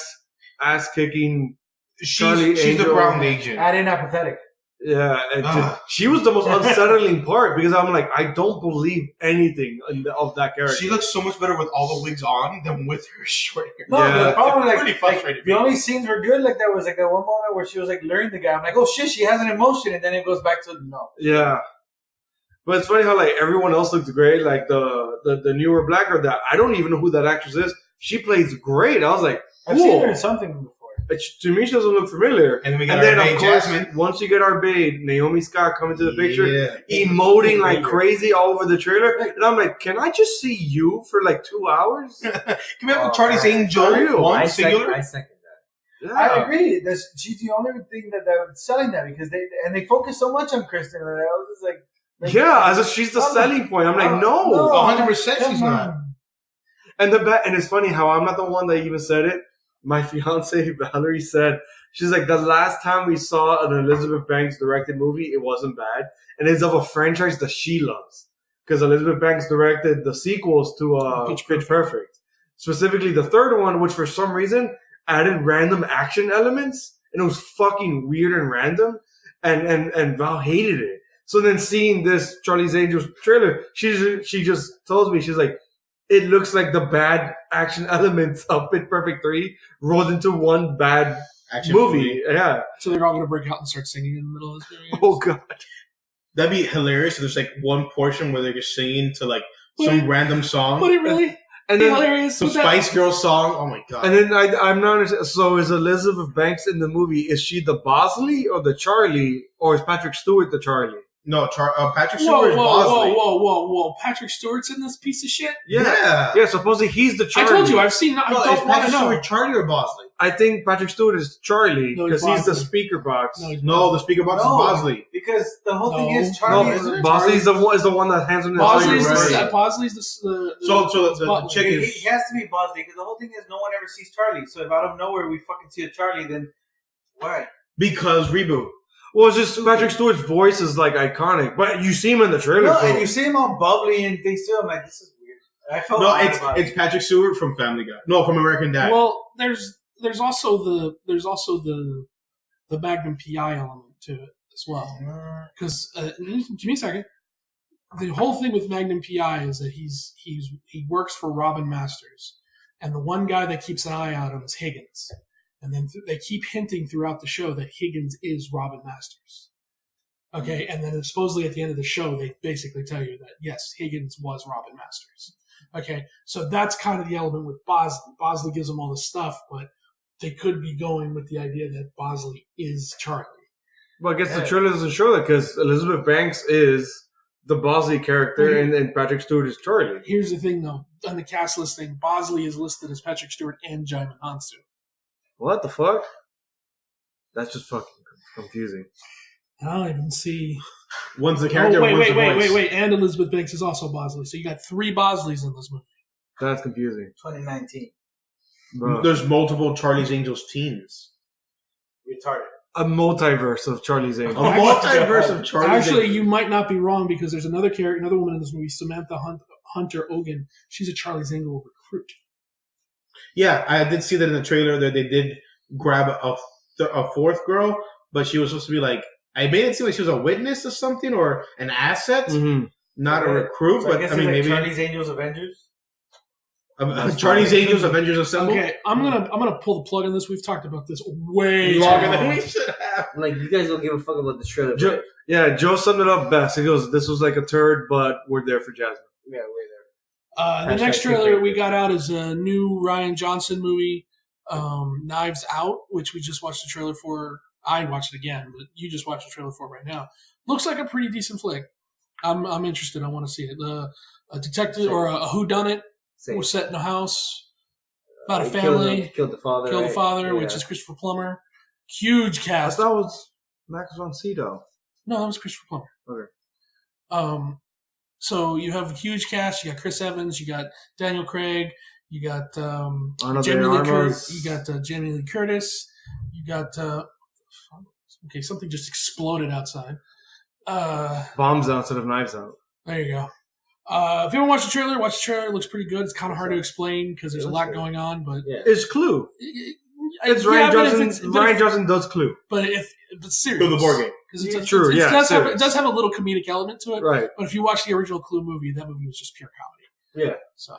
ass kicking. Charlie She's the Angel. ground agent. Add in apathetic. Yeah, and Ah. she was the most unsettling part because I'm like, I don't believe anything of that character. She looks so much better with all the wigs on than with her short hair. No, Yeah. the problem Pretty like frustrating. the only scenes were good like that was like that one moment where she was like luring the guy. I'm like, oh shit, she has an emotion, and then it goes back to no. Yeah. But it's funny how like everyone else looks great. Like the newer black girl that I don't even know who that actress is. She plays great. I was like, I've seen her cool. in something before. To me, she doesn't look familiar. And then we And got then our of maid, course, Jasmine. once you get our babe, Naomi Scott come into the picture, Yeah. emoting like crazy all over the trailer, and I'm like, can I just see you for like 2 hours? Can we have Charlie's Angel For real. one I singular? second that. Yeah. I agree. She's the only thing that they're selling that because they focus so much on Kristen. And I was just like Yeah, as if she's the I'm selling point. I'm like, no. 100% come she's not. on. And and it's funny how I'm not the one that even said it. My fiance Valerie said, she's like, the last time we saw an Elizabeth Banks directed movie, it wasn't bad, and it's of a franchise that she loves because Elizabeth Banks directed the sequels to Pitch Perfect, specifically the third one, which for some reason added random action elements, and it was fucking weird and random, and Val hated it. So then seeing this Charlie's Angels trailer, she just tells me, she's like, it looks like the bad action elements of Pitch Perfect 3 rolled into one bad Action movie. Yeah. So they're all going to break out and start singing in the middle of this movie. Oh, God. That'd be hilarious. If there's like one portion where they're just singing to like Would some it- random song, Would it really And be then, hilarious? some with that? Spice Girls song. Oh my god! and then I'm not understanding. So is Elizabeth Banks in the movie, is she the Bosley or the Charlie, or is Patrick Stewart the Charlie? No, Patrick Whoa, Stewart is Bosley. whoa. Patrick Stewart's in this piece of shit? Yeah. Yeah, supposedly he's the I Charlie. told you, I've seen I No, is don't want to Patrick know. Stewart Charlie or Bosley? I think Patrick Stewart is Charlie No, he's because he's the Bosley. speaker box. No, he's No, the speaker box No. is Bosley. Because the whole thing No. is Charlie. No, isn't it? Bosley's the one that hands him the Bosley's cigarette. the, Bosley's the So the chick It is has to be Bosley because the whole thing is no one ever sees Charlie. So if out of nowhere we fucking see a Charlie, then why? because reboot. Well, it's just Patrick Stewart's voice is like iconic, but you see him in the trailer. No, so- and you see him all bubbly and things too. I'm like, this is weird. I felt No, bad about it's Patrick Stewart from Family Guy. No, from American Dad. Well, there's also the Magnum PI element to it as well. Because give me a second. The whole thing with Magnum PI is that he works for Robin Masters, and the one guy that keeps an eye out on him is Higgins. And then they keep hinting throughout the show that Higgins is Robin Masters. Okay, and then supposedly at the end of the show, they basically tell you that, yes, Higgins was Robin Masters. Okay, so that's kind of the element with Bosley. Bosley gives them all the stuff, but they could be going with the idea that Bosley is Charlie. Well, I guess the trailer doesn't show that because Elizabeth Banks is the Bosley character and Patrick Stewart is Charlie. Here's the thing, though. On the cast listing, Bosley is listed as Patrick Stewart and Jaimin Hansu. What the fuck? That's just fucking confusing. I don't even see... one's the character, wait, one's the voice. wait. And Elizabeth Banks is also Bosley. So you got 3 Bosleys in this movie. That's confusing. 2019. Bro. There's multiple Charlie's Angels teams. Retarded. a multiverse of Charlie's A Angels. multiverse of Charlie. Actually, you might not be wrong because there's another woman in this movie, Samantha Hunter Ogan. She's a Charlie's Angel recruit. Yeah, I did see that in the trailer that they did grab a fourth girl, but she was supposed to be like, I made it seem like she was a witness or something or an asset, not a recruit. So but I guess I mean, it's like maybe Charlie's Angels Avengers. Charlie's Angels Avengers Assemble. Okay, I'm gonna pull the plug on this. We've talked about this way Longer too than long. we should have. Like, you guys don't give a fuck about the trailer. Joe, yeah, Joe summed it up best. He goes, "This was like a turd, but we're there for Jasmine." Yeah, way The Hashtag next trailer clickbait. we got out is a new Rian Johnson movie, Knives Out, which we just watched the trailer for. I watched it again, but you just watched the trailer for it right now. Looks like a pretty decent flick. I'm interested. I want to see it. A detective or a whodunit there. was set in a house about a He family. Killed the father. Kill the right? father, Yeah. which is Christopher Plummer. Huge I cast. thought it was Max von Sydow. No, that was Christopher Plummer. Okay. So you have a huge cast. You got Chris Evans. You got Daniel Craig. You got Arnold Jamie Lee de Curtis. Armas. You got Jamie Lee Curtis. You got okay, something just exploded outside. Bombs out instead of knives out. There you go. If you haven't watched the trailer, watch the trailer. It looks pretty good. It's kind of hard to explain because there's a lot going on, but Yeah. It's Clue. It's yeah, Ryan but if Johnson. it's- but Ryan if- Johnson does Clue. But serious, Clue the board game. because True, yeah, it does serious. have a little comedic element to it. Right. But if you watch the original Clue movie, that movie was just pure comedy. Yeah. So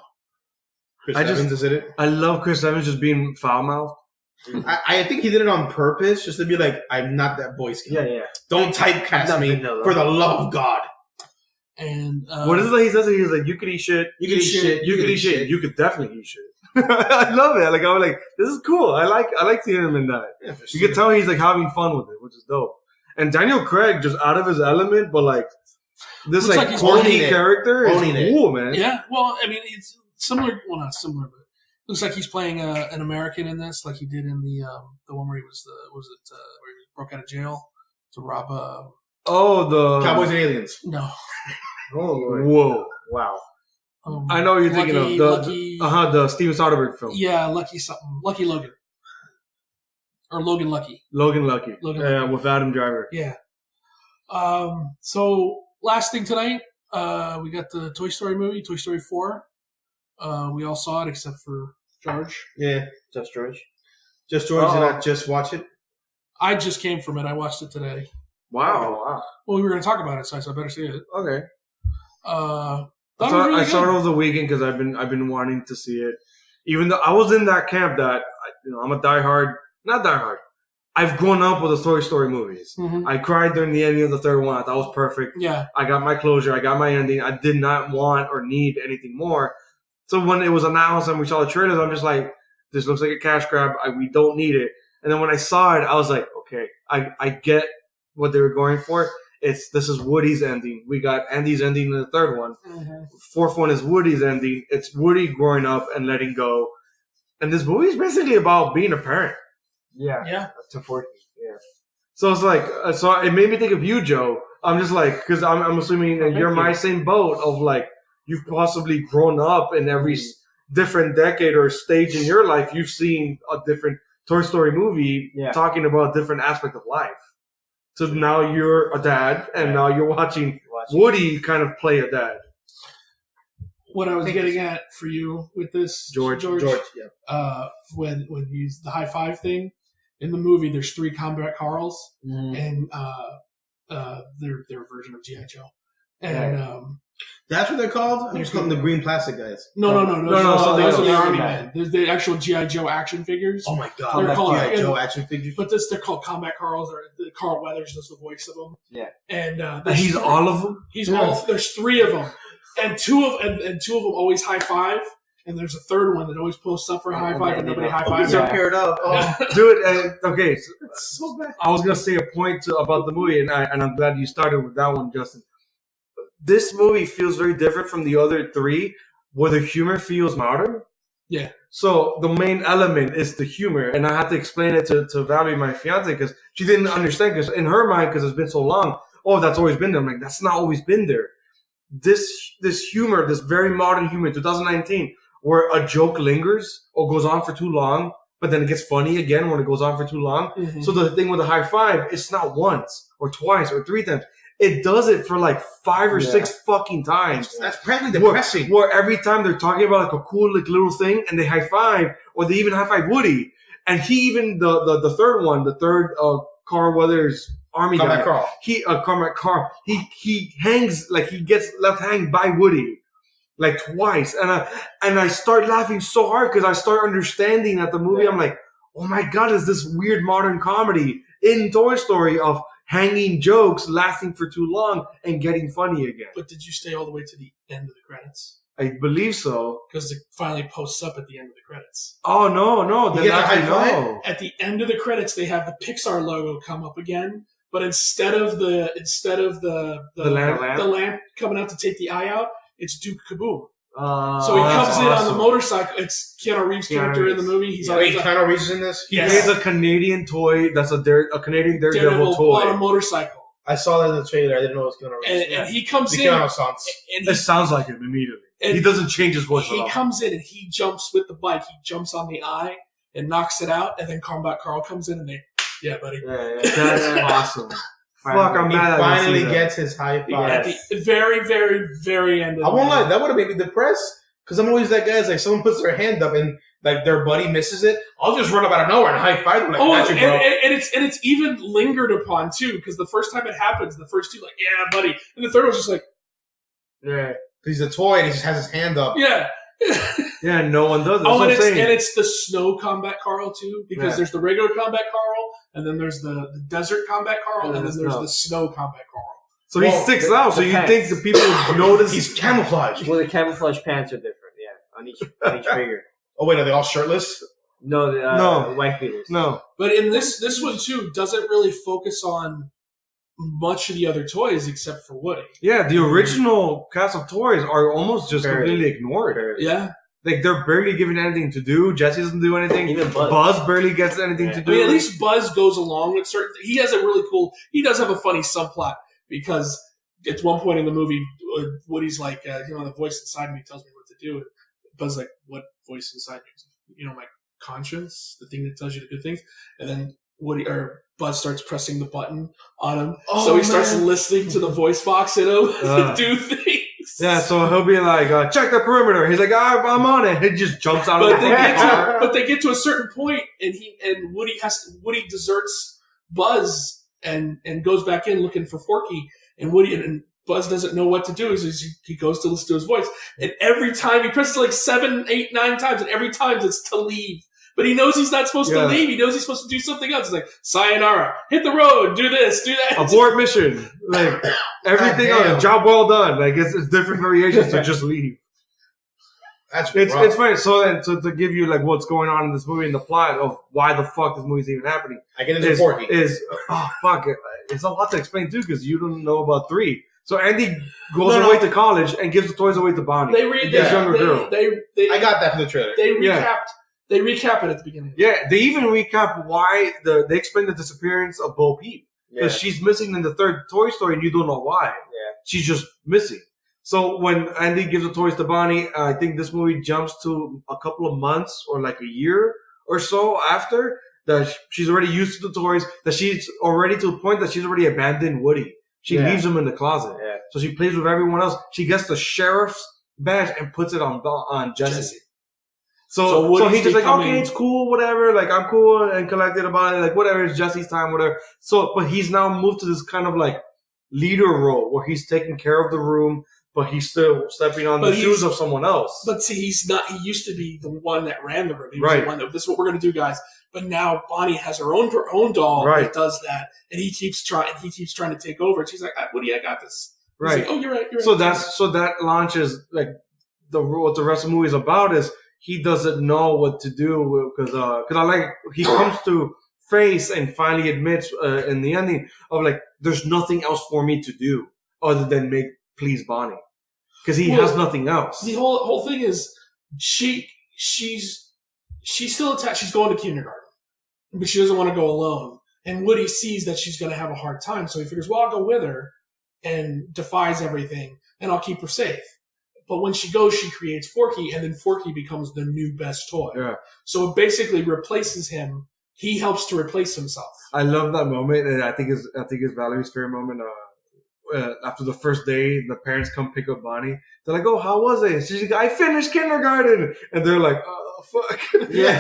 Chris I just- Evans is in it. I love Chris Evans just being foul mouthed. I think he did it on purpose, just to be like, I'm not that Boy Scout. Yeah, yeah. Don't typecast me vanilla. for the love of God. and What is it that he says? He's like, "You could eat shit. You can eat shit. You could eat shit. You could definitely eat shit." I love it. Like, I'm like, this is cool. I like seeing him in that. Yeah, You can tell he's like having fun with it, which is dope. And Daniel Craig just out of his element, but like this Looks like like he's corny owning it. character is Owning it. cool, man. Yeah, well, I mean, it's similar. Well, not similar, but looks like he's playing an American in this, like he did in the one where he was where he broke out of jail to rob a Oh, the Cowboys and Aliens. no. Oh, Lord. Whoa! Wow. I know what you're thinking of Lucky, the Steven Soderbergh film. yeah, Lucky something, Lucky Logan, or Logan Lucky. Logan Lucky. Logan Yeah, Lucky. with Adam Driver. Yeah. So last thing tonight, we got the Toy Story movie, Toy Story 4. We all saw it except for George. Yeah. Just George. Just George did Uh-oh. not just watch it. I just came from it. I watched it today. Wow. wow. Well, we were going to talk about it, so I said I better see it. Okay. Thought I it was really saw it good. over the weekend because I've been wanting to see it. Even though I was in that camp that I'm a not diehard. I've grown up with the Toy Story movies. Mhm. I cried during the ending of the third one. I thought it was perfect. Yeah. I got my closure. I got my ending. I did not want or need anything more. So when it was announced and we saw the trailers, I'm just like, this looks like a cash grab. We don't need it. And then when I saw it, I was like, okay, I get what they were going for. This is Woody's ending. We got Andy's ending in the third one. Mhm. Fourth one is Woody's ending. It's Woody growing up and letting go. And this movie is basically about being a parent. Yeah. Yeah. To 40. Yeah. So it's like, so it made me think of you, Joe. I'm just like, because I'm assuming that Thank you're you. my same boat of like, you've possibly grown up in every different decade or stage in your life. You've seen a different Toy Story movie talking about a different aspect of life. So now you're a dad, and now you're watching Woody kind of play a dad. What I was getting at for you with this, George, yeah. When he's the high five thing in the movie, there's 3 combat Carls, Mm-hmm. and their version of GI Joe, and That's what they're called? I just call them the green plastic guys. no, something those are else. the Army Men. There's the actual GI Joe action figures. Oh my God. They're called- G.I. Joe action figures. But they're called Combat Carls, or Carl Weathers does the voice of them. Yeah. And And there's he's three- all of them? He's all. There's 3 of them, and two of them always high five, and there's a third one that always posts up for a high five, and nobody high fives. Yeah. him. Paired up. Oh. Dude, okay. So It's so bad. I was gonna say a point about the movie, and I'm glad you started with that one, Justin. This movie feels very different from the other 3, where the humor feels modern. Yeah. So the main element is the humor, and I had to explain it to Valerie, my fiance, because she didn't understand. Because in her mind, because it's been so long, that's always been there. I'm like, that's not always been there. This humor, this very modern humor, 2019, where a joke lingers or goes on for too long, but then it gets funny again when it goes on for too long. Mhm. So the thing with the high five, it's not once or twice or 3 times. It does it for like 5 or 6 fucking times. That's practically depressing. Where every time they're talking about like a cool like little thing and they high five, or they even high five Woody. And he even the third one, the third Carl Weathers army Combat guy. Carl. Combat Carl. He hangs like he gets left hanged by Woody. Like twice, and I start laughing so hard because I start understanding that the movie. I'm like, oh my god, is this weird modern comedy in Toy Story of hanging jokes lasting for too long and getting funny again? But did you stay all the way to the end of the credits? I believe so. Because it finally posts up at the end of the credits. Oh no! You get the high five? no. At the end of the credits, they have the Pixar logo come up again, but instead of the lamp coming out to take the eye out, it's Duke Kaboom. So he comes in on the motorcycle. It's Keanu Reeves' character in the movie. He's Wait, Keanu Reeves is in this? He plays a Canadian toy. That's a Canadian Daredevil toy on a motorcycle. I saw that in the trailer. I didn't know it was Keanu Reeves. And he comes The in. Keanu songs. And It sounds like him immediately. And he doesn't change his voice at He all. comes in and he jumps with the bike. He jumps on the eye and knocks it out. And then Combat Carl comes in and yeah, buddy. That's awesome. Fuck, I'm He mad. finally gets his high five. At the very, very, very end of I won't the lie, that would have made me depressed. Because I'm always that guy. It's like someone puts their hand up and like their buddy misses it. I'll just run up out of nowhere and high five them. Like, Oh, gotcha, bro. and it's even lingered upon too, because the first time it happens, the first two like, yeah, buddy, and the third one's just like, Yeah. He's a toy and he just has his hand up. yeah. Yeah, no one does. That's Oh, what and I'm saying. it's the snow combat Carl too, because there's the regular combat Carl, and then there's the desert combat Carl, and then there's the snow combat Carl. So he sticks out. So you think the people notice He's camouflaged. Well, the camouflage pants are different, yeah, on each figure. Oh wait, are they all shirtless? No, No. wife beaters. No. But in this one too, doesn't really focus on much of the other toys except for Woody. Yeah, the original cast of toys are almost just completely ignored. Yeah. Like, they're barely given anything to do. Jesse doesn't do anything. Even Buzz. Buzz barely gets anything to do. I mean, at least Buzz goes along with certain. He has a really cool. He does have a funny subplot because at one point in the movie, Woody's like, the voice inside me tells me what to do. And Buzz's like, what voice inside me? My conscience, the thing that tells you the good things. And then Buzz starts pressing the button on him, so he starts listening to the voice box in him do things. Yeah, so he'll be like, check the perimeter. He's like, I'm on it. He just jumps out of the car. But they get to a certain point, and Woody deserts Buzz and goes back in looking for Forky, and Buzz doesn't know what to do. He goes to listen to his voice, and every time he presses like 7, 8, 9 times, and every time it's to leave. But he knows he's not supposed to leave. He knows he's supposed to do something else. He's like, sayonara, hit the road, do this, do that. Abort mission. Like, everything on it, job well done. Like, it's different variations to just leave. It's funny. So then, to give you like what's going on in this movie and the plot of why the fuck this movie's even happening, I get into Forky. It's a lot to explain too because you don't know about 3. So Andy goes away to college and gives the toys away to Bonnie. This younger girl. I got that from the trailer. They recap it at the beginning. Yeah, they even recap why they explain the disappearance of Bo Peep. Because she's missing in the 3rd Toy Story and you don't know why. Yeah. She's just missing. So when Andy gives the toys to Bonnie, I think this movie jumps to a couple of months or like a year or so after that she's already used to the toys, that she's already to the point that she's already abandoned Woody. She leaves him in the closet. Yeah. So she plays with everyone else. She gets the sheriff's badge and puts it on Jesse. So he's just like, okay, it's cool, whatever. Like, I'm cool and collected about it. Like, whatever, it's Jesse's time, whatever. So, but he's now moved to this kind of like leader role where he's taking care of the room, but he's still stepping on the shoes of someone else. But see, he's not. He used to be the one that ran the room. He was the one that, this is what we're going to do, guys. But now Bonnie has her own doll that does that, and he keeps trying to take over. And she's like, Woody, I got this. He's like, oh, you're right. So that launches like what the rest of the movie is about is. He doesn't know what to do because I like he comes to face and finally admits in the ending of like there's nothing else for me to do other than please Bonnie because he has nothing else. The whole thing is she's still attached. She's going to kindergarten, but she doesn't want to go alone. And Woody sees that she's going to have a hard time, so he figures, well, I'll go with her and defies everything, and I'll keep her safe. But when she goes, she creates Forky, and then Forky becomes the new best toy. Yeah. So it basically replaces him. He helps to replace himself. I love that moment, and I think it's Valerie's favorite moment. After the first day, the parents come pick up Bonnie. They're like, "Oh, how was it?" She's like, "I finished kindergarten," and they're like, "Oh, fuck." Yeah.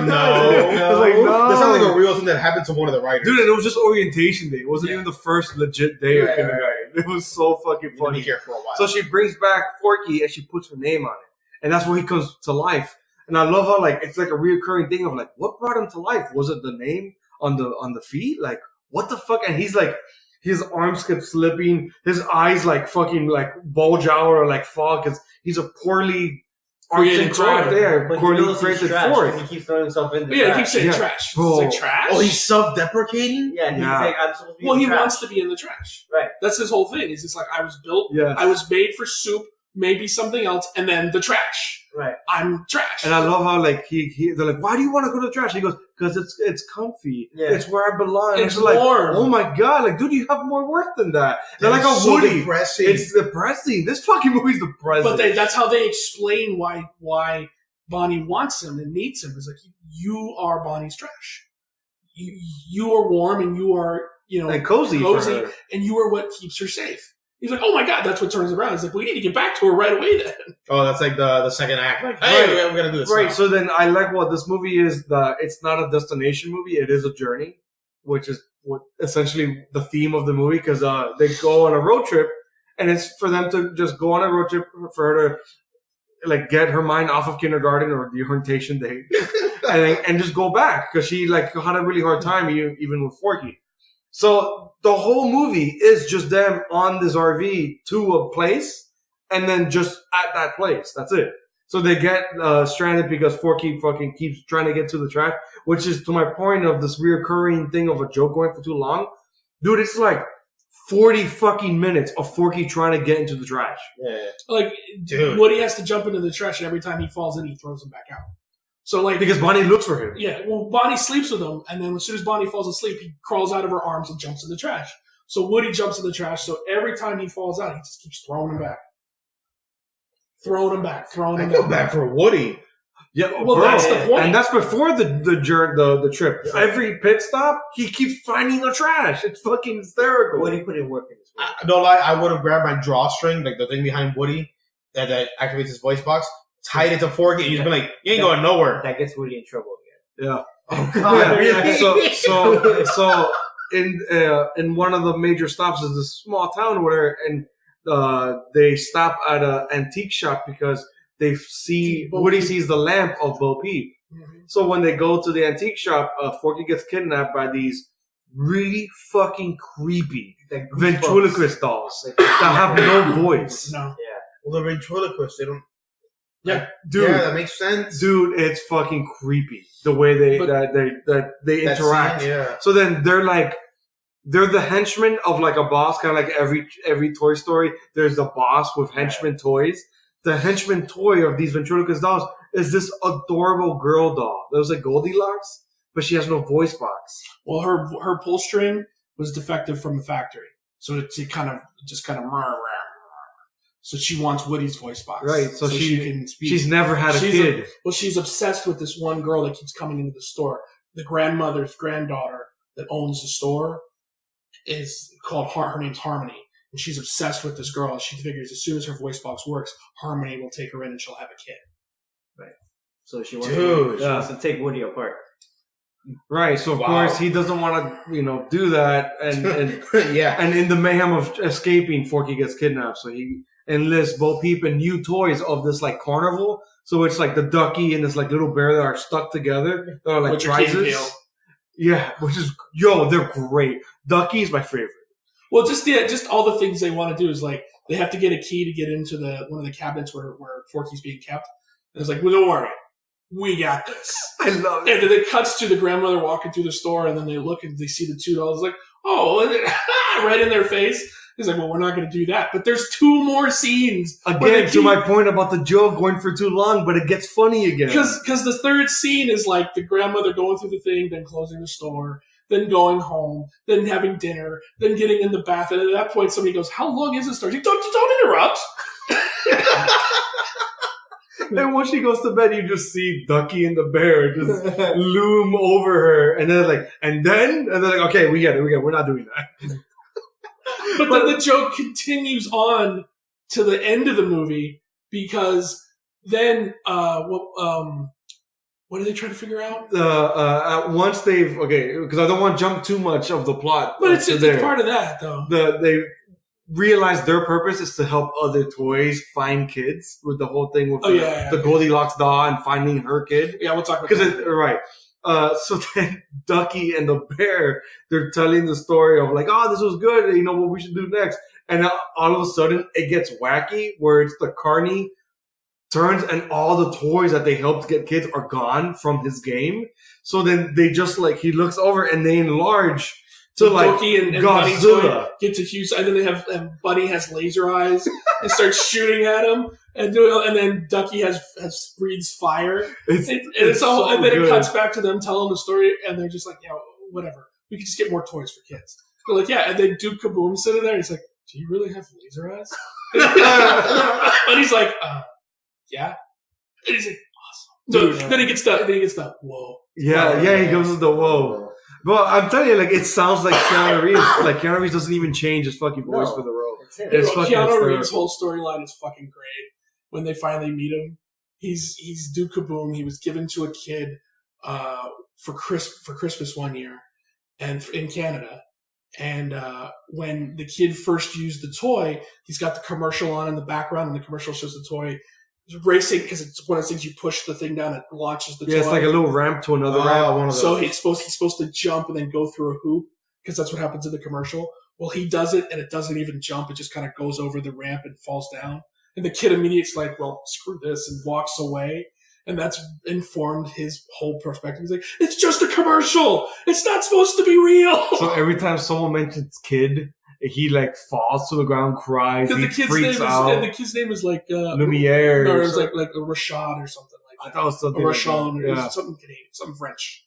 No. I was like, no. That sounds like a real thing that happened to one of the writers. Dude, and it was just orientation day. It wasn't even the first legit day of Right, kindergarten. It was so fucking You need to funny. be here for a while. So she brings back Forky and she puts her name on it. And that's where he comes to life. And I love how like it's like a reoccurring thing of like, what brought him to life? Was it the name on the feet? Like, what the fuck? And he's like, his arms kept slipping, his eyes like fucking like bulge out or like fall because he's a poorly arts and craft there. But he Poorly knows he's created trash for 'cause it. he keeps throwing himself in the But yeah, he trash. keeps saying Yeah. trash. Bro. He's like, trash? Oh, he's self-deprecating? Yeah, he's Yeah. like, I'm supposed to be Well, in he the trash. wants to be in the trash. Right. That's his whole thing. He's just like, I was built, Yeah. I was made for soup, maybe something else, and then the trash. Right. I'm trash. And I love how like they're like, why do you want to go to the trash? He goes, because it's comfy. Yeah. It's where I belong. And It's like, warm. oh my god, like dude, you have more worth than that. They're like That's a so Woody. depressing. It's depressing. This fucking movie's depressing. But that's how they explain why Bonnie wants him and needs him. It's like, you are Bonnie's trash. You are warm and you are, and cozy for her. and you are what keeps her safe. He's like, oh my god, that's what turns around. He's like, we need to get back to her right away then. Oh, that's like the second act. Like, hey, Right. we're going to do this Right, now. so then I like what this movie is. It's not a destination movie; it is a journey, which is what essentially the theme of the movie. Because they go on a road trip, and it's for them to just go on a road trip for her to like get her mind off of kindergarten or the orientation day, and just go back because she like had a really hard time even with Forky. So the whole movie is just them on this RV to a place, and then just at that place. That's it. So they get stranded because Forky fucking keeps trying to get to the trash, which is to my point of this reoccurring thing of a joke going for too long. Dude, it's like 40 fucking minutes of Forky trying to get into the trash. Yeah. Like, Dude. Woody has to jump into the trash, and every time he falls in, he throws him back out. So, like, Because Bonnie looks for him. yeah, well, Bonnie sleeps with him, and then as soon as Bonnie falls asleep, he crawls out of her arms and jumps in the trash. So Woody jumps in the trash, so every time he falls out, he just keeps throwing him back. Throwing him back, throwing I him feel back. bad for Woody. Yeah, Well, bro. that's the point. And that's before the trip. Every pit stop, he keeps finding the trash. It's fucking hysterical. Woody put in work in this movie. No lie, I would have grabbed my drawstring, like the thing behind Woody that activates his voice box, tied it to Forky, and he's been like, you ain't going nowhere. That gets Woody in trouble again. Yeah. Oh, God, really? So in one of the major stops is this small town where and they stop at an antique shop because they see Bo Woody Peep. sees the lamp of Bo Peep. Mhm. So when they go to the antique shop, Forky gets kidnapped by these really fucking creepy Like ventriloquist dolls Like, that have no voice. No. Yeah. Well, the ventriloquist, they don't. Yeah. Dude, Yeah, that makes sense. dude, it's fucking creepy the way they But- they That interact. scene, yeah. So then they're the henchmen of like a boss, kind of like every Toy Story. There's the boss with henchman toys. The henchman toy of these ventriloquist dolls is this adorable girl doll. That was like Goldilocks, but she has no voice box. Well, her pull string was defective from the factory, so it kind of so she wants Woody's voice box, Right, so she can speak. She's never had a kid. She's obsessed with this one girl that keeps coming into the store. The grandmother's granddaughter that owns the store is called her name's Harmony, and she's obsessed with this girl. And she figures as soon as her voice box works, Harmony will take her in and she'll have a kid. So she wants, Dude. she wants to take Woody apart. Right, so of Wow. course he doesn't want to, do that, and Yeah. and in the mayhem of escaping, Forky gets kidnapped. So he enlists Bo Peep and new toys of this like carnival. So it's like the ducky and this like little bear that are stuck together. They're like With your cane prizes. tail. Yeah, which is they're great. Ducky is my favorite. Well, just all the things they want to do is like they have to get a key to get into one of the cabinets where Forky's being kept. And it's like, well, don't worry, we got this. I love it. And then it cuts to the grandmother walking through the store, and then they look and they see the two dolls, like, oh, right in their face. He's like, well, we're not going to do that. But there's two more scenes. Again, to my point about the joke going for too long, but it gets funny again. Because the third scene is like the grandmother going through the thing, then closing the store. then going home, then having dinner, then getting in the bath. And at that point, somebody goes, "How long is this story?" Don't interrupt. And when she goes to bed, you just see Ducky and the bear just loom over her, and they're like, okay, we get it, we're not doing that. But then the joke continues on to the end of the movie because then what are they trying to figure out? Once because I don't want to jump too much of the plot. But it's part of that, though. They realize their purpose is to help other toys find kids with the whole thing with the Goldilocks doll and finding her kid. Yeah, we'll talk about that. Right. So then Ducky and the bear, they're telling the story of like, oh, this was good. You know what we should do next. And all of a sudden it gets wacky where it's the carny turns and all the toys that they helped get kids are gone from his game. So then they just like, he looks over and they enlarge to like Doki and Godzilla. Get to Houston, and then they have Bunny has laser eyes and starts shooting at him, and then Ducky breathes fire. And then it cuts back to them telling the story, and they're just like, yeah, whatever. We could just get more toys for kids. They're like, yeah, and then Duke Kaboom sitting there, and he's like, do you really have laser eyes? And he's like, yeah. And he's like, awesome. So then he gets the whoa. Yeah, he goes to the whoa. Well, I'm telling you, like, it sounds like Keanu Reeves. Like, Keanu Reeves doesn't even change his fucking voice for the role. Keanu Reeves' whole storyline is fucking great. When they finally meet him, he's Duke Kaboom. He was given to a kid for Christmas one year, and in Canada. And when the kid first used the toy, he's got the commercial on in the background, and the commercial shows the toy racing because it's one of those things you push the thing down, it launches the toy. Yeah, it's like a little ramp to another ramp. So he's supposed to jump and then go through a hoop because that's what happens in the commercial. Well, he does it and it doesn't even jump; it just kind of goes over the ramp and falls down. And the kid immediately's like, "Well, screw this," and walks away. And that's informed his whole perspective. He's like, "It's just a commercial. It's not supposed to be real." So every time someone mentions kid, he like falls to the ground, cries, he freaks out. And the kid's name is like Lumiere. No, it was like a Rashad or something like that. I thought it was something or Rashawn like or something Canadian, something French.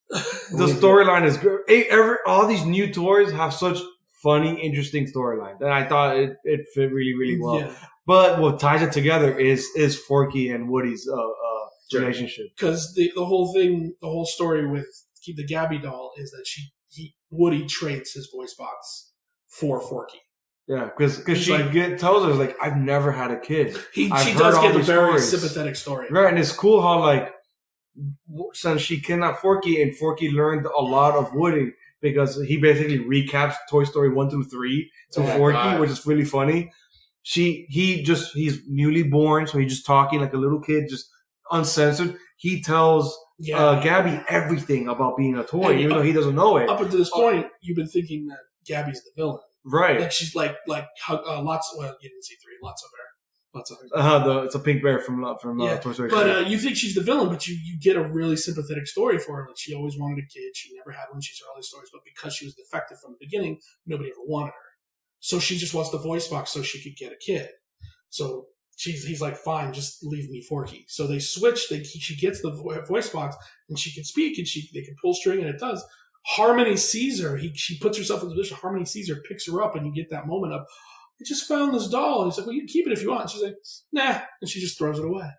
The storyline is great. All these new toys have such funny, interesting storylines, and I thought it fit really, really well. Yeah. But what ties it together is Forky and Woody's relationship. Because the whole story with the Gabby doll is that Woody trades his voice box for Forky. Yeah, because she tells us like, I've never had a kid. She does give a very sympathetic story, right? And it's cool how like since she kidnapped Forky and Forky learned a lot of Woody because he basically recaps Toy Story 1 through 3 to Forky, which is really funny. He's newly born, so he's just talking like a little kid, just uncensored. He tells Gabby everything about being a toy, even though he doesn't know it. Up until this point, you've been thinking that Gabby's the villain, right? Like she's like lots. Well, you didn't see 3. Lots of her. It's a pink bear from Toy Story. But you think she's the villain, but you get a really sympathetic story for her. Like she always wanted a kid, she never had one. She's early stories, but because she was defective from the beginning, nobody ever wanted her. So she just wants the voice box so she could get a kid. So he's like, fine, just leave me Forky. So they switch. She gets the voice box and she can speak and they can pull string and it does. Harmony sees her. She puts herself in the position. Harmony sees her, picks her up, and you get that moment of, I just found this doll. And he's like, well, you can keep it if you want. And she's like, nah. And she just throws it away.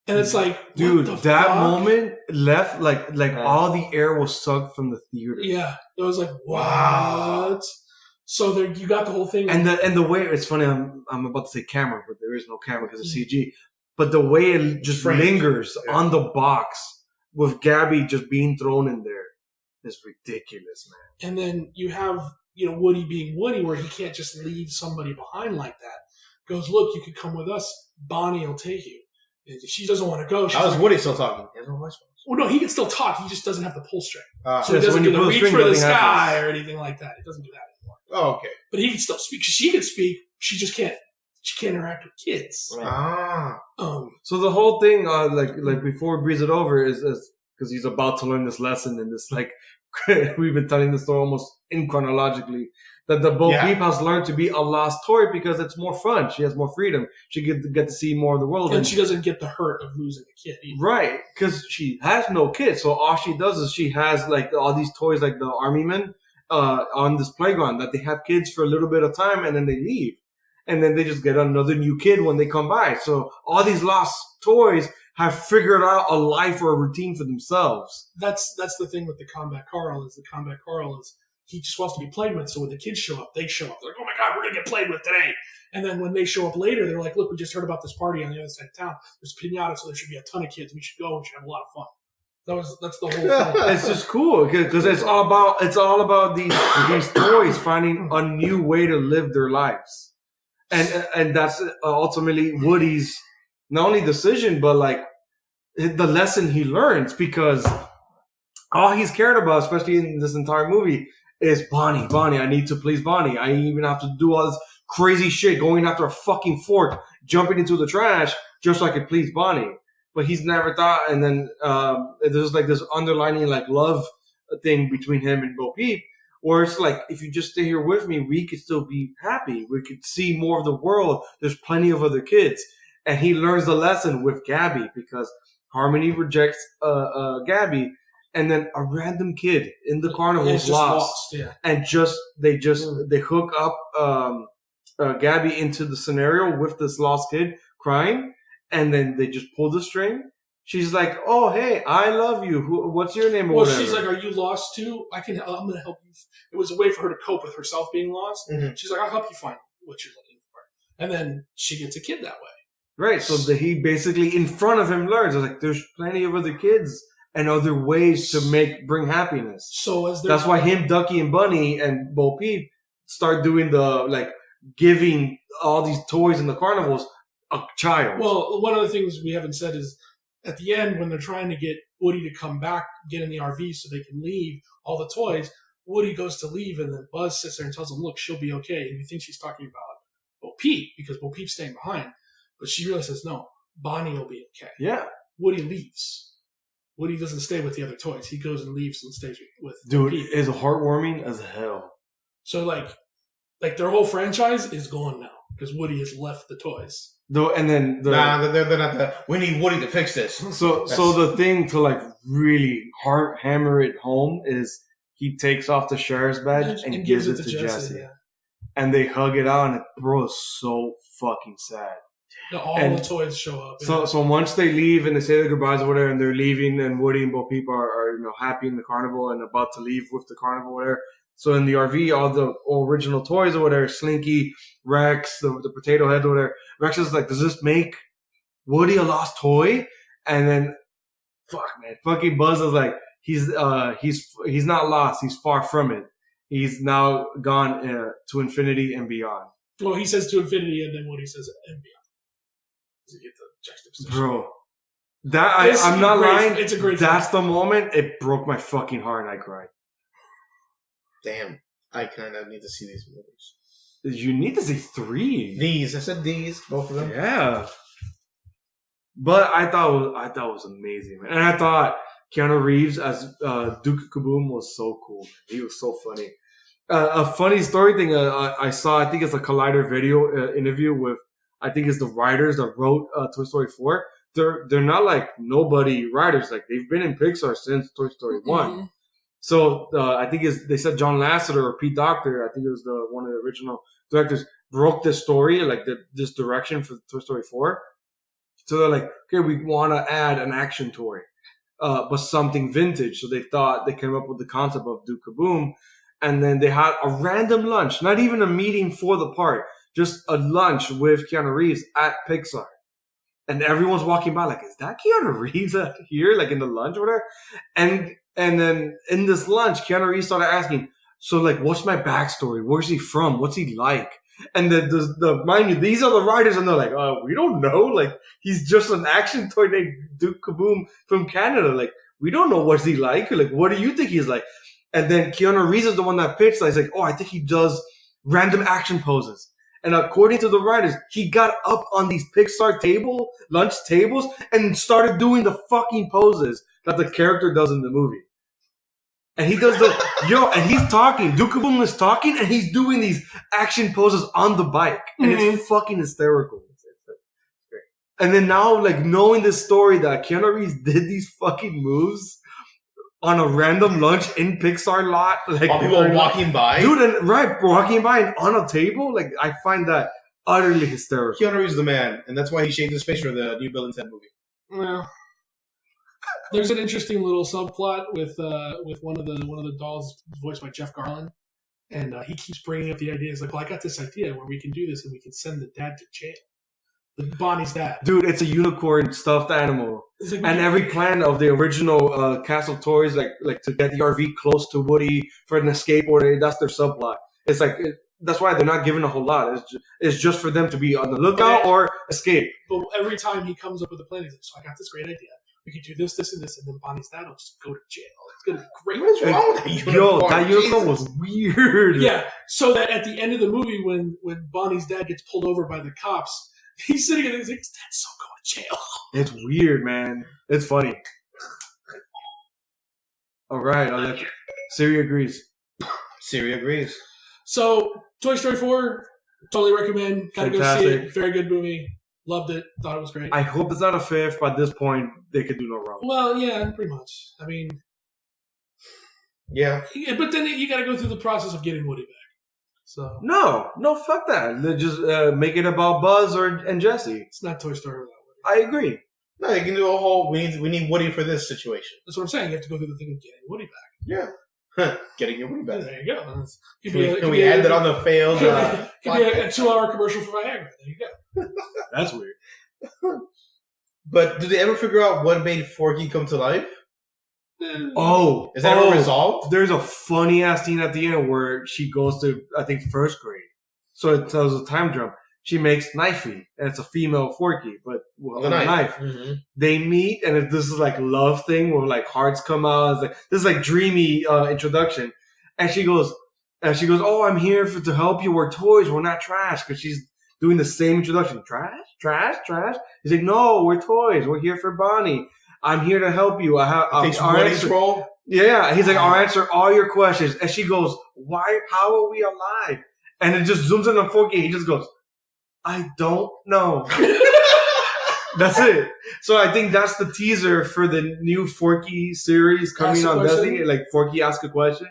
And it's like, dude, that moment left like all the air was sucked from the theater. Yeah. It was like, wow. So there, you got the whole thing, and the way it's funny. I'm about to say camera, but there is no camera because of CG. But the way it just lingers on the box with Gabby just being thrown in there is ridiculous, man. And then you have Woody being Woody, where he can't just leave somebody behind like that. Goes, look, you could come with us. Bonnie will take you. And she doesn't want to go. How's Woody still talking? He has no voice. Well, no, he can still talk. He just doesn't have the pull string. So he doesn't get to reach for the sky or anything like that. He doesn't do that anymore. Oh, okay. But he can still speak. She can speak. She just can't. She can't interact with kids. Ah. So the whole thing, like before we breeze it over, is because he's about to learn this lesson in this, like, we've been telling this story almost chronologically, that the Bo Peep has learned to be a lost toy because it's more fun. She has more freedom. She get to see more of the world. And she doesn't get the hurt of losing a kid either. Right, because she has no kids. So all she does is she has, like, all these toys, like the army men, on this playground that they have kids for a little bit of time and then they leave. And then they just get another new kid when they come by. So all these lost toys have figured out a life or a routine for themselves. That's the thing with the Combat Carl is he just wants to be played with. So when the kids show up, they show up. They're like, oh my God, we're going to get played with today. And then when they show up later, they're like, look, we just heard about this party on the other side of town. There's piñata, so there should be a ton of kids. We should go. We should have a lot of fun. That's the whole thing. It's just cool because it's all about these toys finding a new way to live their lives. And that's ultimately Woody's not only decision, but like the lesson he learns, because all he's cared about, especially in this entire movie, is Bonnie. I need to please Bonnie. I even have to do all this crazy shit, going after a fucking fork, jumping into the trash, just so I could please Bonnie. But he's never thought, and then there's like this underlining like love thing between him and Bo Peep, where it's like, if you just stay here with me, we could still be happy. We could see more of the world. There's plenty of other kids. And he learns the lesson with Gabby, because Harmony rejects Gabby, and then a random kid in the carnival is lost. Yeah. And they hook up Gabby into the scenario with this lost kid crying, and then they just pull the string. She's like, "Oh, hey, I love you. What's your name?" Or whatever. She's like, "Are you lost too? I'm going to help you." It was a way for her to cope with herself being lost. Mm-hmm. She's like, "I'll help you find what you're looking for," and then she gets a kid that way. Right. So he basically in front of him learns. Like, there's plenty of other kids and other ways to bring happiness. So that's why him, Ducky, and Bunny and Bo Peep start doing the giving all these toys in the carnivals a child. Well, one of the things we haven't said is at the end when they're trying to get Woody to come back, get in the RV so they can leave all the toys. Woody goes to leave, and then Buzz sits there and tells him, "Look, she'll be okay." And you think she's talking about Bo Peep because Bo Peep's staying behind. But she realizes, no, Bonnie will be okay. Yeah. Woody leaves. Woody doesn't stay with the other toys. He goes and leaves and stays with Dude, Pete. it's heartwarming as hell. So, like their whole franchise is gone now because Woody has left the toys. And then they're not. We need Woody to fix this. So the thing to really hammer it home is he takes off the sheriff's badge and gives it to Jesse. Yeah. And they hug it out, and it bros so fucking sad. The toys show up. So once they leave and they say their goodbyes or whatever, and they're leaving, and Woody and Bo Peep are happy in the carnival and about to leave with the carnival or whatever. So in the RV, all the original toys or whatever, Slinky, Rex, the potato head or whatever. Rex is like, does this make Woody a lost toy? And then, fucking Buzz is like, he's not lost. He's far from it. He's now gone to infinity and beyond. Well, he says to infinity, and then Woody says and beyond. To get the juxtaposition. Bro, I'm not lying. It's a great. That's the moment it broke my fucking heart and I cried. Damn, I kind of need to see these movies. You need to see 3. I said these, both of them. Yeah, but I thought it was amazing, man. And I thought Keanu Reeves as Duke Kaboom was so cool. He was so funny. A funny story thing I saw. I think it's a Collider video interview with. I think it's the writers that wrote Toy Story 4. They're not like nobody writers. Like, they've been in Pixar since Toy Story 1. Mm-hmm. So I think they said John Lasseter or Pete Docter, I think it was one of the original directors, broke this story, this direction for Toy Story 4. So they're like, okay, we want to add an action toy, but something vintage. So they came up with the concept of Duke Kaboom. And then they had a random lunch, not even a meeting for the park. Just a lunch with Keanu Reeves at Pixar. And everyone's walking by like, is that Keanu Reeves here? Like in the lunch or whatever? And then in this lunch, Keanu Reeves started asking, so what's my backstory? Where's he from? What's he like? And the mind you, these are the writers, and they're like, we don't know. Like, he's just an action toy named Duke Kaboom from Canada. Like, we don't know what's he like. Like, what do you think he's like? And then Keanu Reeves is the one that pitched. He's like, I think he does random action poses. And according to the writers, he got up on these Pixar lunch tables, and started doing the fucking poses that the character does in the movie. And he does and he's talking. Duke Boom is talking, and he's doing these action poses on the bike. And it's fucking hysterical. And then now, like, knowing this story that Keanu Reeves did these fucking moves on a random lunch in Pixar lot. Like, while people are walking by. Dude, and walking by and on a table. Like, I find that utterly hysterical. Keanu Reeves is the man, and that's why he shaved his face for the new Bill and Ted movie. Well, there's an interesting little subplot with one of the dolls voiced by Jeff Garlin, and he keeps bringing up the idea. He's like, "Well, I got this idea where we can do this, and we can send the dad to jail, Bonnie's dad." Dude, it's a unicorn stuffed animal, Like, and every plan of the original cast of toys, like to get the RV close to Woody for an escape, or that's their subplot. It's like that's why they're not given a whole lot. It's just for them to be on the lookout or escape. But every time he comes up with a plan, he's like, "So I got this great idea. We could do this, this, and this, and then Bonnie's dad will just go to jail. It's gonna be great." What is wrong with that unicorn? Yo, that unicorn Jesus. was weird. Yeah, so that at the end of the movie, when Bonnie's dad gets pulled over by the cops, he's sitting there and he's like, "His dad's so going to jail." It's weird, man. It's funny. All right, I'll let you. Siri agrees. Siri agrees. So, Toy Story 4, totally recommend. Gotta go see Fantastic. it. Very good movie. Loved it. Thought it was great. I hope it's not a fifth. By this point, they could do no wrong. Well, yeah, pretty much. I mean, Yeah. but then you gotta go through the process of getting Woody back. So, No, fuck that. They just make it about Buzz and Jesse. it's not Toy Story without Woody. I agree. No, they can do a whole. We need Woody for this situation. That's what I'm saying. You have to go through the thing of getting Woody back. Yeah. Getting your Woody back. There you go. That's- Can we add that on the failed? Could be a 2-hour commercial for Viagra. There you go. That's weird. But did they ever figure out what made Forky come to life? Oh, Is that ever resolved? There's a funny ass scene at the end where she goes to, I think, first grade. So it tells a time jump. She makes Knifey, and it's a female Forky, but with a knife. Mm-hmm. They meet, and this is like love thing where like hearts come out. It's like this is like dreamy introduction, and she goes, "Oh, I'm here to help you. We're toys. We're not trash." Because she's doing the same introduction. Trash. He's like, "No, we're toys. We're here for Bonnie. I'm here to help you. I Takes Woody's role. Yeah, he's like, I'll answer all your questions. And she goes, "Why? How are we alive?" And it just zooms in on Forky. He just goes, "I don't know." That's it. So I think that's the teaser for the new Forky series coming on Disney. Like Forky asks a question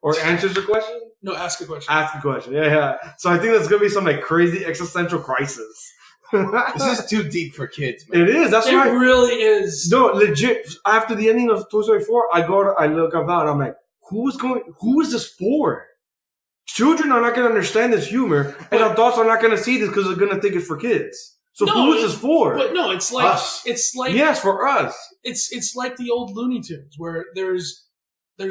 or answers a question. No, ask a question. Ask a question. Yeah. So I think that's gonna be some like crazy existential crisis. This is too deep for kids, man. It is. That's It right. really is. No, legit. After the ending of Toy Story 4, I look up and I'm like, who is this for? Children are not going to understand this humor, and adults are not going to see this because they're going to think it's for kids. So No, who is this for? But no, it's like Us. it's like Yes, for us. it's like the old Looney Tunes where there's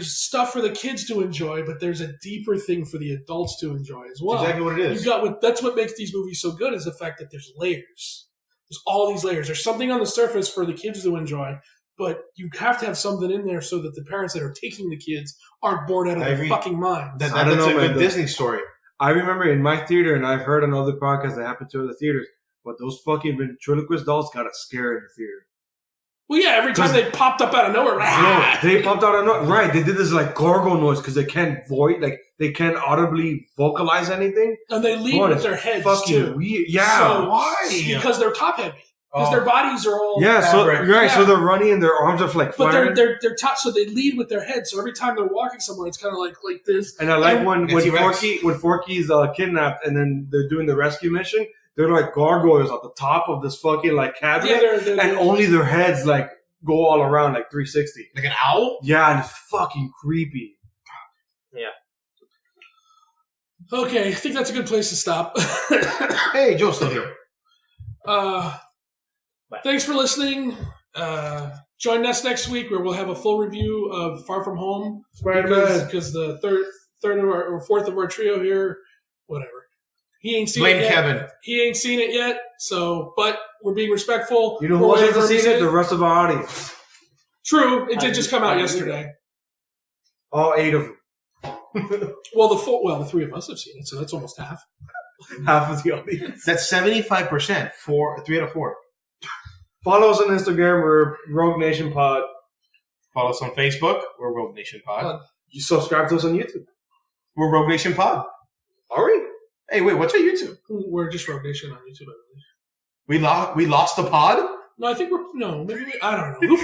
stuff for the kids to enjoy, but there's a deeper thing for the adults to enjoy as well. Exactly what it is. That's what makes these movies so good is the fact that there's layers. There's all these layers. There's something on the surface for the kids to enjoy, but you have to have something in there so that the parents that are taking the kids aren't bored out of I their agree. fucking minds. That's I don't a know, good man. Disney story. I remember in my theater, and I've heard on other podcasts that happened to other theaters, but those fucking ventriloquist dolls got us scared in the theater. Well, yeah, every time they popped up out of nowhere, No, they popped out of nowhere. Right, they did this like gargle noise because they can't they can't audibly vocalize anything. and they lead Boy, with it's their heads fucking too. weird. Yeah. So, Why? Because they're top heavy. Because Oh. their bodies are all Yeah, so fabric. right, Yeah. so they're running and their arms are like But flaring. they're top, so they lead with their head. So every time they're walking somewhere, it's kind of like this. And I like And- when Forky's kidnapped and then they're doing the rescue mission. They're like gargoyles at the top of this fucking like cabinet, Yeah, they're and only their heads like go all around like 360. Like an owl? Yeah, and it's fucking creepy. Okay, I think that's a good place to stop. Hey, Joe's still here. Thanks for listening. Join us next week where we'll have a full review of Far From Home. Spider-Man. Because the third of our, or fourth of our trio here, whatever. He ain't seen Blame it yet. Kevin. He ain't seen it yet. So, but we're being respectful. You know who We're else waiting hasn't for him to seen see it? The rest of our audience. True. It did just come out yesterday. All 8 of them. Well, the three of us have seen it, so that's almost half. Half of the audience. That's 75%. 3 out of 4. Follow us on Instagram. We're Rogue Nation Pod. Follow us on Facebook. We're Rogue Nation Pod. You subscribe to us on YouTube. We're Rogue Nation Pod. Are we? Hey, wait, what's our YouTube? We're just Rogue Nation on YouTube, I believe. We lost the pod? No, I think I don't know.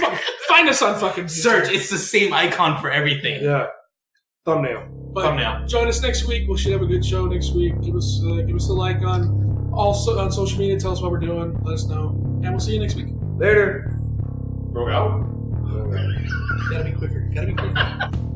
Find us on fucking YouTube. Search. It's the same icon for everything. Yeah. Thumbnail. But Thumbnail. join us next week. We should have a good show next week. Give us a like on social media. Tell us what we're doing. Let us know. And we'll see you next week. Later. Rogue out. Gotta be quicker.